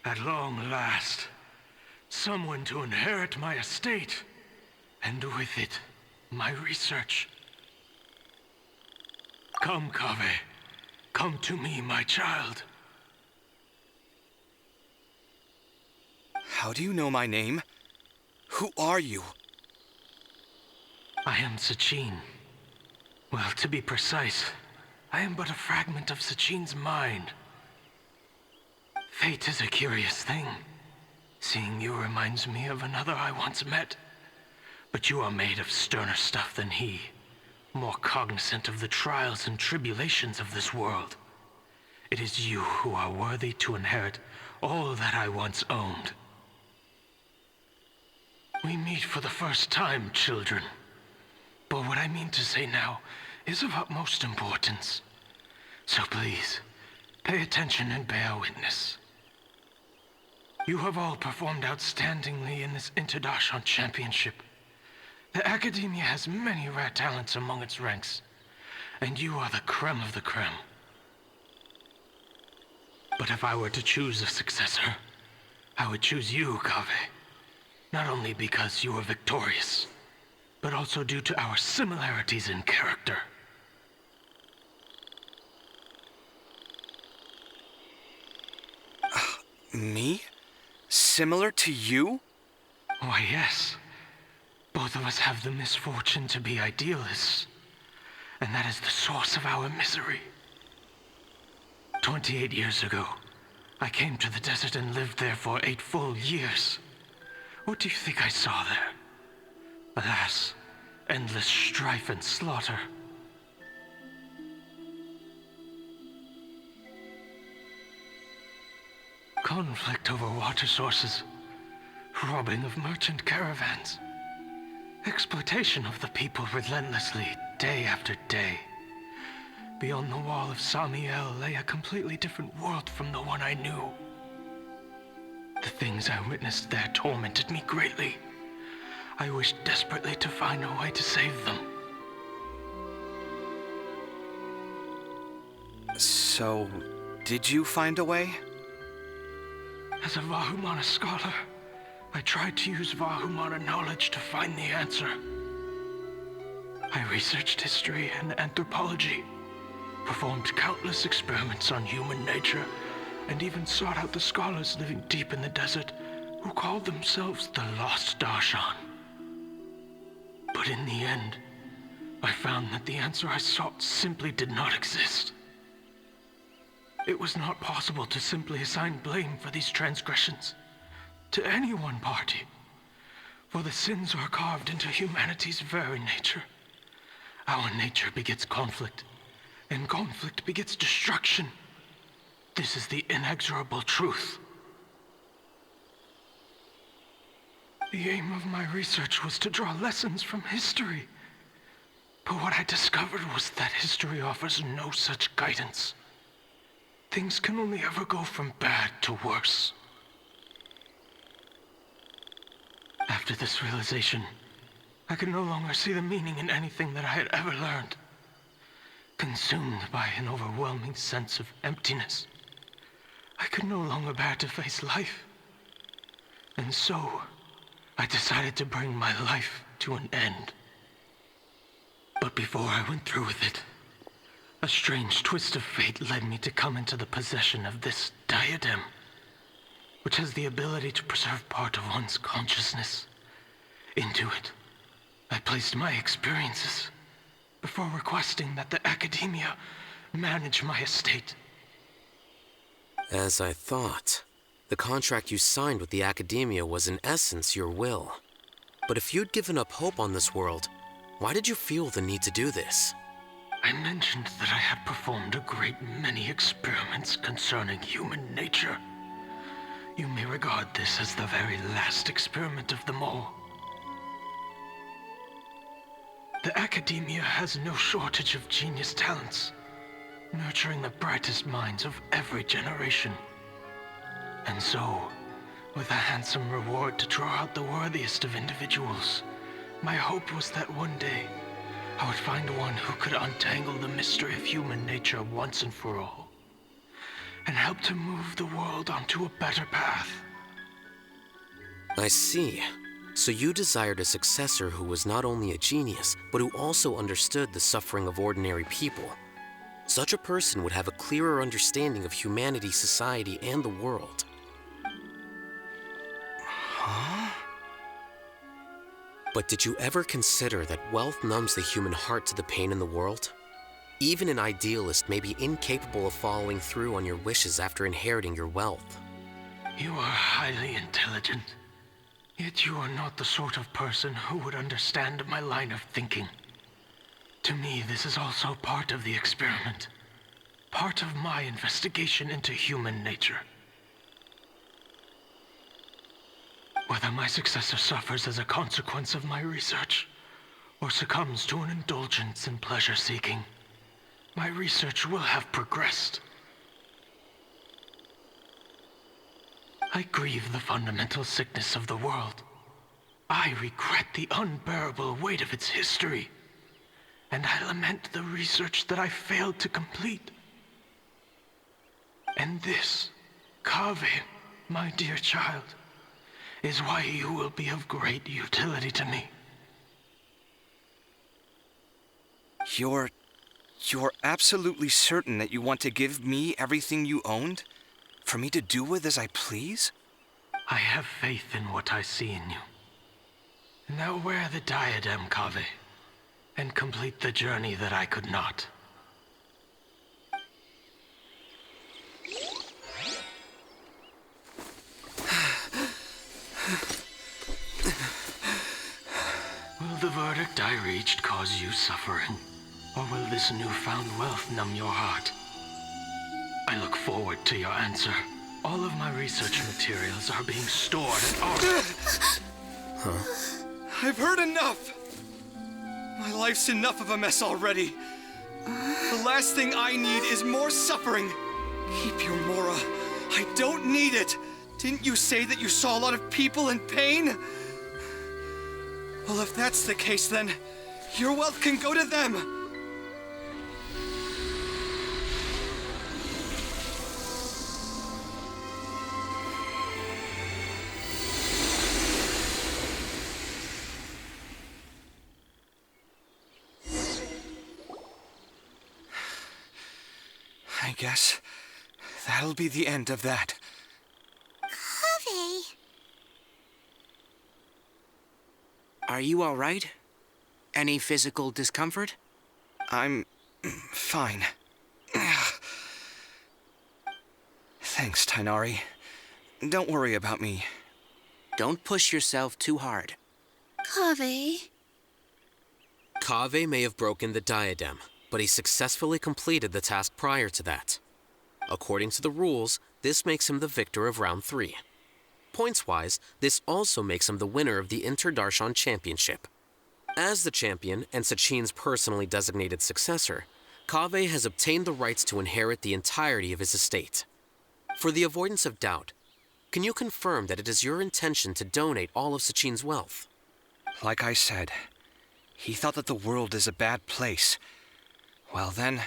S6: At long last, someone to inherit my estate, and with it, my research. Come, Kaveh. Come to me, my child.
S19: How do you know my name? Who are you?
S6: I am Sachin. Well, to be precise, I am but a fragment of Sachin's mind. Fate is a curious thing. Seeing you reminds me of another I once met. But you are made of sterner stuff than he, more cognizant of the trials and tribulations of this world. It is you who are worthy to inherit all that I once owned. We meet for the first time, children. But what I mean to say now is of utmost importance. So please, pay attention and bear witness. You have all performed outstandingly in this Interdarshan Championship. The Akademiya has many rare talents among its ranks, and you are the creme of the creme. But if I were to choose a successor, I would choose you, Kaveh. Not only because you were victorious, but also due to our similarities in character.
S10: Me? Similar to you?
S6: Why, yes. Both of us have the misfortune to be idealists, and that is the source of our misery. 28 years ago, I came to the desert and lived there for 8 full years. What do you think I saw there? Alas, endless strife and slaughter. Conflict over water sources, robbing of merchant caravans, exploitation of the people relentlessly, day after day. Beyond the wall of Samiel lay a completely different world from the one I knew. The things I witnessed there tormented me greatly. I wished desperately to find a way to save them.
S10: So, did you find a way?
S6: As a Vahumana scholar, I tried to use Vahumana knowledge to find the answer. I researched history and anthropology, performed countless experiments on human nature, and even sought out the scholars living deep in the desert who called themselves the Lost Darshan. But in the end, I found that the answer I sought simply did not exist. It was not possible to simply assign blame for these transgressions to any one party, for the sins are carved into humanity's very nature. Our nature begets conflict, and conflict begets destruction. This is the inexorable truth. The aim of my research was to draw lessons from history. But what I discovered was that history offers no such guidance. Things can only ever go from bad to worse. After this realization, I could no longer see the meaning in anything that I had ever learned. Consumed by an overwhelming sense of emptiness, I could no longer bear to face life. And so, I decided to bring my life to an end. But before I went through with it, a strange twist of fate led me to come into the possession of this diadem, which has the ability to preserve part of one's consciousness. Into it, I placed my experiences before requesting that the Akademiya manage my estate.
S14: As I thought, the contract you signed with the Akademiya was in essence your will. But if you'd given up hope on this world, why did you feel the need to do this?
S6: I mentioned that I had performed a great many experiments concerning human nature. You may regard this as the very last experiment of them all. The Akademiya has no shortage of genius talents, nurturing the brightest minds of every generation. And so, with a handsome reward to draw out the worthiest of individuals, my hope was that one day, I would find one who could untangle the mystery of human nature once and for all, and help to move the world onto a better path.
S14: I see. So you desired a successor who was not only a genius, but who also understood the suffering of ordinary people. Such a person would have a clearer understanding of humanity, society, and the world.
S10: Huh?
S14: But did you ever consider that wealth numbs the human heart to the pain in the world? Even an idealist may be incapable of following through on your wishes after inheriting your wealth.
S6: You are highly intelligent, yet you are not the sort of person who would understand my line of thinking. To me, this is also part of the experiment, part of my investigation into human nature. Whether my successor suffers as a consequence of my research, or succumbs to an indulgence in pleasure-seeking, my research will have progressed. I grieve the fundamental sickness of the world. I regret the unbearable weight of its history, and I lament the research that I failed to complete. And this, Kaveh, my dear child, is why you will be of great utility to me.
S10: You're absolutely certain that you want to give me everything you owned? For me to do with as I please?
S6: I have faith in what I see in you. Now wear the diadem, Kaveh, and complete the journey that I could not. Will the verdict I reached cause you suffering? Or will this newfound wealth numb your heart? I look forward to your answer. All of my research materials are being stored at our...
S10: Huh? I've heard enough! My life's enough of a mess already. The last thing I need is more suffering. Keep your Mora. I don't need it. Didn't you say that you saw a lot of people in pain? Well, if that's the case, then your wealth can go to them. I guess that'll be the end of that.
S1: Kaveh.
S8: Are you all right? Any physical discomfort?
S10: I'm fine. Thanks, Tainari. Don't worry about me.
S8: Don't push yourself too hard.
S20: Kaveh.
S14: Kaveh may have broken the diadem, but he successfully completed the task prior to that. According to the rules, this makes him the victor of round 3. Points-wise, this also makes him the winner of the Interdarshan Championship. As the champion and Sachin's personally designated successor, Kaveh has obtained the rights to inherit the entirety of his estate. For the avoidance of doubt, can you confirm that it is your intention to donate all of Sachin's wealth?
S10: Like I said, he thought that the world is a bad place. Well then,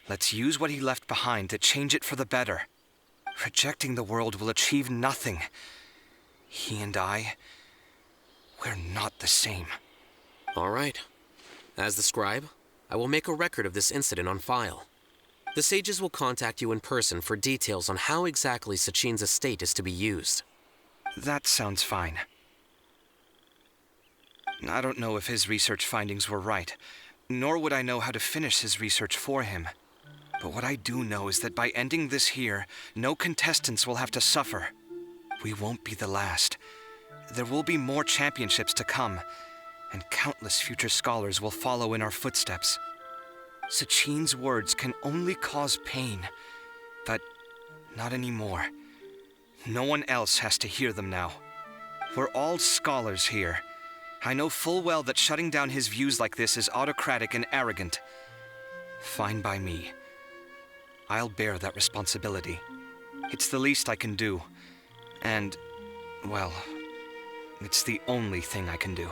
S10: let's use what he left behind to change it for the better. Rejecting the world will achieve nothing. He and I, we're not the same.
S14: All right. As the scribe, I will make a record of this incident on file. The sages will contact you in person for details on how exactly Sachin's estate is to be used.
S10: That sounds fine. I don't know if his research findings were right, nor would I know how to finish his research for him. But what I do know is that by ending this here, no contestants will have to suffer. We won't be the last. There will be more championships to come, and countless future scholars will follow in our footsteps. Sachin's words can only cause pain, but not anymore. No one else has to hear them now. We're all scholars here. I know full well that shutting down his views like this is autocratic and arrogant. Fine by me. I'll bear that responsibility. It's the least I can do. And, well, it's the only thing I can do.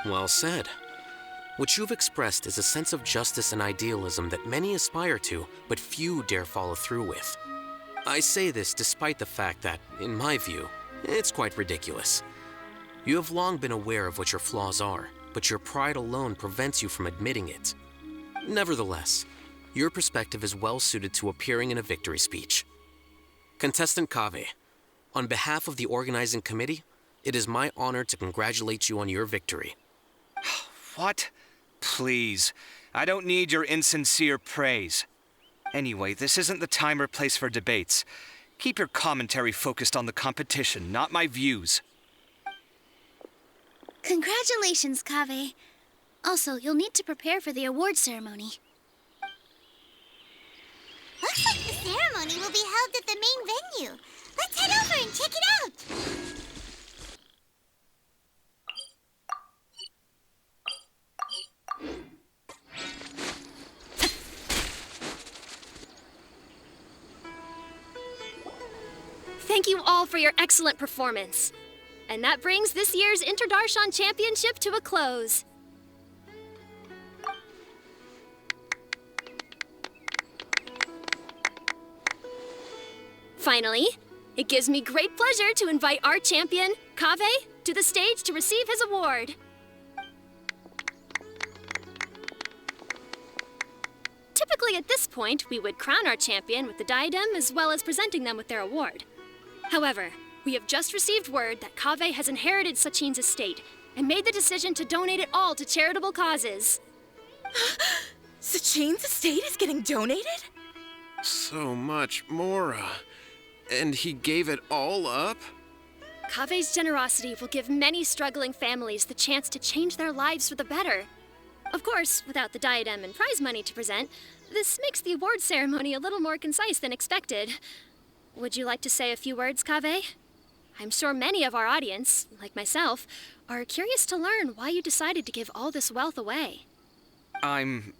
S14: Well said. What you've expressed is a sense of justice and idealism that many aspire to, but few dare follow through with. I say this despite the fact that, in my view, it's quite ridiculous. You have long been aware of what your flaws are, but your pride alone prevents you from admitting it. Nevertheless, your perspective is well suited to appearing in a victory speech. Contestant Kaveh, on behalf of the organizing committee, it is my honor to congratulate you on your victory.
S10: What? Please. I don't need your insincere praise. Anyway, this isn't the time or place for debates. Keep your commentary focused on the competition, not my views.
S20: Congratulations, Kaveh. Also, you'll need to prepare for the award ceremony.
S1: Looks like the ceremony will be held at the main venue. Let's head over and check it out.
S3: Thank you all for your excellent performance. And that brings this year's Interdarshan Championship to a close. Finally, it gives me great pleasure to invite our champion, Kaveh, to the stage to receive his award. Typically at this point, we would crown our champion with the diadem as well as presenting them with their award. However, we have just received word that Kaveh has inherited Sachin's estate and made the decision to donate it all to charitable causes.
S4: Sachin's estate is getting donated?
S18: So much, Mora. And he gave it all up?
S3: Kaveh's generosity will give many struggling families the chance to change their lives for the better. Of course, without the diadem and prize money to present, this makes the award ceremony a little more concise than expected. Would you like to say a few words, Kaveh? I'm sure many of our audience, like myself, are curious to learn why you decided to give all this wealth away.
S10: I'm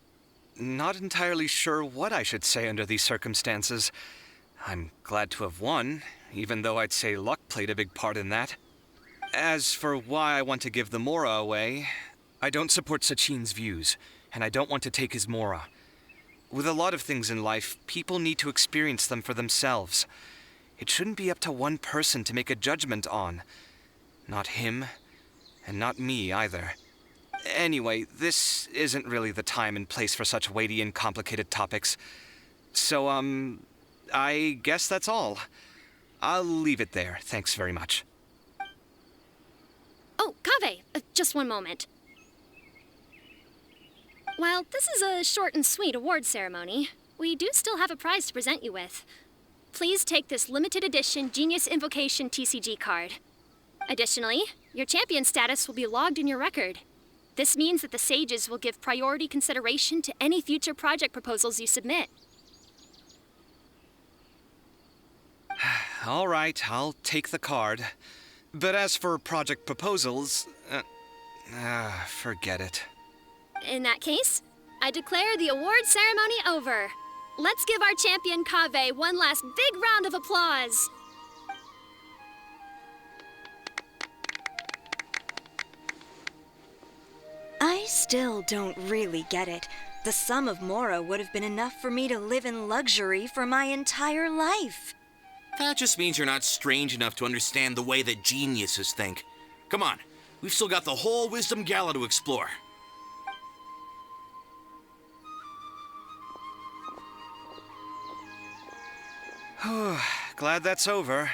S10: not entirely sure what I should say under these circumstances. I'm glad to have won, even though I'd say luck played a big part in that. As for why I want to give the Mora away, I don't support Sachin's views, and I don't want to take his Mora. With a lot of things in life, people need to experience them for themselves. It shouldn't be up to one person to make a judgment on. Not him, and not me either. Anyway, this isn't really the time and place for such weighty and complicated topics. So, I guess that's all. I'll leave it there. Thanks very much.
S3: Oh, Kaveh, just one moment. While this is a short and sweet award ceremony, we do still have a prize to present you with. Please take this limited edition Genius Invocation TCG card. Additionally, your champion status will be logged in your record. This means that the Sages will give priority consideration to any future project proposals you submit.
S10: All right, I'll take the card. But as for project proposals, forget it.
S3: In that case, I declare the award ceremony over. Let's give our champion Kaveh one last big round of applause.
S5: I still don't really get it. The sum of Mora would have been enough for me to live in luxury for my entire life.
S16: That just means you're not strange enough to understand the way that geniuses think. Come on, we've still got the whole Wisdom Gala to explore.
S10: Glad that's over.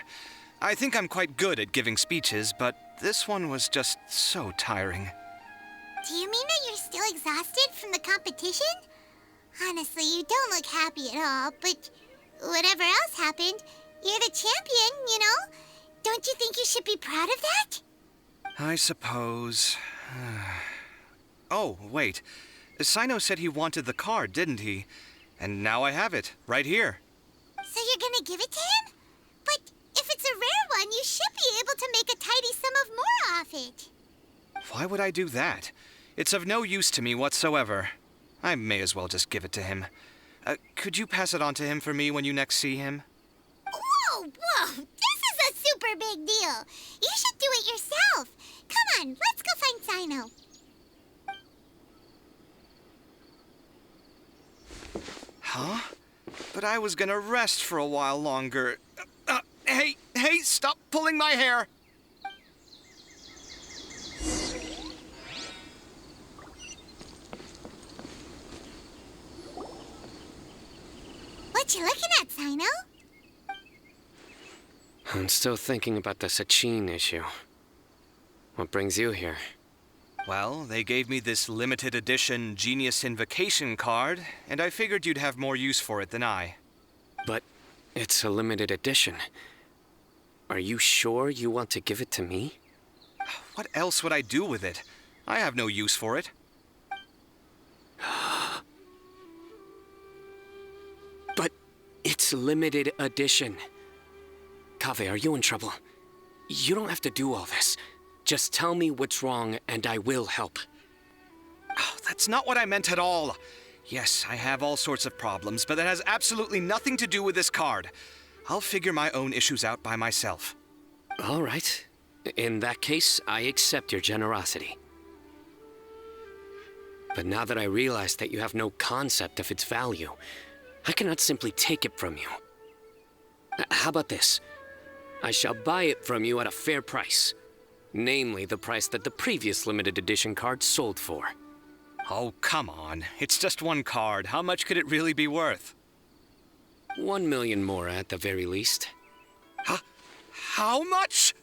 S10: I think I'm quite good at giving speeches, but this one was just so tiring.
S1: Do you mean that you're still exhausted from the competition? Honestly, you don't look happy at all, but whatever else happened, you're the champion, you know? Don't you think you should be proud of that?
S10: I suppose. Oh, wait. Sino said he wanted the card, didn't he? And now I have it, right here.
S1: So you're gonna give it to him? But if it's a rare one, you should be able to make a tidy sum of more off it.
S10: Why would I do that? It's of no use to me whatsoever. I may as well just give it to him. Could you pass it on to him for me when you next see him?
S1: Whoa, whoa! This is a super big deal. You should do it yourself. Come on, let's go find Sino.
S10: Huh? But I was gonna rest for a while longer. Hey, stop pulling my hair!
S1: What you looking at, Sino?
S9: I'm still thinking about the Sachin issue. What brings you here?
S10: Well, they gave me this limited edition Genius Invocation card, and I figured you'd have more use for it than I.
S9: But it's a limited edition. Are you sure you want to give it to me?
S10: What else would I do with it? I have no use for it.
S9: But it's limited edition. Kaveh, are you in trouble? You don't have to do all this. Just tell me what's wrong and I will help.
S10: Oh, that's not what I meant at all. Yes, I have all sorts of problems, but that has absolutely nothing to do with this card. I'll figure my own issues out by myself.
S9: All right. In that case, I accept your generosity. But now that I realize that you have no concept of its value, I cannot simply take it from you. How about this? I shall buy it from you at a fair price. Namely, the price that the previous limited edition card sold for.
S10: Oh, come on. It's just one card. How much could it really be worth?
S9: 1 million more at the very least.
S10: How much?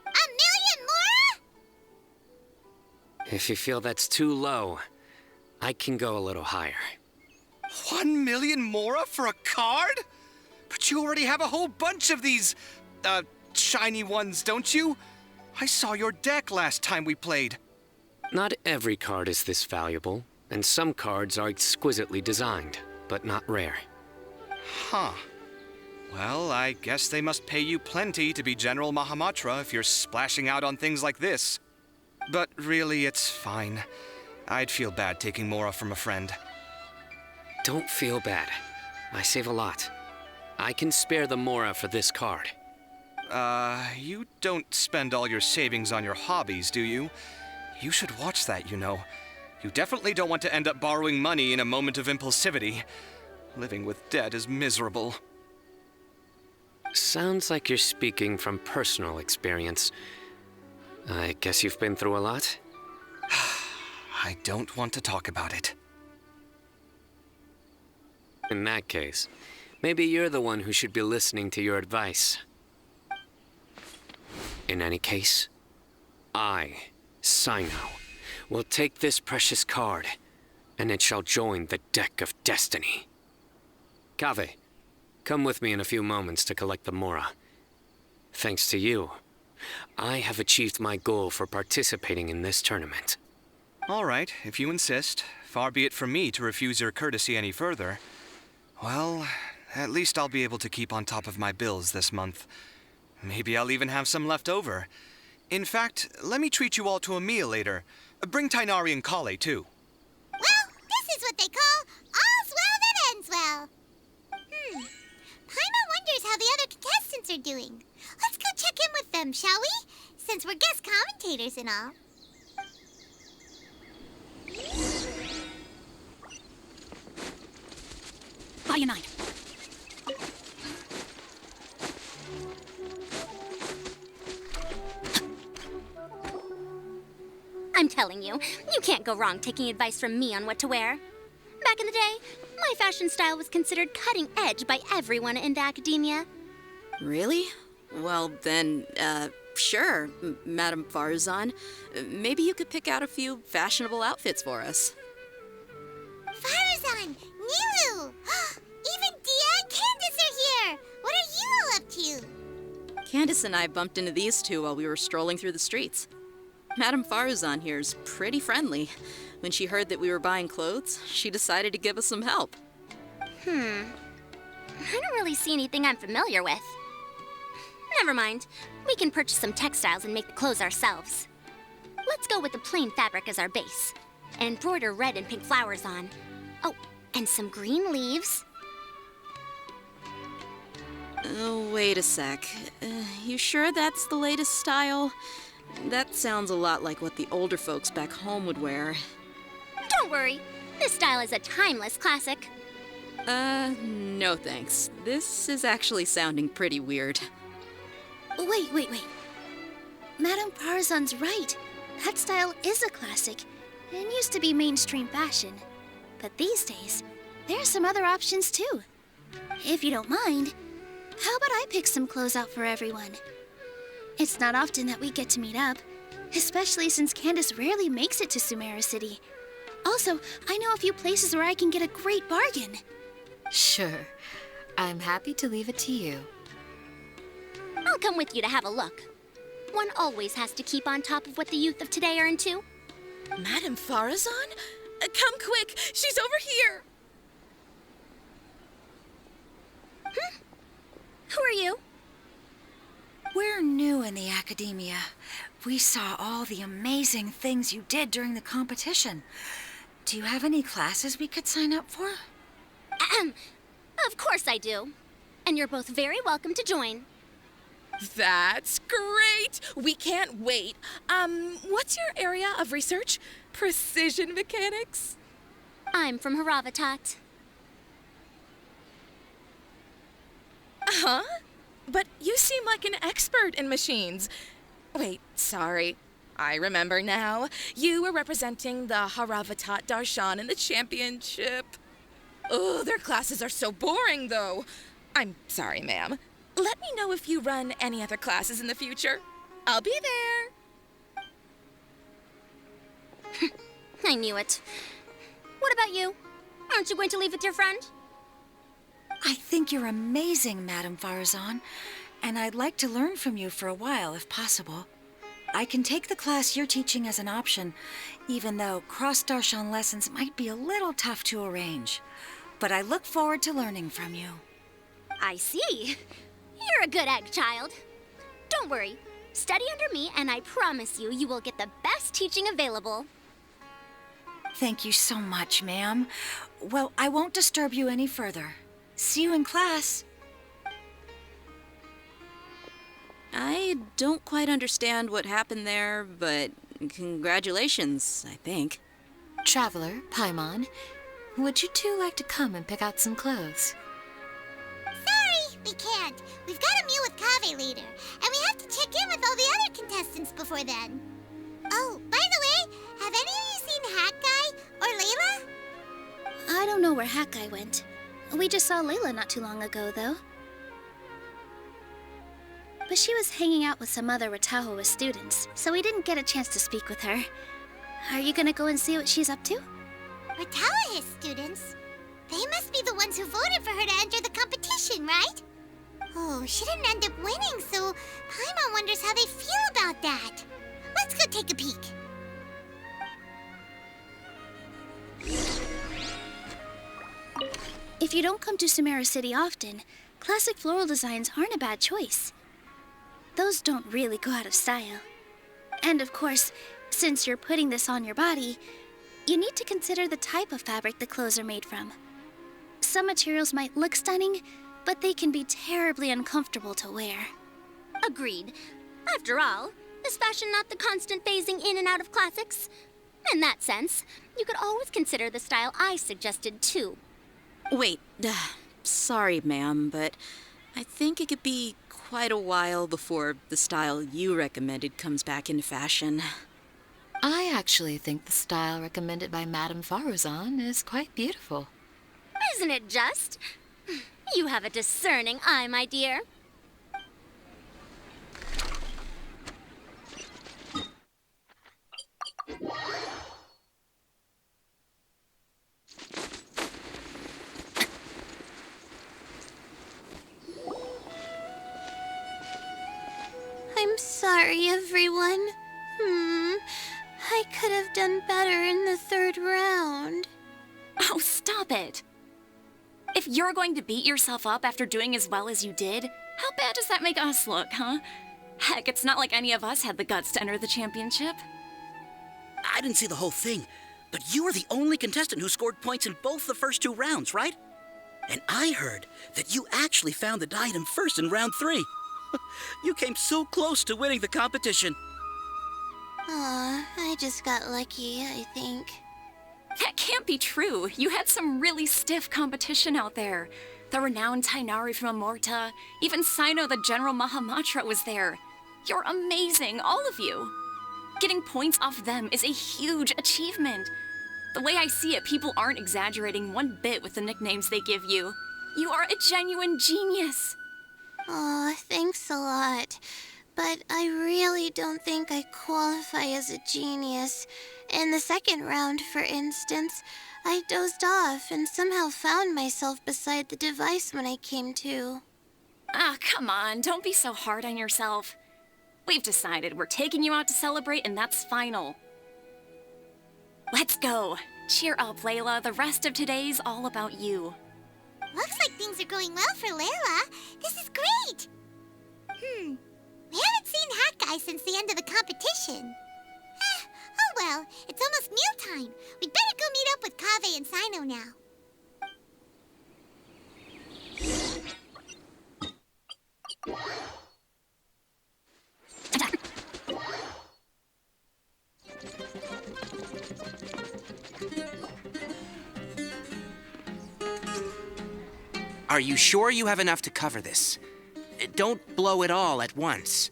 S1: 1 million more?
S9: If you feel that's too low, I can go a little higher.
S10: 1 million mora for a card? But you already have a whole bunch of these, shiny ones, don't you? I saw your deck last time we played.
S9: Not every card is this valuable, and some cards are exquisitely designed, but not rare.
S10: Huh. Well, I guess they must pay you plenty to be General Mahamatra if you're splashing out on things like this. But really, it's fine. I'd feel bad taking mora from a friend.
S9: Don't feel bad. I save a lot. I can spare the mora for this card.
S10: You don't spend all your savings on your hobbies, do you? You should watch that, you know. You definitely don't want to end up borrowing money in a moment of impulsivity. Living with debt is miserable.
S9: Sounds like you're speaking from personal experience. I guess you've been through a lot?
S10: I don't want to talk about it.
S9: In that case, maybe you're the one who should be listening to your advice. In any case, I, Sino, will take this precious card, and it shall join the deck of destiny. Kaveh, come with me in a few moments to collect the mora. Thanks to you, I have achieved my goal for participating in this tournament.
S10: All right, if you insist. Far be it from me to refuse your courtesy any further. Well, at least I'll be able to keep on top of my bills this month. Maybe I'll even have some left over. In fact, let me treat you all to a meal later. Bring Tainari and Kale, too.
S1: Well, this is what they call all's well that ends well. Paimon wonders how the other contestants are doing. Let's go check in with them, shall we? Since we're guest commentators and all.
S3: Volume 9.
S15: I'm telling you, you can't go wrong taking advice from me on what to wear. Back in the day, my fashion style was considered cutting edge by everyone in the Akademiya.
S12: Really? Well, then, sure, Madame Farzan. Maybe you could pick out a few fashionable outfits for us.
S1: Farzan! Nilu! Even Dia and Candace are here! What are you all up to?
S12: Candace and I bumped into these two while we were strolling through the streets. Madame Farzan here's pretty friendly. When she heard that we were buying clothes, she decided to give us some help.
S15: I don't really see anything I'm familiar with. Never mind. We can purchase some textiles and make the clothes ourselves. Let's go with the plain fabric as our base. And embroider red and pink flowers on. Oh, and some green leaves.
S12: Oh, wait a sec. You sure that's the latest style? That sounds a lot like what the older folks back home would wear.
S15: Don't worry. This style is a timeless classic.
S12: No thanks. This is actually sounding pretty weird.
S20: Wait. Madame Farzan's right. That style is a classic and used to be mainstream fashion. But these days, there are some other options too. If you don't mind, how about I pick some clothes out for everyone? It's not often that we get to meet up, especially since Candace rarely makes it to Sumeru City. Also, I know a few places where I can get a great bargain.
S13: Sure. I'm happy to leave it to you.
S15: I'll come with you to have a look. One always has to keep on top of what the youth of today are into.
S4: Madame Farazan? Come quick! She's over here!
S15: Who are you?
S7: We're new in the Akademiya. We saw all the amazing things you did during the competition. Do you have any classes we could sign up for?
S15: Of course I do.
S3: and you're both very welcome to join.
S4: That's great! We can't wait. What's your area of research? Precision mechanics?
S3: I'm from Haravatat.
S4: Huh? But you seem like an expert in machines. Wait, sorry. I remember now. You were representing the Haravatat Darshan in the championship. Oh, their classes are so boring, though. I'm sorry, ma'am. Let me know if you run any other classes in the future. I'll be there.
S3: I knew it. What about you? Aren't you going to leave with your friend?
S7: I think you're amazing, Madame Farazan, and I'd like to learn from you for a while, if possible. I can take the class you're teaching as an option, even though cross-Darshan lessons might be a little tough to arrange. But I look forward to learning from you.
S3: I see. You're a good egg, child. Don't worry. Study under me, and I promise you, you will get the best teaching available.
S7: Thank you so much, ma'am. Well, I won't disturb you any further. See you in class.
S12: I don't quite understand what happened there, but congratulations, I think.
S13: Traveler, Paimon, would you two like to come and pick out some clothes?
S1: Sorry, we can't. We've got a meal with Kaveh later, and we have to check in with all the other contestants before then. Oh, by the way, have any of you seen Hat Guy or Layla?
S20: I don't know where Hat Guy went. We just saw Layla not too long ago, though. But she was hanging out with some other Ratahoa students, so we didn't get a chance to speak with her. Are you gonna go and see what she's up to?
S1: Ratahoa students? They must be the ones who voted for her to enter the competition, right? Oh, she didn't end up winning, so Paimon wonders how they feel about that. Let's go take a peek.
S20: If you don't come to Sumeru City often, classic floral designs aren't a bad choice. Those don't really go out of style. And of course, since you're putting this on your body, you need to consider the type of fabric the clothes are made from. Some materials might look stunning, but they can be terribly uncomfortable to wear.
S3: Agreed. After all, is fashion not the constant phasing in and out of classics? In that sense, you could always consider the style I suggested too.
S12: Wait, sorry, ma'am, but I think it could be quite a while before the style you recommended comes back into fashion.
S13: I actually think the style recommended by Madame Farazan is quite beautiful.
S3: Isn't it just? You have a discerning eye, my dear.
S1: I'm sorry, everyone. I could have done better in the third round.
S11: Oh, stop it! If you're going to beat yourself up after doing as well as you did, how bad does that make us look, huh? Heck, it's not like any of us had the guts to enter the championship.
S22: I didn't see the whole thing, but you were the only contestant who scored points in both the first 2 rounds, right? And I heard that you actually found the diadem first in round 3. You came so close to winning the competition.
S1: Aw, I just got lucky, I think.
S11: That can't be true. You had some really stiff competition out there. The renowned Tainari from Amorta, even Sino the General Mahamatra was there. You're amazing, all of you. Getting points off them is a huge achievement. The way I see it, people aren't exaggerating one bit with the nicknames they give you. You are a genuine genius.
S1: Aw, thanks a lot. But I really don't think I qualify as a genius. In the second round, for instance, I dozed off and somehow found myself beside the device when I came to.
S11: Ah, come on, don't be so hard on yourself. We've decided we're taking you out to celebrate, and that's final. Let's go. Cheer up, Layla. The rest of today's all about you.
S1: Looks like things are going well for Layla. This is great. We haven't seen Hat Guy since the end of the competition. Oh well, it's almost mealtime. We'd better go meet up with Kaveh and Sino now.
S8: Are you sure you have enough to cover this? Don't blow it all at once.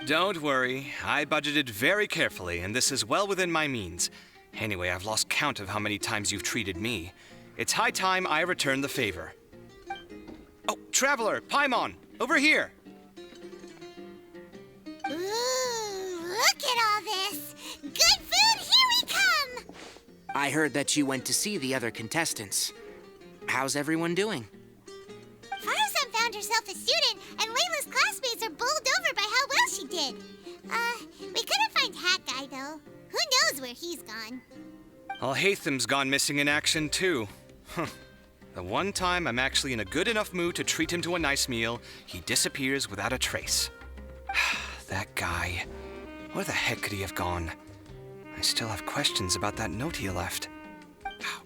S10: Don't worry. I budgeted very carefully, and this is well within my means. Anyway, I've lost count of how many times you've treated me. It's high time I return the favor. Oh, Traveler, Paimon, over here!
S1: Ooh, look at all this! Good food, here we come!
S8: I heard that you went to see the other contestants. How's everyone doing?
S1: Farzan found herself a student, and Layla's classmates are bowled over by how well she did. We couldn't find Hat Guy, though. Who knows where he's gone?
S10: Alhaitham's gone missing in action, too. Huh. The one time I'm actually in a good enough mood to treat him to a nice meal, he disappears without a trace. That guy. Where the heck could he have gone? I still have questions about that note he left.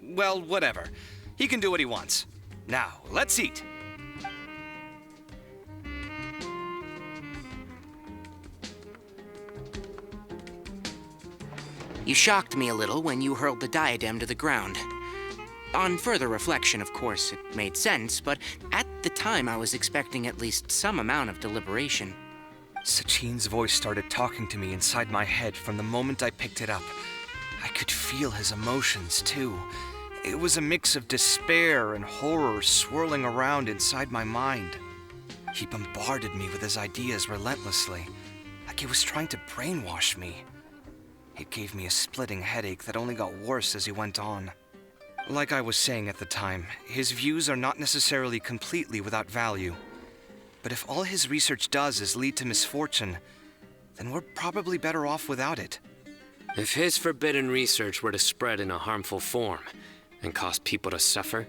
S10: Well, whatever. He can do what he wants. Now, let's eat.
S8: You shocked me a little when you hurled the diadem to the ground. On further reflection, of course, it made sense, but at the time I was expecting at least some amount of deliberation.
S10: Sachine's voice started talking to me inside my head from the moment I picked it up. I could feel his emotions, too. It was a mix of despair and horror swirling around inside my mind. He bombarded me with his ideas relentlessly, like he was trying to brainwash me. It gave me a splitting headache that only got worse as he went on. Like I was saying at the time, his views are not necessarily completely without value. But if all his research does is lead to misfortune, then we're probably better off without it.
S9: If his forbidden research were to spread in a harmful form and cause people to suffer,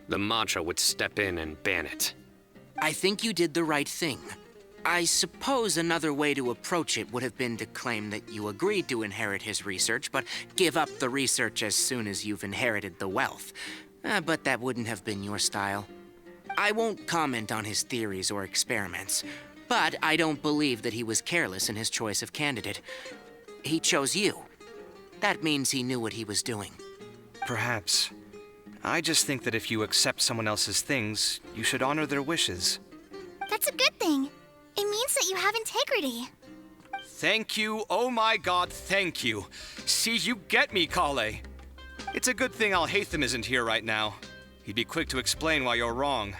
S9: the Madra would step in and ban it.
S8: I think you did the right thing. I suppose another way to approach it would have been to claim that you agreed to inherit his research, but give up the research as soon as you've inherited the wealth. But that wouldn't have been your style. I won't comment on his theories or experiments, but I don't believe that he was careless in his choice of candidate. He chose you. That means he knew what he was doing.
S10: Perhaps. I just think that if you accept someone else's things, you should honor their wishes.
S20: That's a good thing. It means that you have integrity.
S10: Thank you, oh my god, thank you. See, you get me, Kale. It's a good thing Alhaitham isn't here right now. He'd be quick to explain why you're wrong.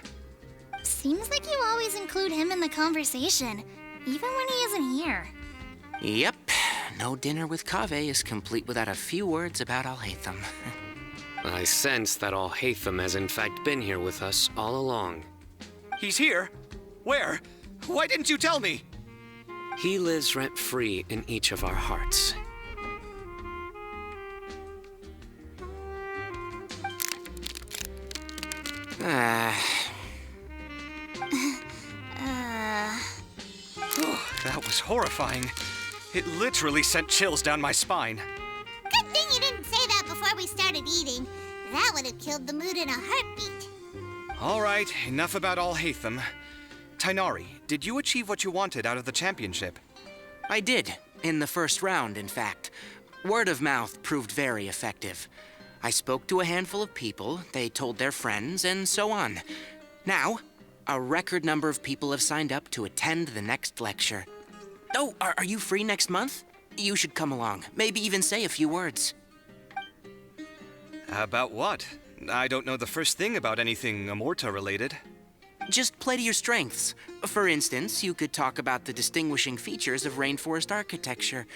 S20: Seems like you always include him in the conversation, even when he isn't here.
S8: Yep. No dinner with Kave is complete without a few words about Alhaitham.
S9: I sense that Alhaitham has in fact been here with us all along.
S10: He's here? Where? Why didn't you tell me?
S9: He lives rent-free in each of our hearts.
S10: That was horrifying. It literally sent chills down my spine.
S1: Good thing you didn't say that before we started eating. That would have killed the mood in a heartbeat.
S10: All right, enough about Alhaitham. Tainari, did you achieve what you wanted out of the championship?
S8: I did. In the first round, in fact. Word of mouth proved very effective. I spoke to a handful of people, they told their friends, and so on. Now, a record number of people have signed up to attend the next lecture. Oh, are you free next month? You should come along. Maybe even say a few words.
S10: About what? I don't know the first thing about anything Amorta-related.
S8: Just play to your strengths. For instance, you could talk about the distinguishing features of rainforest architecture,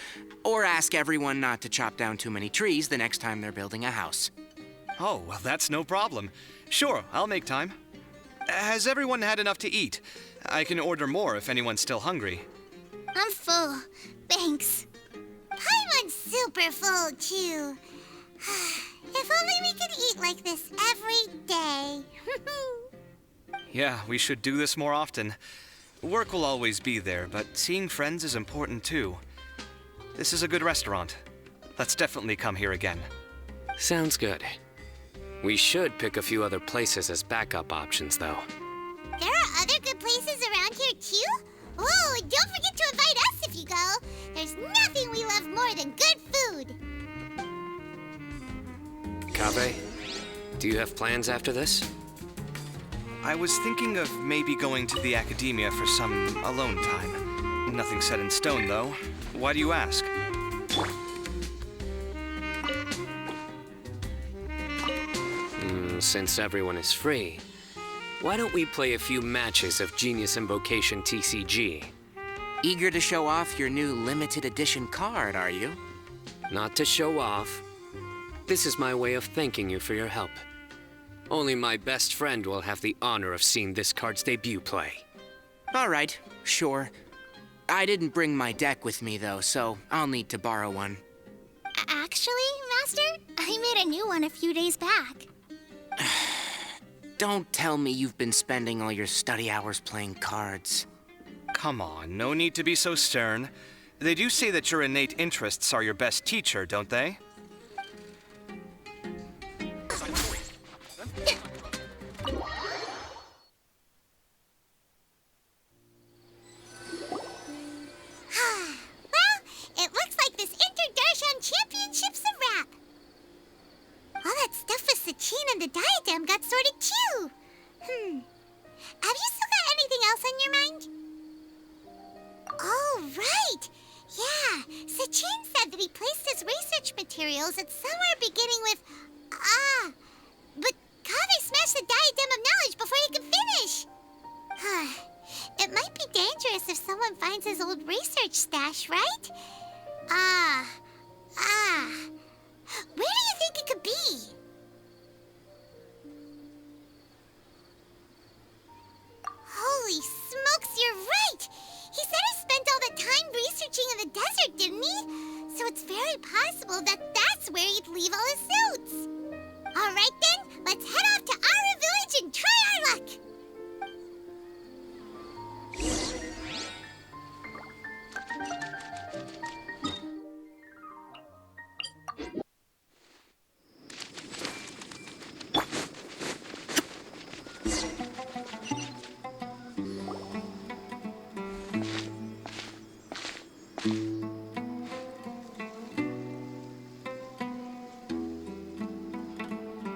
S8: or ask everyone not to chop down too many trees the next time they're building a house.
S10: Oh, well, that's no problem. Sure, I'll make time. Has everyone had enough to eat? I can order more if anyone's still hungry.
S1: I'm full. Thanks. Paimon's super full, too. If only we could eat like this every day.
S10: Yeah, we should do this more often. Work will always be there, but seeing friends is important too. This is a good restaurant. Let's definitely come here again.
S9: Sounds good. We should pick a few other places as backup options, though.
S1: There are other good places around here,
S9: Kaveh? Do you have plans after this?
S10: I was thinking of maybe going to the Akademiya for some alone time. Nothing set in stone, though. Why do you ask?
S9: Since everyone is free, why don't we play a few matches of Genius Invocation TCG?
S8: Eager to show off your new limited edition card, are you?
S9: Not to show off. This is my way of thanking you for your help. Only my best friend will have the honor of seeing this card's debut play.
S8: All right, sure. I didn't bring my deck with me, though, so I'll need to borrow one.
S1: Actually, Master, I made a new one a few days back.
S8: Don't tell me you've been spending all your study hours playing cards.
S10: Come on, no need to be so stern. They do say that your innate interests are your best teacher, don't they?
S1: Well, it looks like this Inter-Darshan Championship's a wrap. All that stuff with Sachin and the diadem got sorted too. Have you still got anything else on your mind? Oh, right. Yeah, Sachin said that he placed his research materials at somewhere beginning with but Kaveh smashed the diadem of knowledge before he could finish. It might be dangerous if someone finds his old research stash, right? Where do you think it could be? Holy smokes, you're right! He said he spent all that time researching in the desert, didn't he? So it's very possible that that's where he'd leave all his notes. All right then, let's head off to Aru Village and try our luck!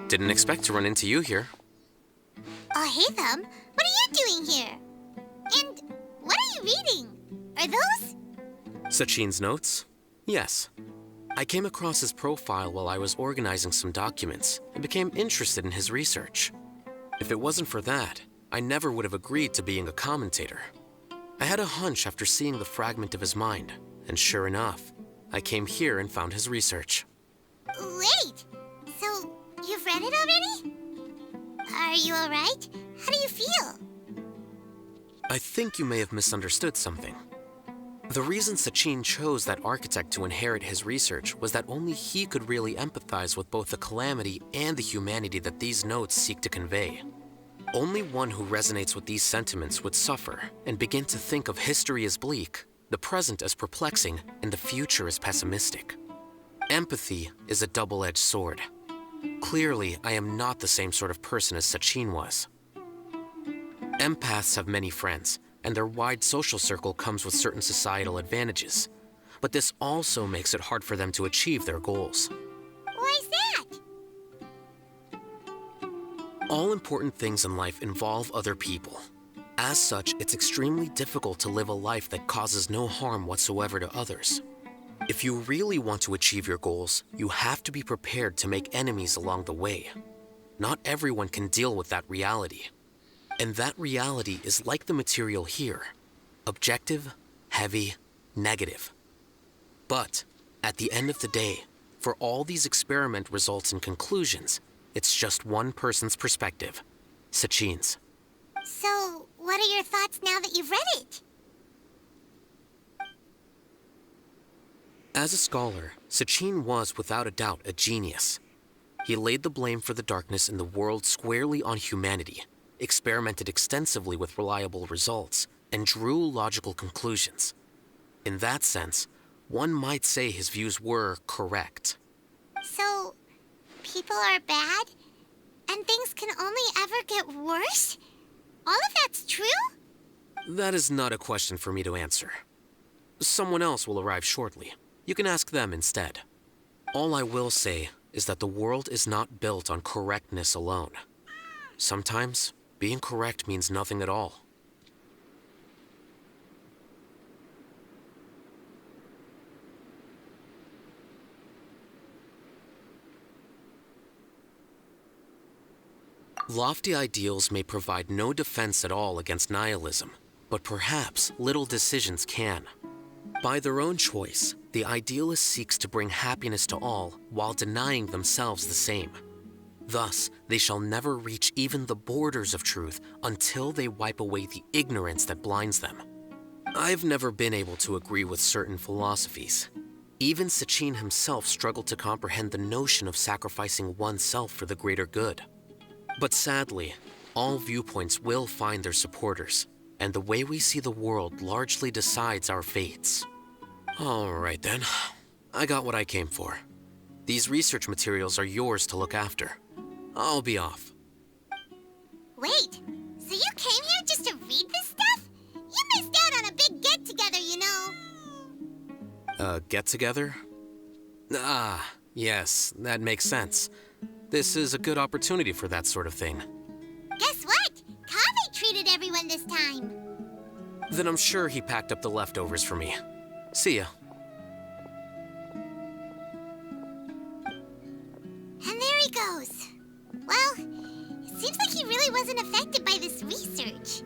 S14: Didn't expect to run into you here.
S1: Oh, hey, Thumb. What are you doing here? And what are you reading? Are those?
S14: Sachin's notes? Yes. I came across his profile while I was organizing some documents and became interested in his research. If it wasn't for that, I never would have agreed to being a commentator. I had a hunch after seeing the fragment of his mind, and sure enough, I came here and found his research.
S1: Wait! So, you've read it already? Are you alright? How do you feel?
S14: I think you may have misunderstood something. The reason Sachin chose that architect to inherit his research was that only he could really empathize with both the calamity and the humanity that these notes seek to convey. Only one who resonates with these sentiments would suffer and begin to think of history as bleak, the present as perplexing, and the future as pessimistic. Empathy is a double-edged sword. Clearly, I am not the same sort of person as Sachin was. Empaths have many friends, and their wide social circle comes with certain societal advantages. But this also makes it hard for them to achieve their goals.
S1: Why's that?
S14: All important things in life involve other people. As such, it's extremely difficult to live a life that causes no harm whatsoever to others. If you really want to achieve your goals, you have to be prepared to make enemies along the way. Not everyone can deal with that reality. And that reality is like the material here. Objective, heavy, negative. But, at the end of the day, for all these experiment results and conclusions, it's just one person's perspective, Sachin's.
S1: So, what are your thoughts now that you've read it?
S14: As a scholar, Sachin was without a doubt a genius. He laid the blame for the darkness in the world squarely on humanity, experimented extensively with reliable results, and drew logical conclusions. In that sense, one might say his views were correct.
S1: So, people are bad? And things can only ever get worse? All of that's true?
S14: That is not a question for me to answer. Someone else will arrive shortly. You can ask them instead. All I will say is that the world is not built on correctness alone. Sometimes, being correct means nothing at all. Lofty ideals may provide no defense at all against nihilism, but perhaps little decisions can. By their own choice, the idealist seeks to bring happiness to all while denying themselves the same. Thus, they shall never reach even the borders of truth until they wipe away the ignorance that blinds them. I've never been able to agree with certain philosophies. Even Sachin himself struggled to comprehend the notion of sacrificing oneself for the greater good. But sadly, all viewpoints will find their supporters, and the way we see the world largely decides our fates. All right then, I got what I came for. These research materials are yours to look after. I'll be off.
S1: Wait, so you came here just to read this stuff? You missed out on a big get-together, you know.
S14: Get-together? Ah, yes, that makes sense. This is a good opportunity for that sort of thing.
S1: Guess what? Kaveh treated everyone this time.
S14: Then I'm sure he packed up the leftovers for me. See ya.
S1: And there he goes. Well, it seems like he really wasn't affected by this research.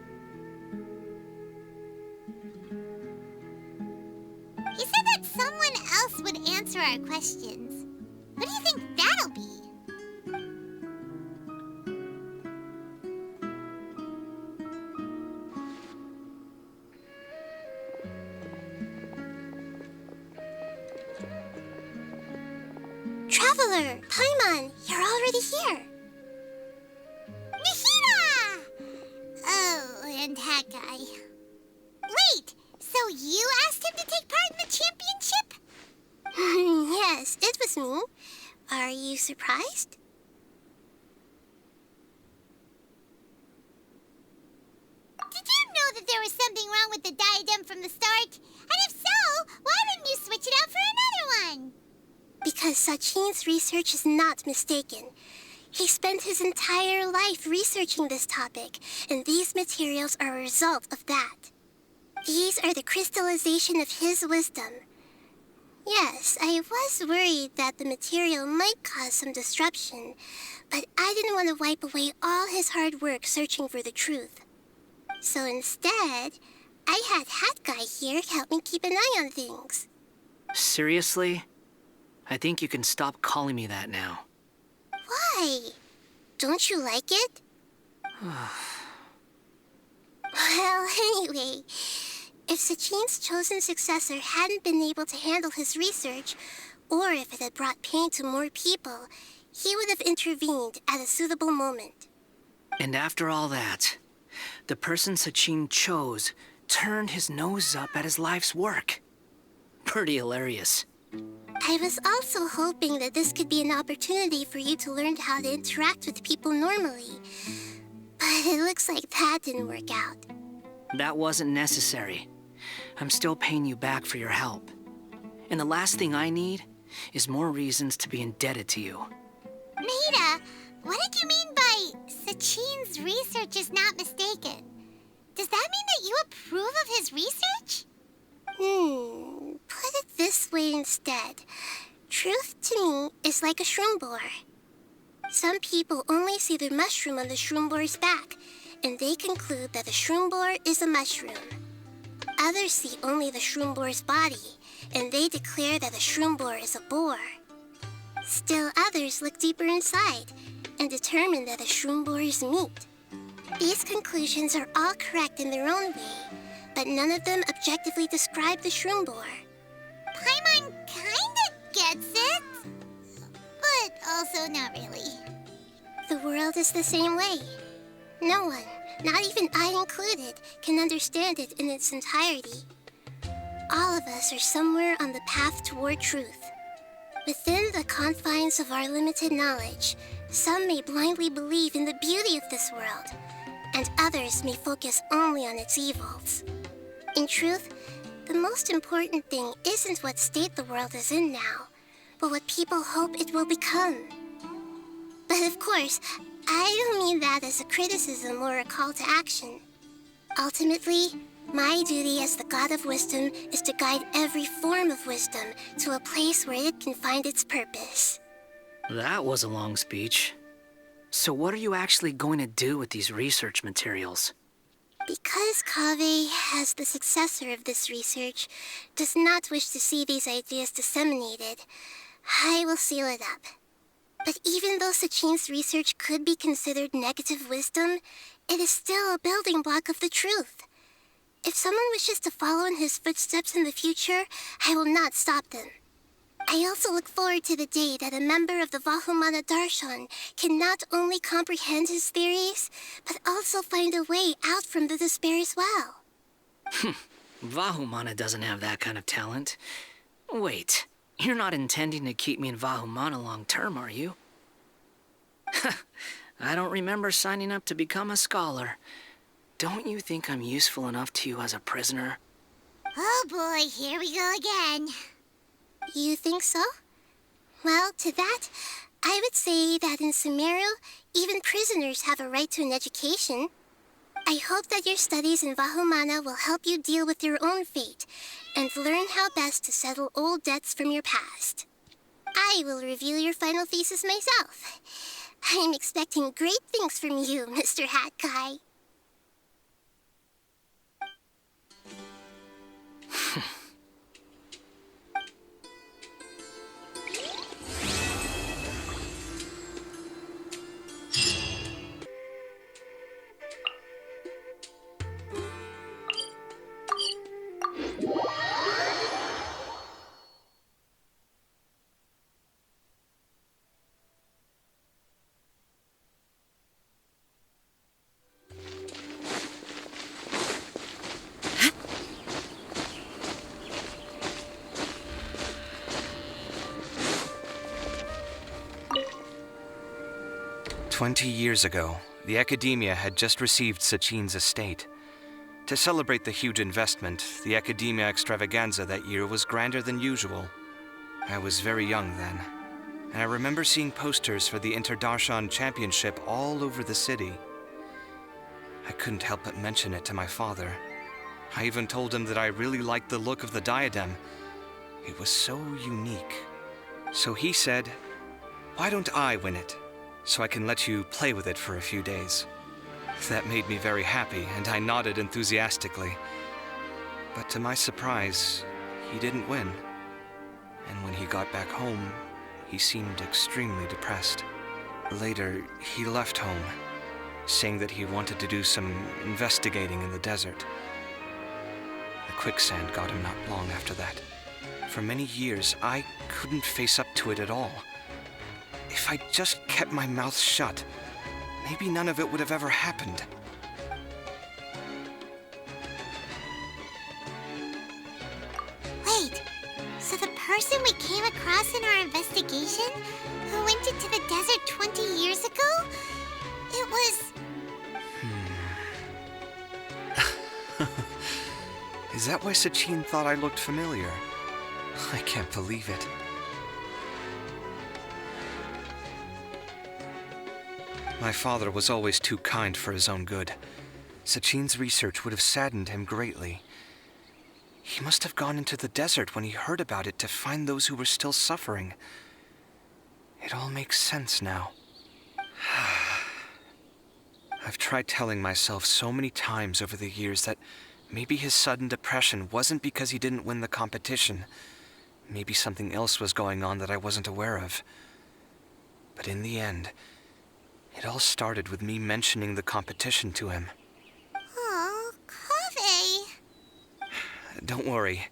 S1: He said that someone else would answer our questions. What do you think that'll be? Traveler, Paimon, you're already here. Nihira! Oh, and that guy. Wait, so you asked him to take part in the championship? Yes, it was me. Are you surprised? Did you know that there was something wrong with the diadem from the start? And if so, why didn't you switch it out for another one? Because Sachin's research is not mistaken. He spent his entire life researching this topic, and these materials are a result of that. These are the crystallization of his wisdom. Yes, I was worried that the material might cause some disruption, but I didn't want to wipe away all his hard work searching for the truth. So instead, I had Hat Guy here help me keep an eye on things.
S17: Seriously? I think you can stop calling me that now.
S1: Why? Don't you like it? Well, anyway, if Sachin's chosen successor hadn't been able to handle his research, or if it had brought pain to more people, he would have intervened at a suitable moment.
S17: And after all that, the person Sachin chose turned his nose up at his life's work. Pretty hilarious.
S1: I was also hoping that this could be an opportunity for you to learn how to interact with people normally. But it looks like that didn't work out.
S17: That wasn't necessary. I'm still paying you back for your help. And the last thing I need is more reasons to be indebted to you.
S1: Nahida, what did you mean by Sachin's research is not mistaken? Does that mean that you approve of his research? Put it this way instead. Truth to me is like a shroom boar. Some people only see the mushroom on the shroom boar's back, and they conclude that the shroom boar is a mushroom. Others see only the shroom boar's body, and they declare that the shroom boar is a boar. Still others look deeper inside, and determine that the shroom boar is meat. These conclusions are all correct in their own way, but none of them objectively describe the shroom boar. Paimon kinda gets it, but also not really. The world is the same way. No one, not even I included, can understand it in its entirety. All of us are somewhere on the path toward truth. Within the confines of our limited knowledge, some may blindly believe in the beauty of this world, and others may focus only on its evils. In truth, the most important thing isn't what state the world is in now, but what people hope it will become. But of course, I don't mean that as a criticism or a call to action. Ultimately, my duty as the God of Wisdom is to guide every form of wisdom to a place where it can find its purpose.
S17: That was a long speech. So what are you actually going to do with these research materials?
S1: Because Kaveh, as the successor of this research, does not wish to see these ideas disseminated, I will seal it up. But even though Sachin's research could be considered negative wisdom, it is still a building block of the truth. If someone wishes to follow in his footsteps in the future, I will not stop them. I also look forward to the day that a member of the Vahumana Darshan can not only comprehend his theories, but also find a way out from the despair as well.
S17: Vahumana doesn't have that kind of talent. Wait, you're not intending to keep me in Vahumana long term, are you? I don't remember signing up to become a scholar. Don't you think I'm useful enough to you as a prisoner?
S1: Oh boy, here we go again. You think so? Well, to that, I would say that in Sumeru, even prisoners have a right to an education. I hope that your studies in Vahumana will help you deal with your own fate and learn how best to settle old debts from your past. I will review your final thesis myself. I'm expecting great things from you, Mr. Hat Guy.
S10: 20 years ago, the Akademiya had just received Sachin's estate. To celebrate the huge investment, the Akademiya Extravaganza that year was grander than usual. I was very young then, and I remember seeing posters for the Interdarshan Championship all over the city. I couldn't help but mention it to my father. I even told him that I really liked the look of the diadem. It was so unique. So he said, "Why don't I win it, so I can let you play with it for a few days?" That made me very happy, and I nodded enthusiastically. But to my surprise, he didn't win. And when he got back home, he seemed extremely depressed. Later, he left home, saying that he wanted to do some investigating in the desert. The quicksand got him not long after that. For many years, I couldn't face up to it at all. If I just kept my mouth shut, maybe none of it would have ever happened.
S1: Wait, so the person we came across in our investigation, who went into the desert 20 years ago, it was...
S10: Is that why Sachin thought I looked familiar? I can't believe it. My father was always too kind for his own good. Sachin's research would have saddened him greatly. He must have gone into the desert when he heard about it to find those who were still suffering. It all makes sense now. I've tried telling myself so many times over the years that maybe his sudden depression wasn't because he didn't win the competition. Maybe something else was going on that I wasn't aware of. But in the end, it all started with me mentioning the competition to him.
S1: Oh, Kaveh.
S10: Don't worry.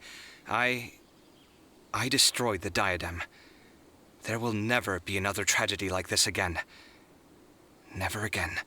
S10: I destroyed the diadem. There will never be another tragedy like this again. Never again.